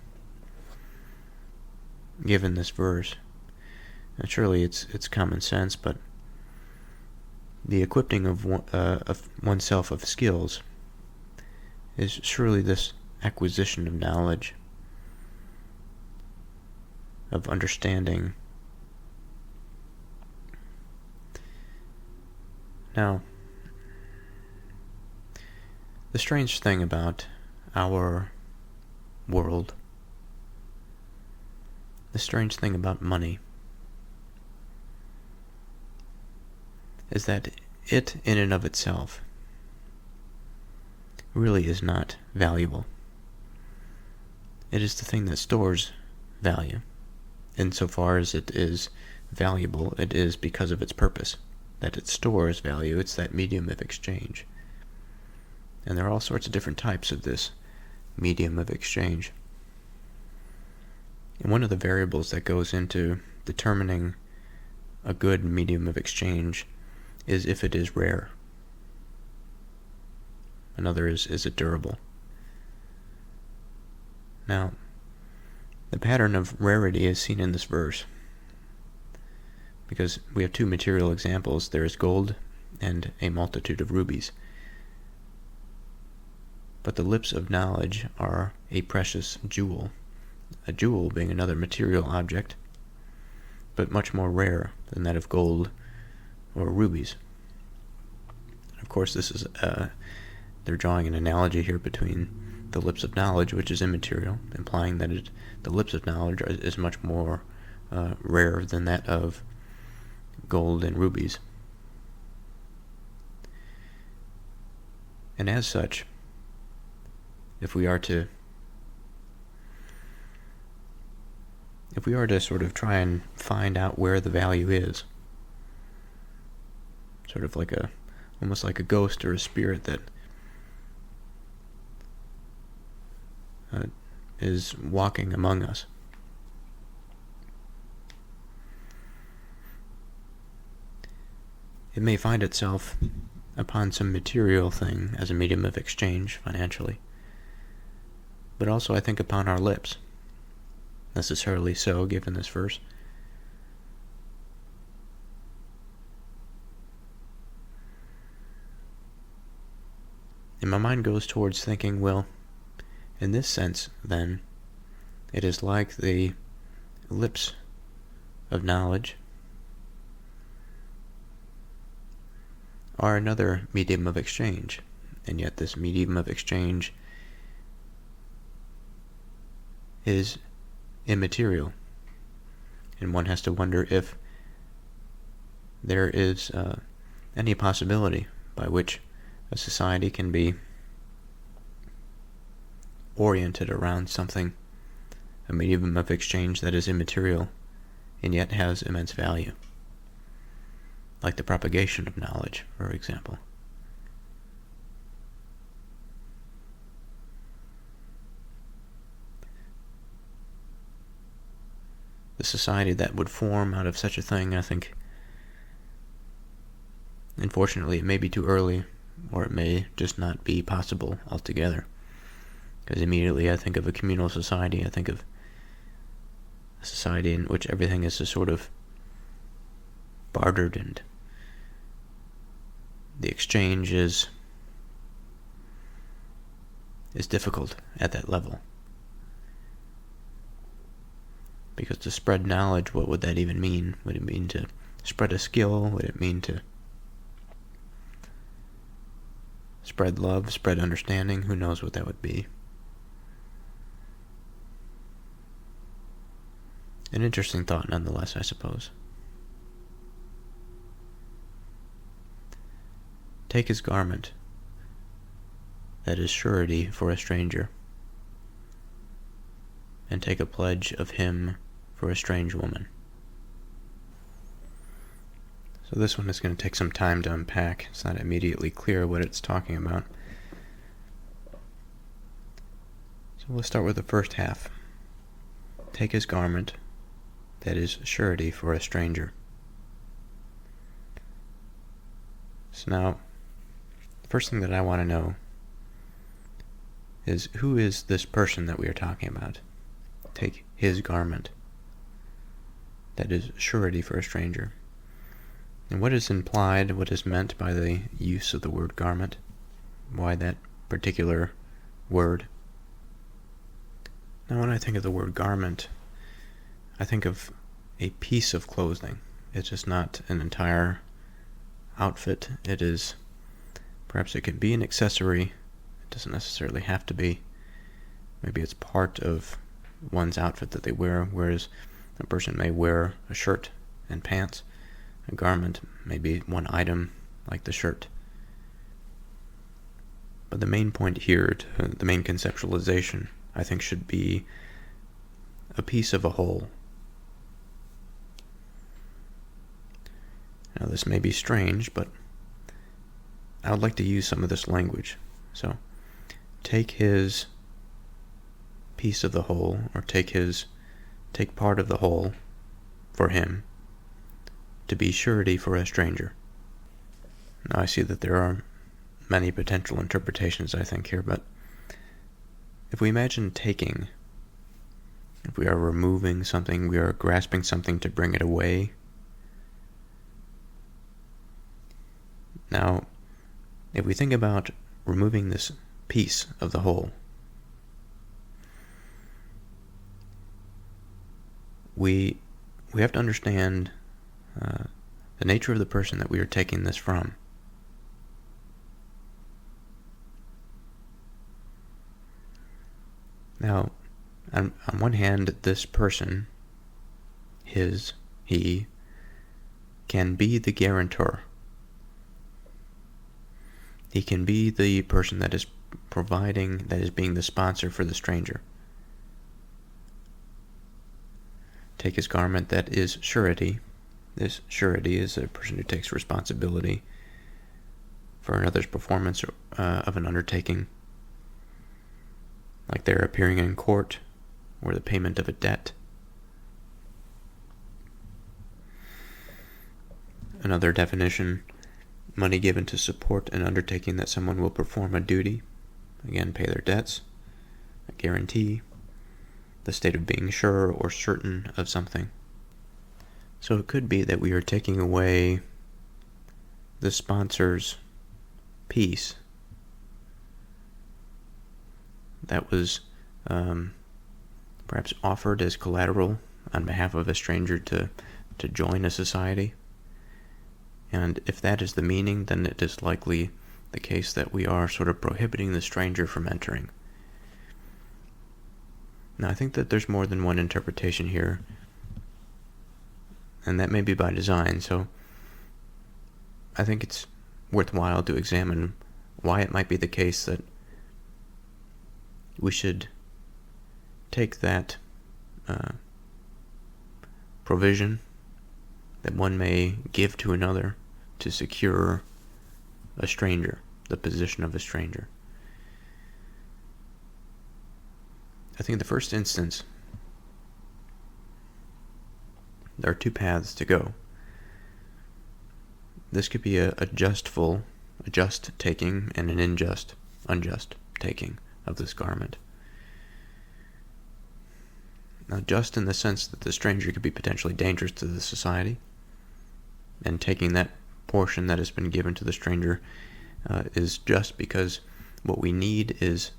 given this verse. And surely it's common sense, but the equipping of oneself of skills is surely this acquisition of knowledge, of understanding. Now, the strange thing about our world, the strange thing about money, is that it, in and of itself, really is not valuable. It is the thing that stores value. Insofar as it is valuable, it is because of its purpose, that it stores value. It's that medium of exchange. And there are all sorts of different types of this medium of exchange. And one of the variables that goes into determining a good medium of exchange is if it is rare. Another is it durable? Now, the pattern of rarity is seen in this verse, because we have two material examples. There is gold and a multitude of rubies. But the lips of knowledge are a precious jewel, a jewel being another material object, but much more rare than that of gold or rubies. Of course, this is they're drawing an analogy here between the lips of knowledge, which is immaterial, implying that the lips of knowledge is much more rare than that of gold and rubies. And as such, if we are to sort of try and find out where the value is, sort of almost like a ghost or a spirit that is walking among us, it may find itself upon some material thing as a medium of exchange financially, but also I think upon our lips, necessarily so given this verse. And my mind goes towards thinking, well, in this sense, then, it is like the lips of knowledge are another medium of exchange, and yet this medium of exchange is immaterial, and one has to wonder if there is any possibility by which a society can be oriented around something, a medium of exchange that is immaterial and yet has immense value, like the propagation of knowledge, for example. The society that would form out of such a thing, I think, unfortunately, it may be too early, or it may just not be possible altogether. Because immediately I think of a communal society, I think of a society in which everything is just sort of bartered, and the exchange is difficult at that level. Because to spread knowledge, what would that even mean? Would it mean to spread a skill? Would it mean to spread love, spread understanding? Who knows what that would be? An interesting thought nonetheless, I suppose. Take his garment, that is surety for a stranger, and take a pledge of him for a strange woman. So this one is going to take some time to unpack. It's not immediately clear what it's talking about. So we'll start with the first half. Take his garment, that is surety for a stranger. So now, the first thing that I want to know is, who is this person that we are talking about? Take his garment, that is surety for a stranger. And what is implied, what is meant by the use of the word garment? Why that particular word? Now, when I think of the word garment, I think of a piece of clothing. It's just not an entire outfit. It is, perhaps it can be an accessory. It doesn't necessarily have to be. Maybe it's part of one's outfit that they wear, whereas a person may wear a shirt and pants. A garment may be one item, like the shirt. But the main point here, the main conceptualization, I think, should be a piece of a whole. Now, this may be strange, but I would like to use some of this language. So, take his piece of the whole, or take part of the whole for him, to be surety for a stranger. Now, I see that there are many potential interpretations, I think, here, but if we imagine taking, if we are removing something, we are grasping something to bring it away. Now, if we think about removing this piece of the whole, we have to understand the nature of the person that we are taking this from. Now, on one hand, this person, he, can be the guarantor. He can be the person that is being the sponsor for the stranger. Take his garment, that is surety. This surety is a person who takes responsibility for another's performance of an undertaking, like they're appearing in court or the payment of a debt. Another definition, money given to support an undertaking that someone will perform a duty, again, pay their debts, a guarantee, the state of being sure or certain of something. So it could be that we are taking away the sponsor's piece that was perhaps offered as collateral on behalf of a stranger to join a society. And if that is the meaning, then it is likely the case that we are sort of prohibiting the stranger from entering. Now, I think that there's more than one interpretation here, and that may be by design, so I think it's worthwhile to examine why it might be the case that we should take that provision that one may give to another to secure a stranger, the position of a stranger. I think in the first instance, there are two paths to go. This could be a just taking, and an unjust taking of this garment. Now, just in the sense that the stranger could be potentially dangerous to the society, and taking that portion that has been given to the stranger is just because what we need is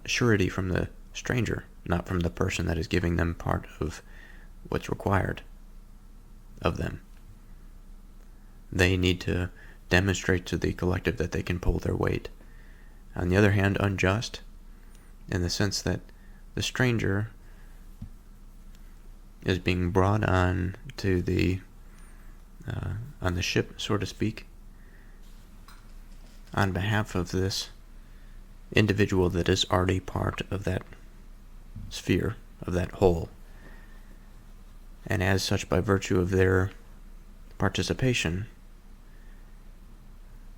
surety from the stranger, not from the person that is giving them part of what's required of them. They need to demonstrate to the collective that they can pull their weight. On the other hand, unjust, in the sense that the stranger is being brought on to on the ship, so to speak, on behalf of this individual that is already part of that sphere, of that whole. And as such, by virtue of their participation,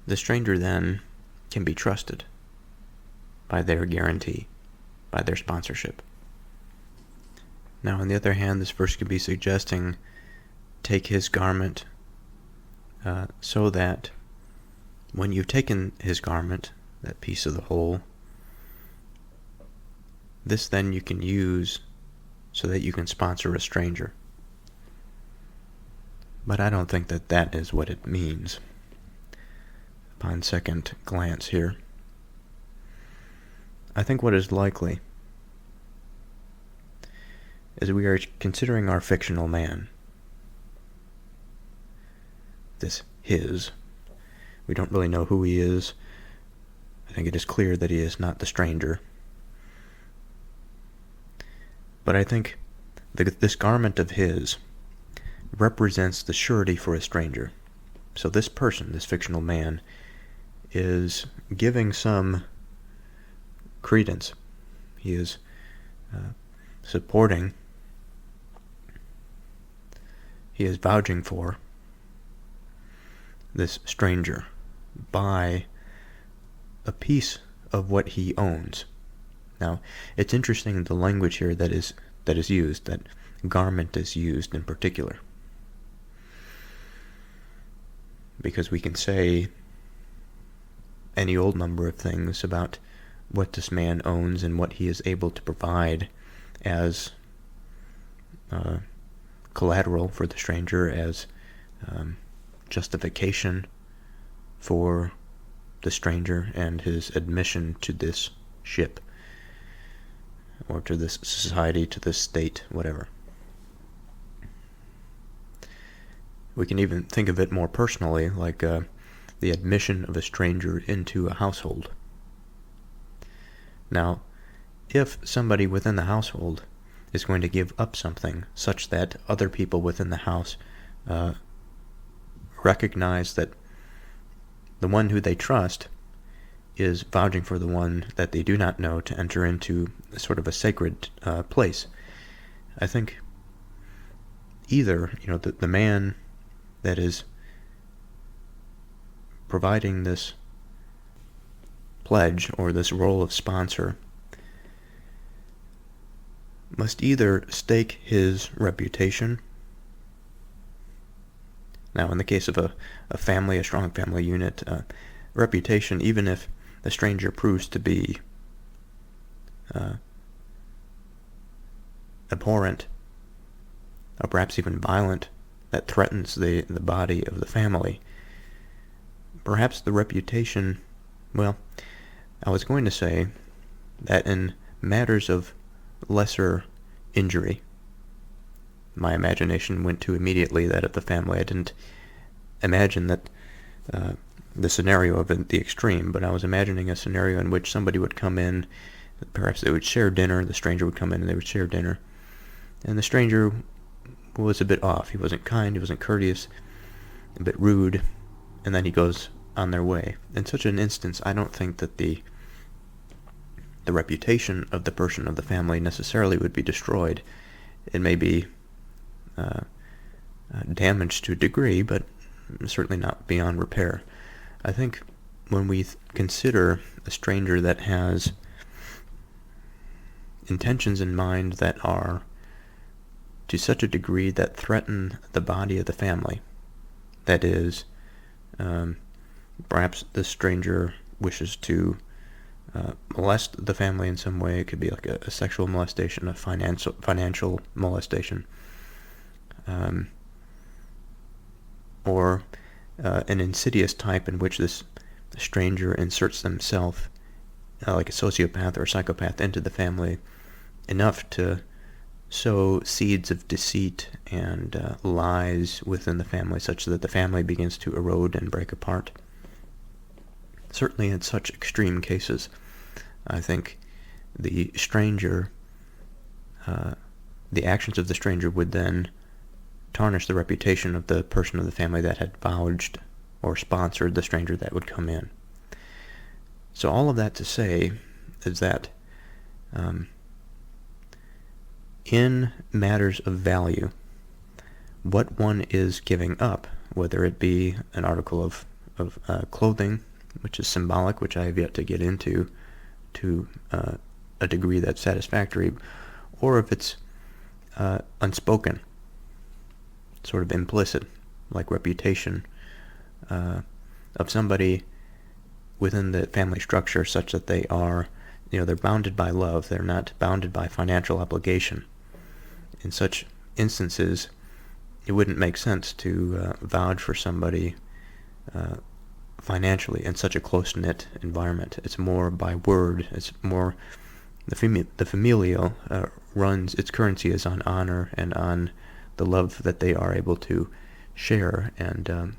the stranger then can be trusted by their guarantee, by their sponsorship. Now, on the other hand, this verse could be suggesting, take his garment, so that when you've taken his garment, that piece of the whole, this then you can use so that you can sponsor a stranger. But I don't think that that is what it means upon second glance here. I think what is likely is we are considering our fictional man, this his. We don't really know who he is. I think it is clear that he is not the stranger. But I think this garment of his represents the surety for a stranger. So this person, this fictional man, is giving some credence. He is supporting, he is vouching for this stranger by a piece of what he owns. Now, it's interesting the language here that is used, that garment is used in particular. Because we can say any old number of things about what this man owns and what he is able to provide as collateral for the stranger, as justification for the stranger and his admission to this ship, or to this society, to this state, whatever. We can even think of it more personally, like the admission of a stranger into a household. Now, if somebody within the household is going to give up something such that other people within the house recognize that the one who they trust is vouching for the one that they do not know to enter into sort of a sacred place. I think either, the man that is providing this pledge or this role of sponsor must either stake his reputation. Now, in the case of a strong family unit, reputation, even if the stranger proves to be abhorrent, or perhaps even violent, that threatens the body of the family, perhaps the reputation, well, I was going to say that in matters of lesser injury, my imagination went to immediately that of the family. I didn't imagine that the scenario of the extreme, but I was imagining a scenario in which somebody would come in, perhaps they would share dinner, the stranger would come in and they would share dinner, and the stranger was a bit off. He wasn't kind, he wasn't courteous, a bit rude, and then he goes on their way. In such an instance, I don't think that the reputation of the person of the family necessarily would be destroyed. It may be damaged to a degree, but certainly not beyond repair. I think when we consider a stranger that has intentions in mind that are to such a degree that threaten the body of the family, that is, perhaps the stranger wishes to molest the family in some way. It could be like a sexual molestation, a financial molestation, or an insidious type in which this stranger inserts themselves, like a sociopath or a psychopath, into the family enough to sow seeds of deceit and lies within the family, such that the family begins to erode and break apart. Certainly in such extreme cases, I think the stranger, the actions of the stranger would then tarnish the reputation of the person of the family that had vouched or sponsored the stranger that would come in. So all of that to say is that in matters of value, what one is giving up, whether it be an article of clothing, which is symbolic, which I have yet to get into to a degree that's satisfactory, or if it's unspoken, sort of implicit, like reputation of somebody within the family structure, such that they are, they're bounded by love, they're not bounded by financial obligation. In such instances, it wouldn't make sense to vouch for somebody financially in such a close-knit environment. It's more by word. It's more the familial runs its currency is on honor and on the love that they are able to share and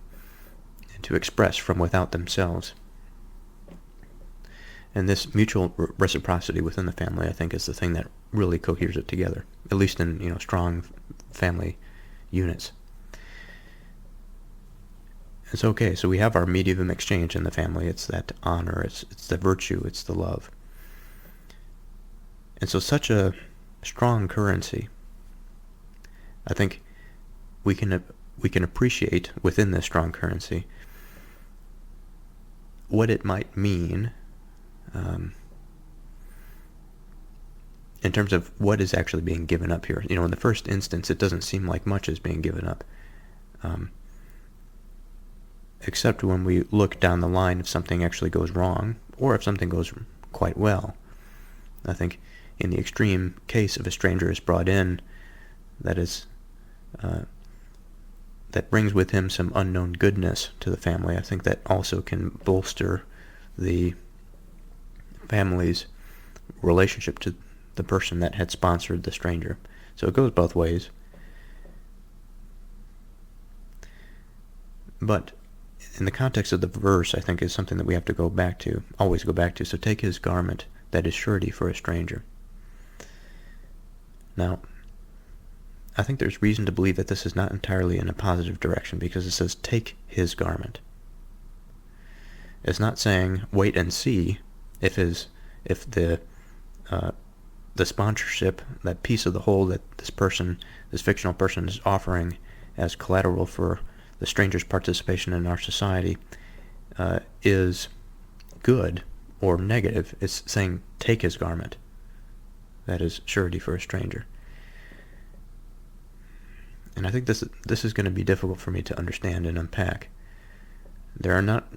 to express from without themselves. And this mutual reciprocity within the family, I think, is the thing that really coheres it together, at least in strong family units. It's okay. So we have our medium of exchange in the family. It's that honor. It's the virtue. It's the love. And so such a strong currency, I think we can appreciate within this strong currency what it might mean in terms of what is actually being given up here. In the first instance, it doesn't seem like much is being given up. Except when we look down the line if something actually goes wrong, or if something goes quite well. I think in the extreme case, if a stranger is brought in that brings with him some unknown goodness to the family, I think that also can bolster the family's relationship to the person that had sponsored the stranger. So it goes both ways. But in the context of the verse, I think is something that we have to always go back to. So take his garment that is surety for a stranger. Now, I think there's reason to believe that this is not entirely in a positive direction, because it says, take his garment. It's not saying wait and see if the sponsorship, that piece of the whole that this fictional person is offering as collateral for the stranger's participation in our society, is good or negative. It's saying take his garment. That is surety for a stranger. And I think this is going to be difficult for me to understand and unpack. There are not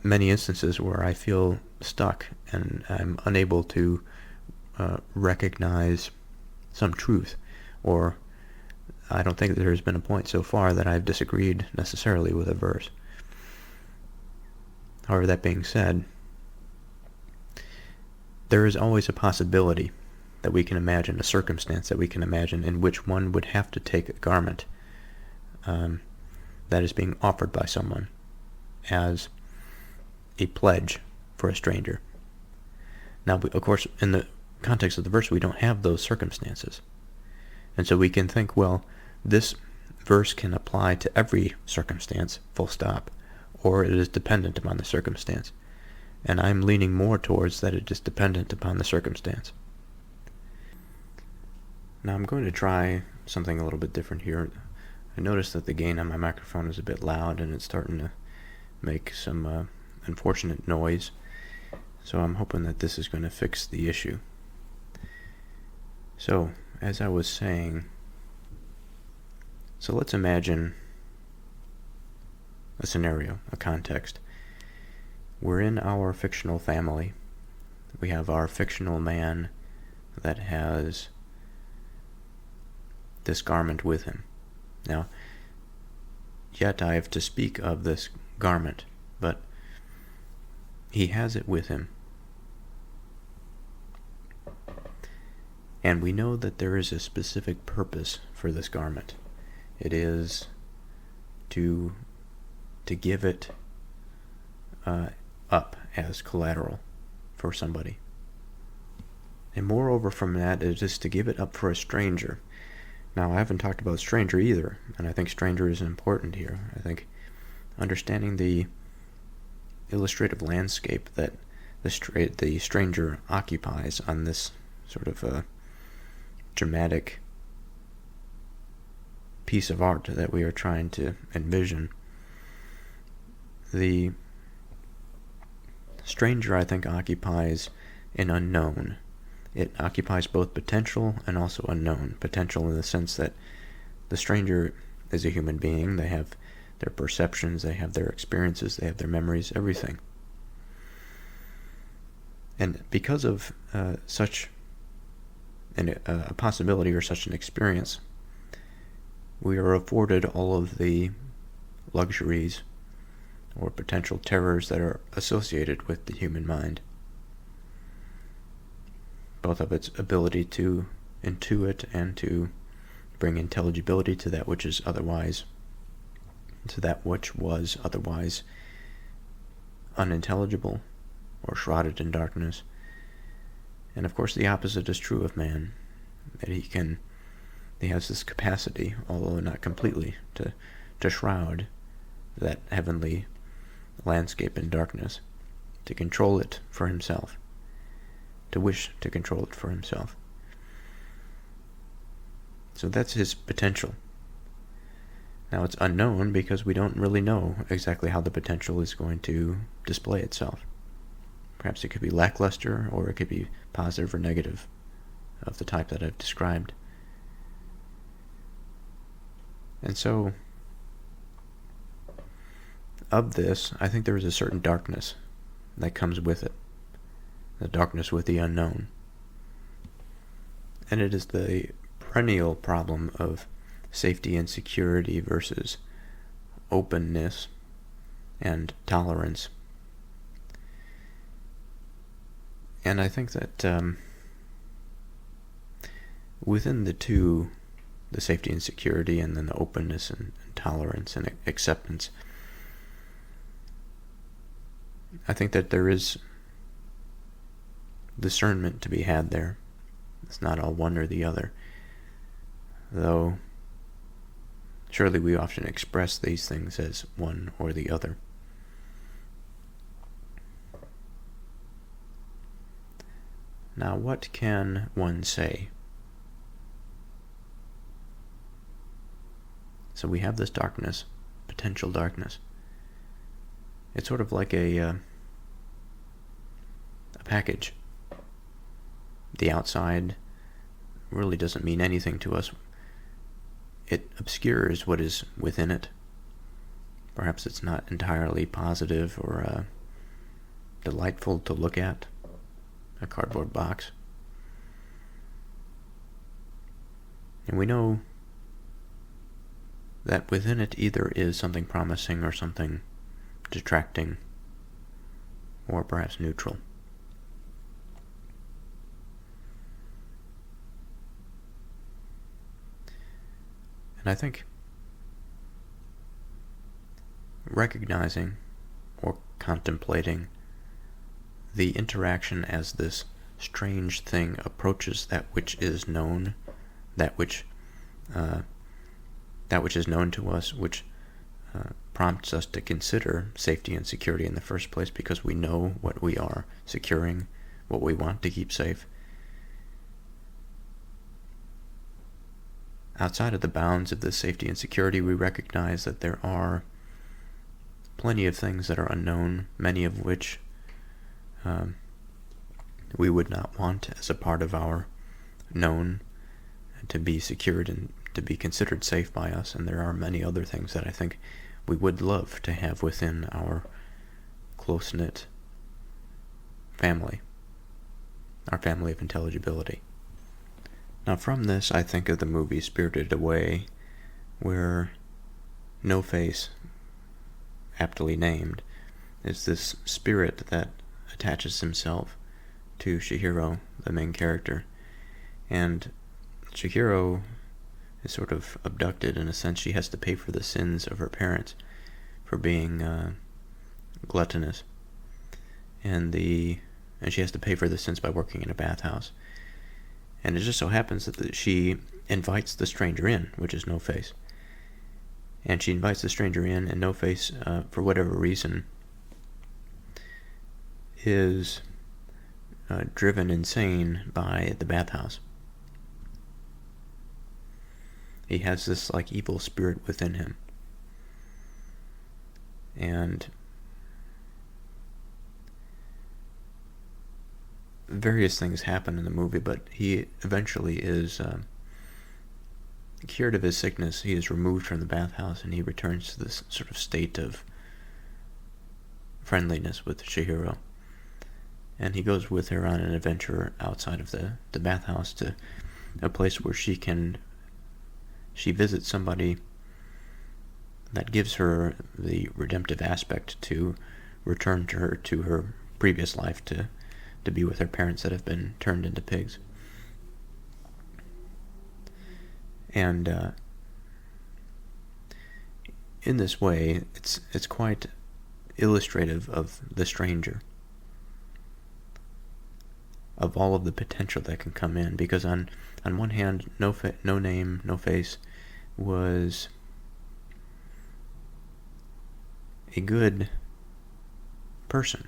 many instances where I feel stuck and I'm unable to recognize some truth, or I don't think that there's been a point so far that I've disagreed necessarily with a verse. However, that being said, there is always a possibility that we can imagine, a circumstance that we can imagine in which one would have to take a garment that is being offered by someone as a pledge for a stranger. Now, of course, in the context of the verse, we don't have those circumstances. And so we can think, well, this verse can apply to every circumstance, full stop, or it is dependent upon the circumstance. And I'm leaning more towards that it is dependent upon the circumstance. Now I'm going to try something a little bit different here. I noticed that the gain on my microphone is a bit loud and it's starting to make some unfortunate noise. So I'm hoping that this is going to fix the issue. So, as I was saying, so let's imagine a scenario, a context. We're in our fictional family. We have our fictional man that has this garment with him. Now, yet I have to speak of this garment, but he has it with him. And we know that there is a specific purpose for this garment. It is to give it up as collateral for somebody. And moreover from that, it is to give it up for a stranger. Now, I haven't talked about stranger either, and I think stranger is important here. I think understanding the illustrative landscape that the stranger occupies on this sort of dramatic piece of art that we are trying to envision. The stranger, I think, occupies an unknown. It occupies both potential and also unknown. Potential in the sense that the stranger is a human being. They have their perceptions, they have their experiences, they have their memories, everything. And because of such a possibility or such an experience, we are afforded all of the luxuries or potential terrors that are associated with the human mind, both of its ability to intuit and to bring intelligibility to that which is otherwise, was otherwise unintelligible or shrouded in darkness. And of course the opposite is true of man, that he has this capacity, although not completely, to shroud that heavenly landscape in darkness, to control it for himself, to wish to control it for himself. So that's his potential. Now it's unknown because we don't really know exactly how the potential is going to display itself. Perhaps it could be lackluster, or it could be positive or negative, of the type that I've described. And so, of this, I think there is a certain darkness that comes with it. The darkness with the unknown. And it is the perennial problem of safety and security versus openness and tolerance. And I think that within the two, the safety and security, and then the openness and tolerance and acceptance, I think that there is discernment to be had there. It's not all one or the other. though surely we often express these things as one or the other. Now, what can one say? So we have this darkness, potential darkness. It's sort of like a package. The outside really doesn't mean anything to us. It obscures what is within it. Perhaps it's not entirely positive or delightful to look at, a cardboard box. And we know that within it either is something promising or something detracting, or perhaps neutral. And I think recognizing or contemplating the interaction as this strange thing approaches that which is known, that which is known to us, which prompts us to consider safety and security in the first place, because we know what we are securing, what we want to keep safe. Outside of the bounds of this safety and security, we recognize that there are plenty of things that are unknown, many of which we would not want as a part of our known to be secured and to be considered safe by us. And there are many other things that I think we would love to have within our close-knit family, our family of intelligibility. Now, from this, I think of the movie Spirited Away, where No Face, aptly named, is this spirit that attaches himself to Chihiro, the main character. And Chihiro is sort of abducted. In a sense, she has to pay for the sins of her parents for being gluttonous. And she has to pay for the sins by working in a bathhouse. And it just so happens that she invites the stranger in, which is No Face. And she invites the stranger in, and No Face, for whatever reason, is driven insane by the bathhouse. He has this evil spirit within him. And various things happen in the movie, but he eventually is cured of his sickness. He is removed from the bathhouse, and he returns to this sort of state of friendliness with Chihiro. And he goes with her on an adventure outside of the bathhouse to a place where she visits somebody that gives her the redemptive aspect to return to her previous life, to be with her parents that have been turned into pigs. And in this way, it's quite illustrative of the stranger, of all of the potential that can come in. Because on one hand, No Name, No Face was a good person,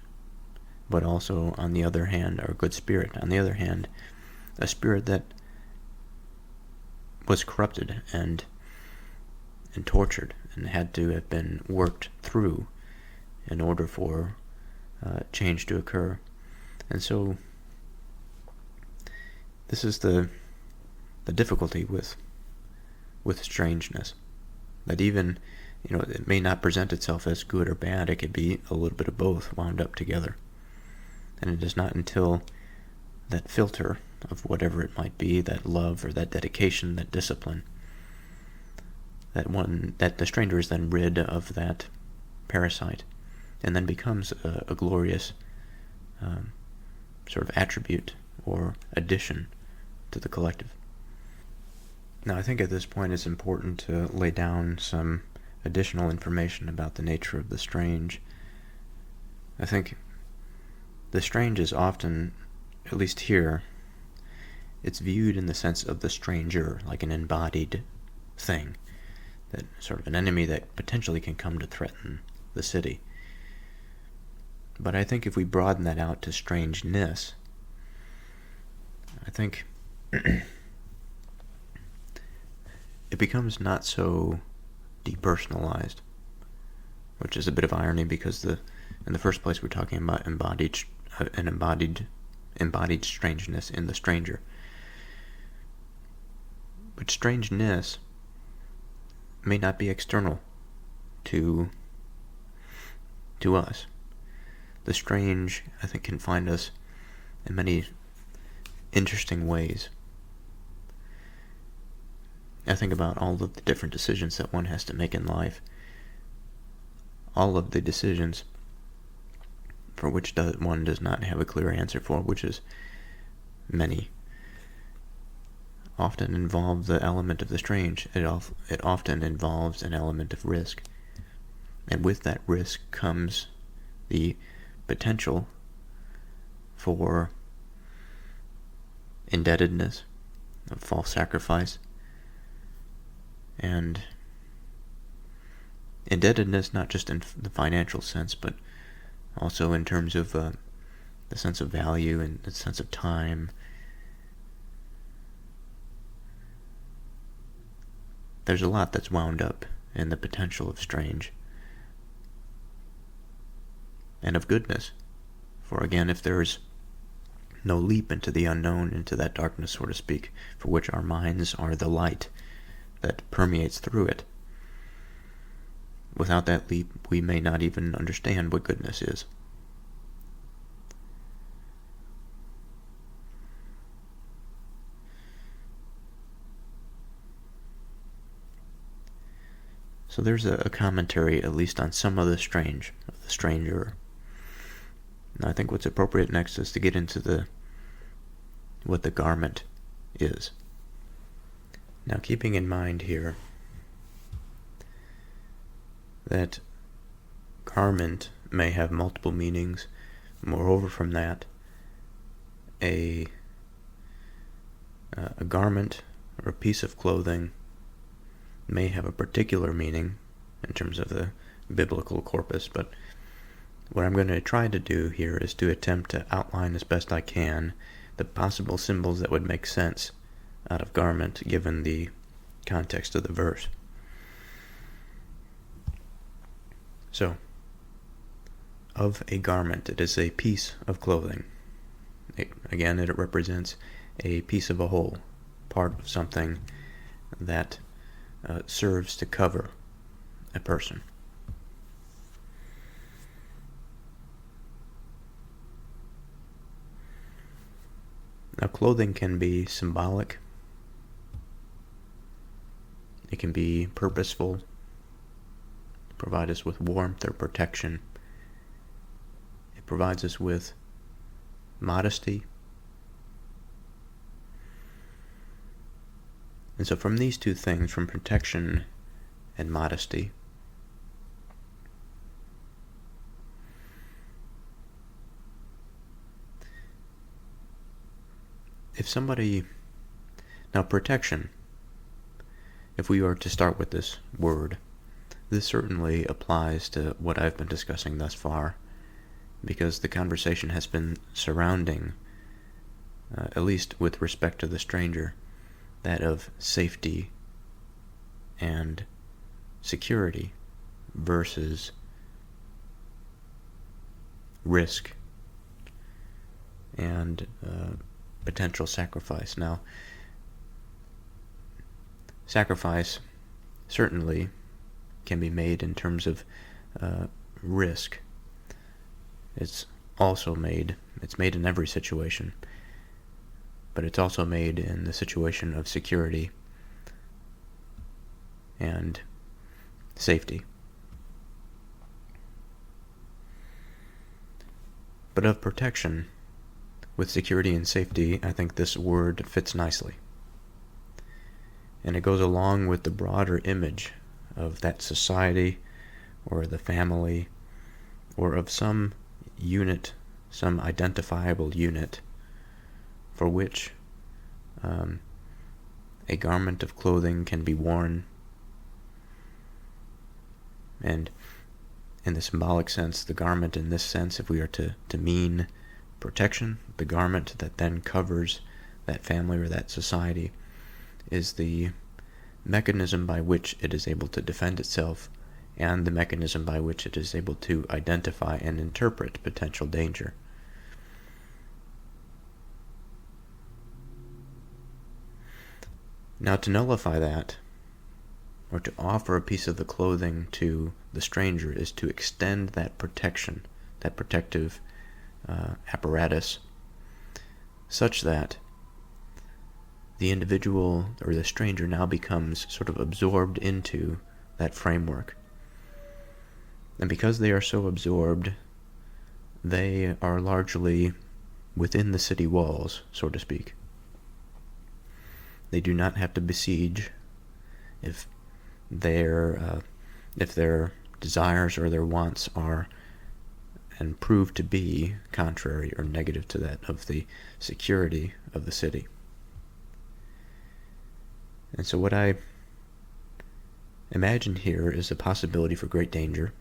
but also, on the other hand, or a good spirit. On the other hand, a spirit that was corrupted and tortured and had to have been worked through in order for change to occur. And so this is the difficulty with strangeness, that even it may not present itself as good or bad. It could be a little bit of both wound up together. And it is not until that filter of whatever it might be, that love or that dedication, that discipline, that the stranger is then rid of that parasite, and then becomes a glorious sort of attribute or addition to the collective. Now, I think at this point it's important to lay down some additional information about the nature of the strange. I think the strange is often, at least here, it's viewed in the sense of the stranger, like an embodied thing, that sort of an enemy that potentially can come to threaten the city. But I think if we broaden that out to strangeness, I think it becomes not so depersonalized, which is a bit of irony because in the first place we're talking about embodied strangeness in the stranger. But strangeness may not be external to us. The strange, I think, can find us in many interesting ways. I think about all of the different decisions that one has to make in life. All of the decisions for which one does not have a clear answer for, which is many, often involve the element of the strange. It often involves an element of risk. And with that risk comes the potential for indebtedness, of false sacrifice, and indebtedness not just in the financial sense, but also in terms of the sense of value and the sense of time. There's a lot that's wound up in the potential of strange and of goodness. For again, if there's no leap into the unknown, into that darkness, so to speak, for which our minds are the light that permeates through it, without that leap, we may not even understand what goodness is. So there's a commentary, at least on some of the stranger. And I think what's appropriate next is to get into what the garment is. Now, keeping in mind here that garment may have multiple meanings. Moreover, from that, a garment or a piece of clothing may have a particular meaning in terms of the biblical corpus, but what I'm going to try to do here is to attempt to outline as best I can the possible symbols that would make sense out of garment given the context of the verse. So, of a garment, it is a piece of clothing. It represents a piece of a whole, part of something that serves to cover a person. Now, clothing can be symbolic. It can be purposeful, provide us with warmth or protection. It provides us with modesty. And so from these two things, from protection and modesty, now protection, if we are to start with this word, this certainly applies to what I've been discussing thus far, because the conversation has been surrounding, at least with respect to the stranger, that of safety and security versus risk and potential sacrifice. Now, sacrifice certainly can be made in terms of risk. It's made in every situation, but it's also made in the situation of security and safety. But of protection, with security and safety, I think this word fits nicely. And it goes along with the broader image of that society or the family or of some unit, some identifiable unit for which A garment of clothing can be worn, and in the symbolic sense, the garment in this sense, if we are to mean protection, the garment that then covers that family or that society is the mechanism by which it is able to defend itself and the mechanism by which it is able to identify and interpret potential danger. Now, to nullify that, or to offer a piece of the clothing to the stranger, is to extend that protection, that protective apparatus, such that the individual or the stranger now becomes sort of absorbed into that framework. And because they are so absorbed, they are largely within the city walls, so to speak. They do not have to besiege if their desires or their wants are and prove to be contrary or negative to that of the security of the city. And so what I imagine here is a possibility for great danger.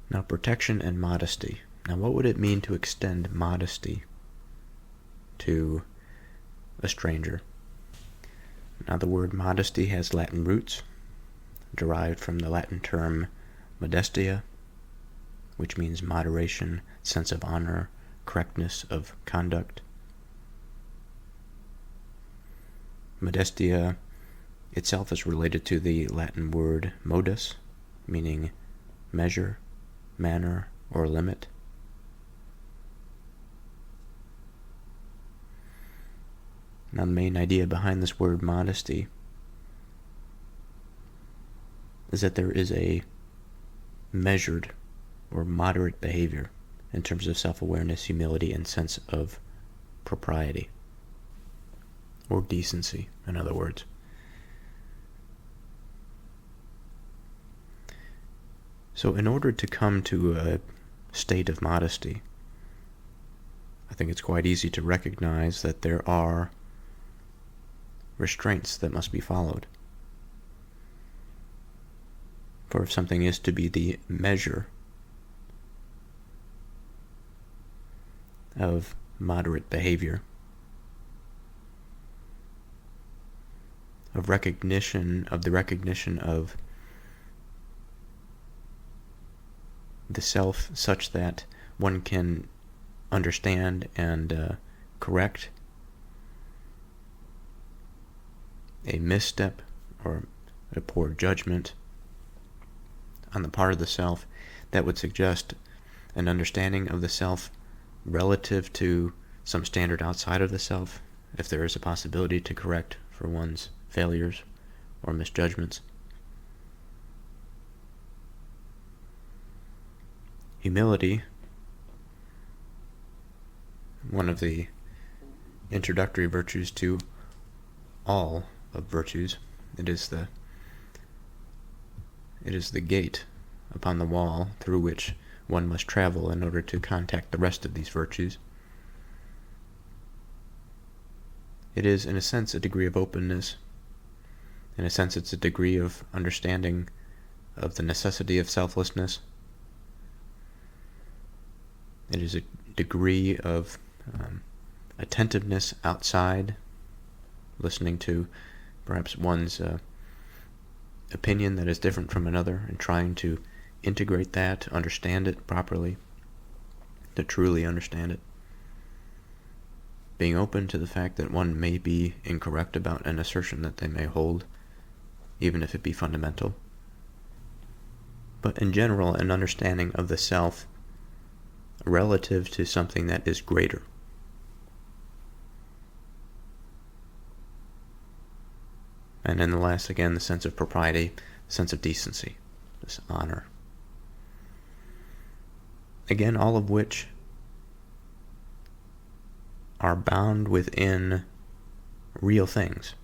Now, protection and modesty. Now, what would it mean to extend modesty to a stranger? Now, the word modesty has Latin roots, derived from the Latin term modestia, which means moderation, sense of honor, correctness of conduct. Modestia itself is related to the Latin word modus, meaning measure, manner, or limit. Now, the main idea behind this word modesty is that there is a measured or moderate behavior in terms of self-awareness, humility, and sense of propriety, or decency, in other words. So in order to come to a state of modesty, I think it's quite easy to recognize that there are restraints that must be followed. For if something is to be the measure of moderate behavior, of the recognition of the self such that one can understand and correct a misstep or a poor judgment on the part of the self, that would suggest an understanding of the self relative to some standard outside of the self, if there is a possibility to correct for one's failures or misjudgments. Humility, one of the introductory virtues to all of virtues, it is the gate upon the wall through which one must travel in order to contact the rest of these virtues. It is, in a sense, a degree of openness. In a sense, it's a degree of understanding of the necessity of selflessness. It is a degree of attentiveness outside, listening to perhaps one's opinion that is different from another and trying to integrate that, understand it properly, to truly understand it. Being open to the fact that one may be incorrect about an assertion that they may hold, even if it be fundamental. But in general, an understanding of the self relative to something that is greater. And then the last, again, the sense of propriety, sense of decency, this honor. Again, all of which are bound within real things.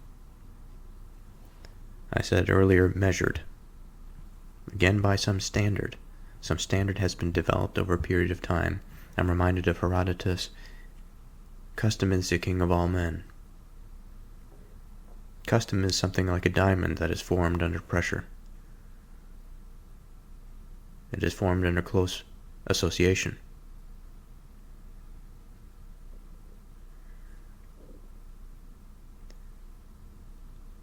I said earlier, measured. Again, by some standard, some standard has been developed over a period of time. I'm reminded of Herodotus, "Custom is the king of all men." Custom is something like a diamond that is formed under pressure. It is formed under close association.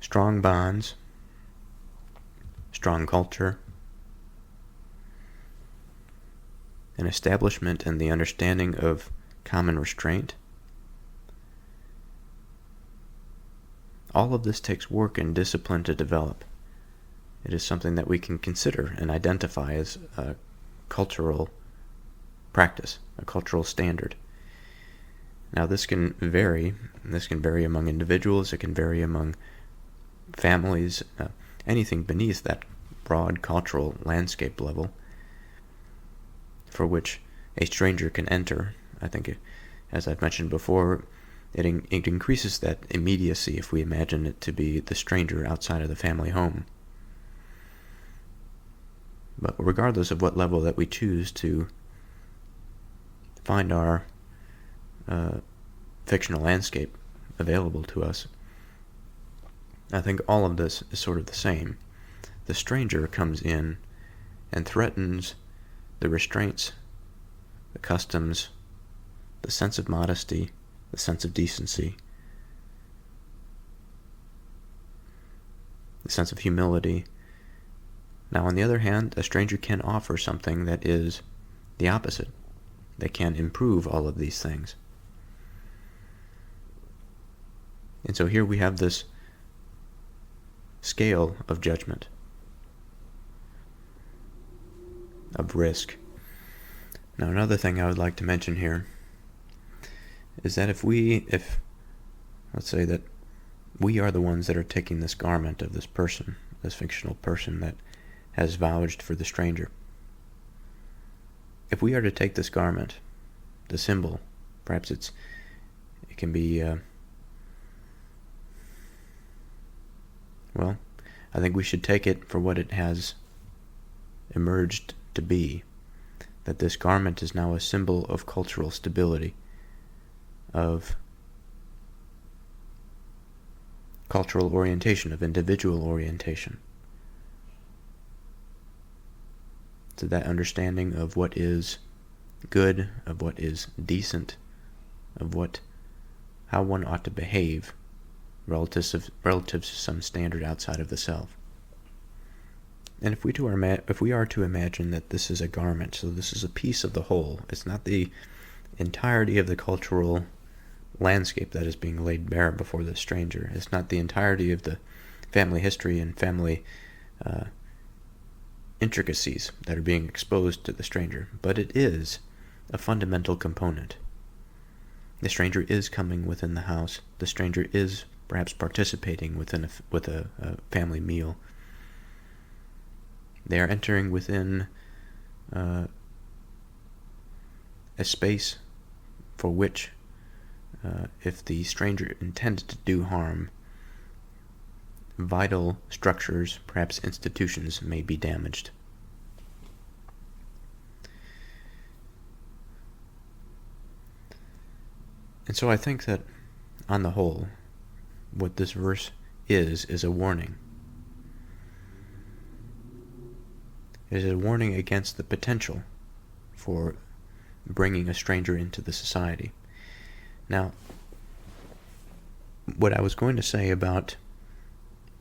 Strong bonds, strong culture, an establishment and the understanding of common restraint. All of this takes work and discipline to develop. It is something that we can consider and identify as a cultural practice, a cultural standard. Now this can vary. This can vary among individuals. It can vary among families, anything beneath that broad cultural landscape level for which a stranger can enter. I think, as I've mentioned before, it increases that immediacy if we imagine it to be the stranger outside of the family home. But regardless of what level that we choose to find our fictional landscape available to us, I think all of this is sort of the same. The stranger comes in and threatens the restraints, the customs, the sense of modesty, the sense of decency, the sense of humility. Now, on the other hand, a stranger can offer something that is the opposite. They can improve all of these things. And so here we have this scale of judgment, of risk. Now, another thing I would like to mention here is that if let's say that we are the ones that are taking this garment of this person, this fictional person that has vouched for the stranger. If we are to take this garment, the symbol, perhaps it can be, I think we should take it for what it has emerged to be, that this garment is now a symbol of cultural stability, of cultural orientation, of individual orientation. To that understanding of what is good, of what is decent, of how one ought to behave relative to some standard outside of the self. And if we are to imagine that this is a garment, so this is a piece of the whole, it's not the entirety of the cultural landscape that is being laid bare before the stranger. It's not the entirety of the family history and family intricacies that are being exposed to the stranger, but it is a fundamental component. The stranger is coming within the house. The stranger is perhaps participating with a family meal. They are entering within a space for which, if the stranger intended to do harm, vital structures, perhaps institutions, may be damaged. And so I think that, on the whole, what this verse is a warning. It is a warning against the potential for bringing a stranger into the society. Now, what I was going to say about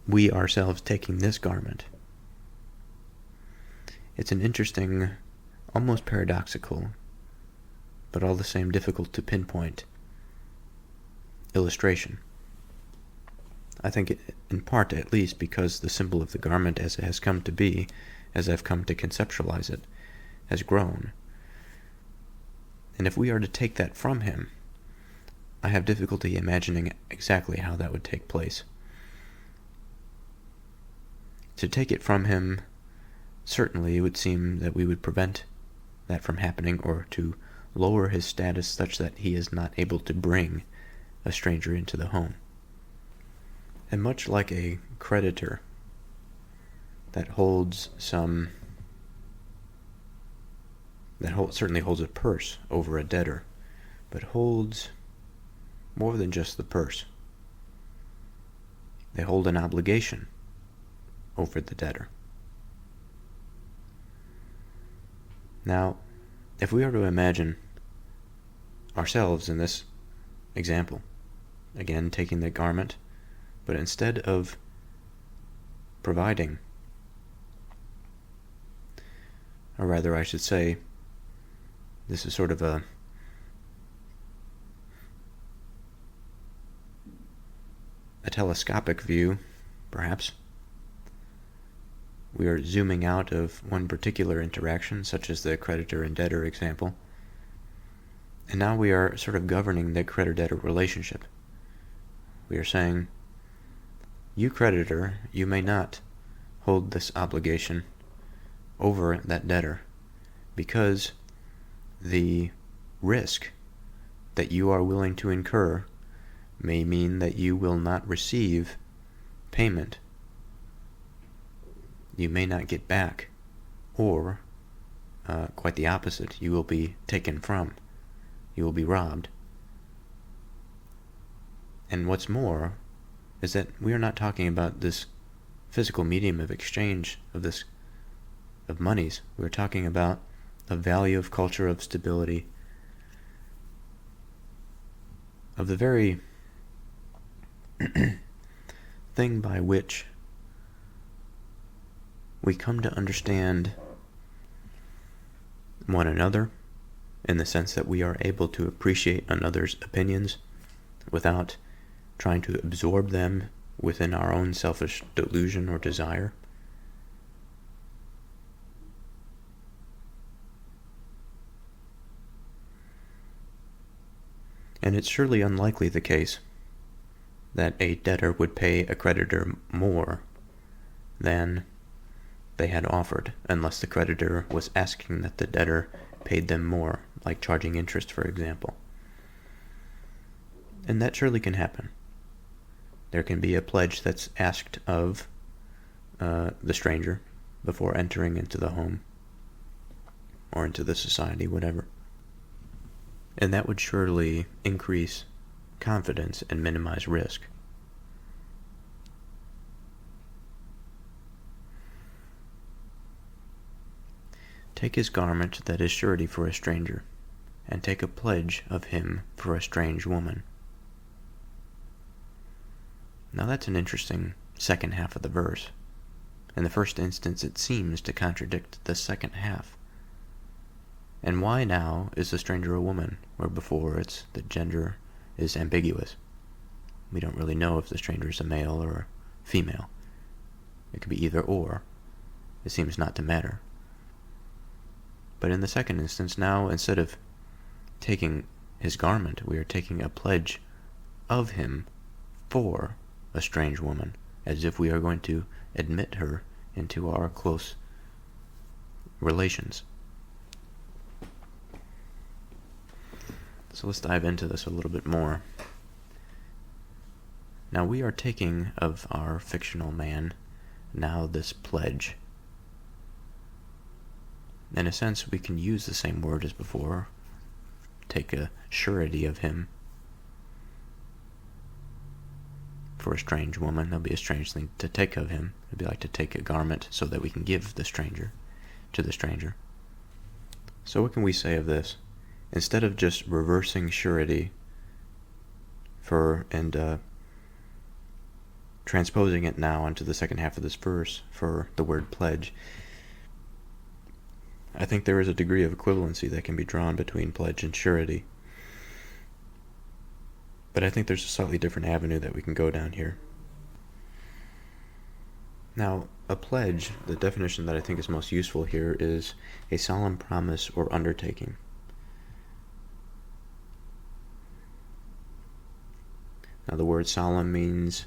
we ourselves taking this garment, it's an interesting, almost paradoxical, but all the same difficult to pinpoint illustration. I think in part, at least, because the symbol of the garment as it has come to be, as I've come to conceptualize it, has grown. And if we are to take that from him, I have difficulty imagining exactly how that would take place. To take it from him, certainly it would seem that we would prevent that from happening, or to lower his status such that he is not able to bring a stranger into the home. And much like a creditor that holds some that certainly holds a purse over a debtor, but holds more than just the purse. They hold an obligation over the debtor. Now, if we were to imagine ourselves in this example, again taking the garment, but instead of providing, or rather I should say, this is sort of a telescopic view, perhaps. We are zooming out of one particular interaction, such as the creditor and debtor example, and now we are sort of governing the creditor-debtor relationship. We are saying, you creditor, you may not hold this obligation over that debtor, because the risk that you are willing to incur may mean that you will not receive payment. You may not get back, or quite the opposite, you will be taken from. You will be robbed. And what's more is that we are not talking about this physical medium of exchange of monies. We're talking about a value of culture, of stability, of the very thing by which we come to understand one another, in the sense that we are able to appreciate another's opinions without trying to absorb them within our own selfish delusion or desire. And it's surely unlikely the case that a debtor would pay a creditor more than they had offered, unless the creditor was asking that the debtor paid them more, like charging interest, for example. And that surely can happen. There can be a pledge that's asked of the stranger before entering into the home or into the society, whatever. And that would surely increase confidence and minimize risk. Take his garment that is surety for a stranger, and take a pledge of him for a strange woman. Now that's an interesting second half of the verse. In the first instance, it seems to contradict the second half. And why now is the stranger a woman, where before the gender is ambiguous? We don't really know if the stranger is a male or a female. It could be either or. It seems not to matter. But in the second instance, now, instead of taking his garment, we are taking a pledge of him for a strange woman, as if we are going to admit her into our close relations. So let's dive into this a little bit more. Now we are taking of our fictional man now this pledge. In a sense, we can use the same word as before. Take a surety of him for a strange woman. That'll be a strange thing to take of him. It'd be like to take a garment so that we can give the stranger to the stranger. So what can we say of this? Instead of just reversing surety and transposing it now into the second half of this verse for the word pledge, I think there is a degree of equivalency that can be drawn between pledge and surety. But I think there's a slightly different avenue that we can go down here. Now, a pledge, the definition that I think is most useful here, is a solemn promise or undertaking. Now, the word solemn means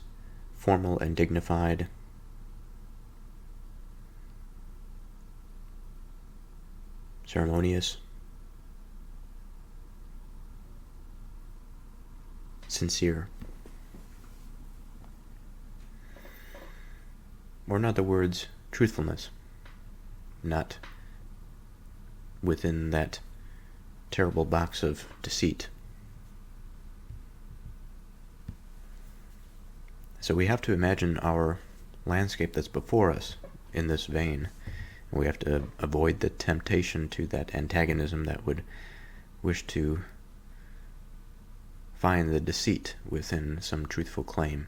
formal and dignified. Ceremonious, sincere. Or in other words, truthfulness, not within that terrible box of deceit. So we have to imagine our landscape that's before us in this vein. We have to avoid the temptation to that antagonism that would wish to find the deceit within some truthful claim.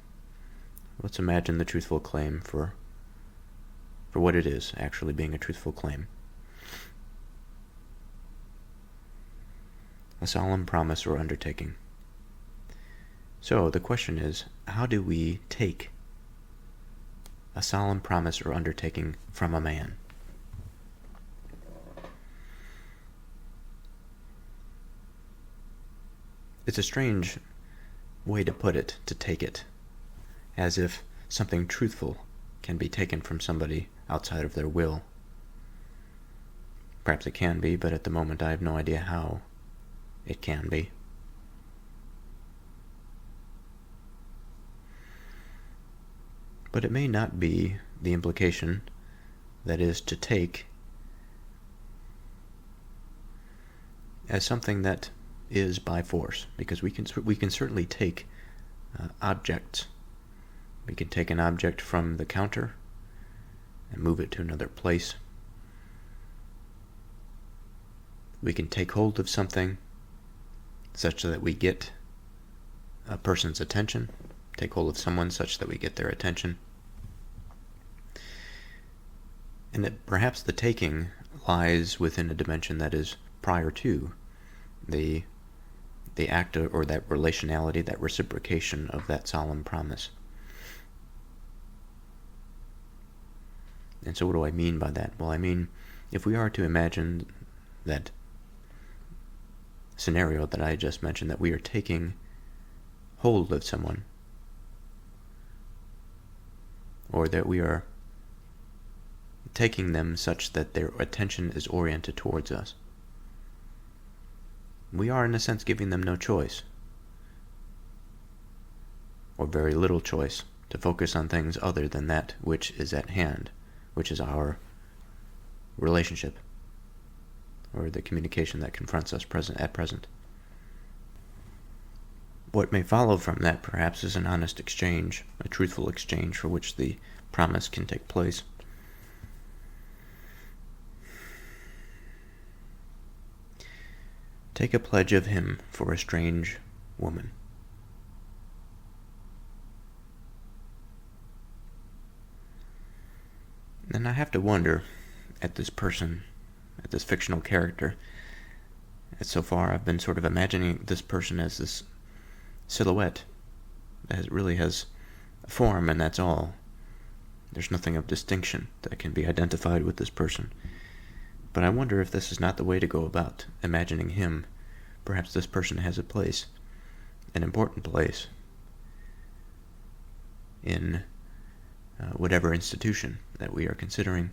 Let's imagine the truthful claim for what it is, actually being a truthful claim. A solemn promise or undertaking. So the question is, how do we take a solemn promise or undertaking from a man? It's a strange way to put it, to take it, as if something truthful can be taken from somebody outside of their will. Perhaps it can be, but at the moment I have no idea how it can be. But it may not be the implication that is to take as something that is by force, because we can certainly take objects. We can take an object from the counter and move it to another place. We can take hold of something such that we get a person's attention, take hold of someone such that we get their attention. And that perhaps the taking lies within a dimension that is prior to the act or that relationality, that reciprocation of that solemn promise. And so what do I mean by that? Well, I mean, if we are to imagine that scenario that I just mentioned, that we are taking hold of someone, or that we are taking them such that their attention is oriented towards us, we are in a sense giving them no choice, or very little choice, to focus on things other than that which is at hand, which is our relationship, or the communication that confronts us at present. What may follow from that, perhaps, is an honest exchange, a truthful exchange for which the promise can take place. Take a pledge of him for a strange woman. And I have to wonder at this person, at this fictional character. So far I've been sort of imagining this person as this silhouette that really has a form, and that's all. There's nothing of distinction that can be identified with this person. But I wonder if this is not the way to go about imagining him. Perhaps this person has a place, an important place, in whatever institution that we are considering.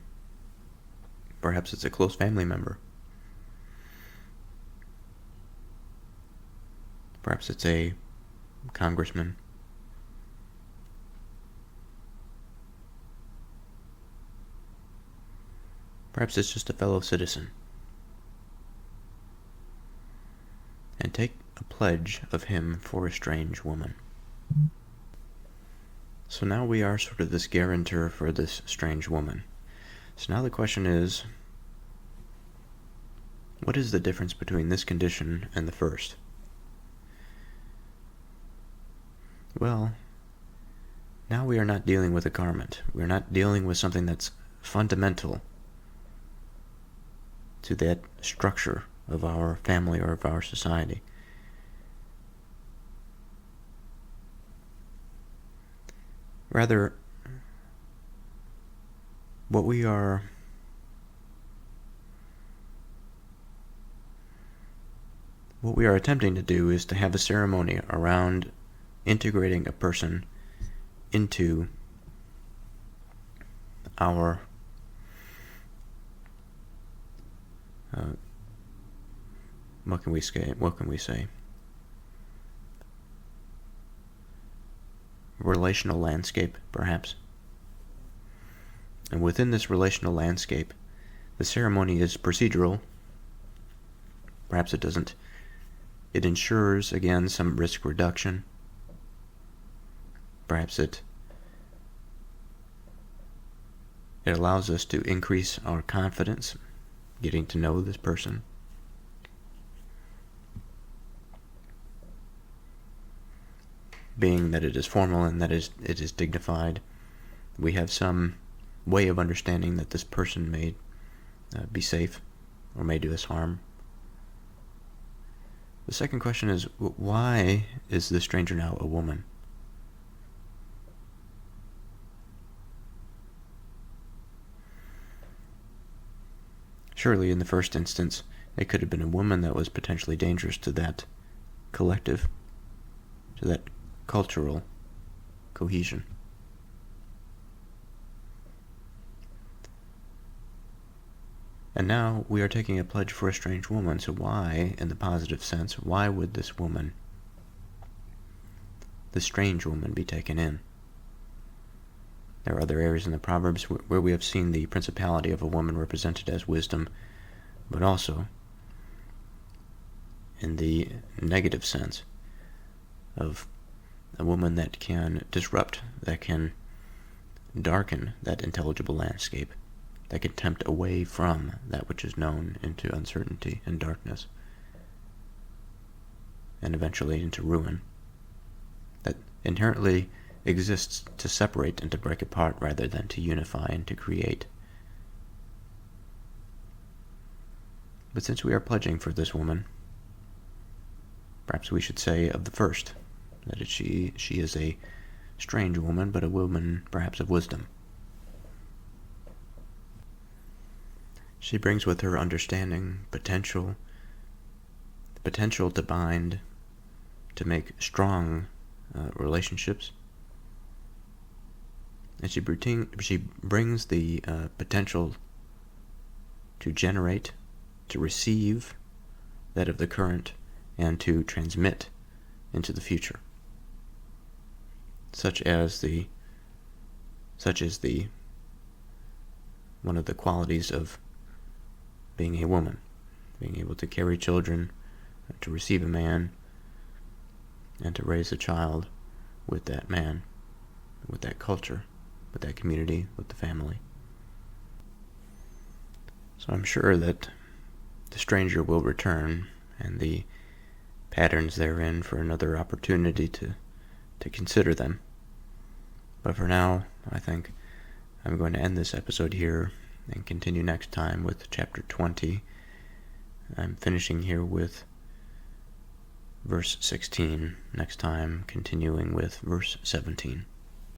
Perhaps it's a close family member. Perhaps it's a congressman. Perhaps it's just a fellow citizen. And take a pledge of him for a strange woman. So now we are sort of this guarantor for this strange woman. So now the question is, what is the difference between this condition and the first? Well, now we are not dealing with a garment. We're not dealing with something that's fundamental to that structure of our family or of our society. Rather, what we are attempting to do is to have a ceremony around integrating a person into our what can we say? Relational landscape, perhaps. And within this relational landscape, the ceremony is procedural, Perhaps it doesn't. It ensures, again, some risk reduction. Perhaps it allows us to increase our confidence, getting to know this person. Being that it is formal and that it is dignified, we have some way of understanding that this person may be safe or may do us harm. The second question is, why is this stranger now a woman? Surely, in the first instance, it could have been a woman that was potentially dangerous to that collective, to that cultural cohesion. And now we are taking a pledge for a strange woman, so why, in the positive sense, why would this woman, the strange woman, be taken in? There are other areas in the Proverbs where we have seen the principality of a woman represented as wisdom, but also in the negative sense of a woman that can disrupt, that can darken that intelligible landscape, that can tempt away from that which is known into uncertainty and darkness, and eventually into ruin, that inherently exists to separate and to break apart rather than to unify and to create. But since we are pledging for this woman, perhaps we should say of the first, that she is a strange woman, but a woman perhaps of wisdom. She brings with her understanding, potential to bind, to make strong relationships. And she brings the potential to generate, to receive that of the current, and to transmit into the future. Such is the one of the qualities of being a woman, being able to carry children, to receive a man, and to raise a child with that man, with that culture, with that community, with the family. So I'm sure that the stranger will return, and the patterns therein for another opportunity to consider them. But for now, I think I'm going to end this episode here and continue next time with chapter 20. I'm finishing here with verse 16, next time continuing with verse 17.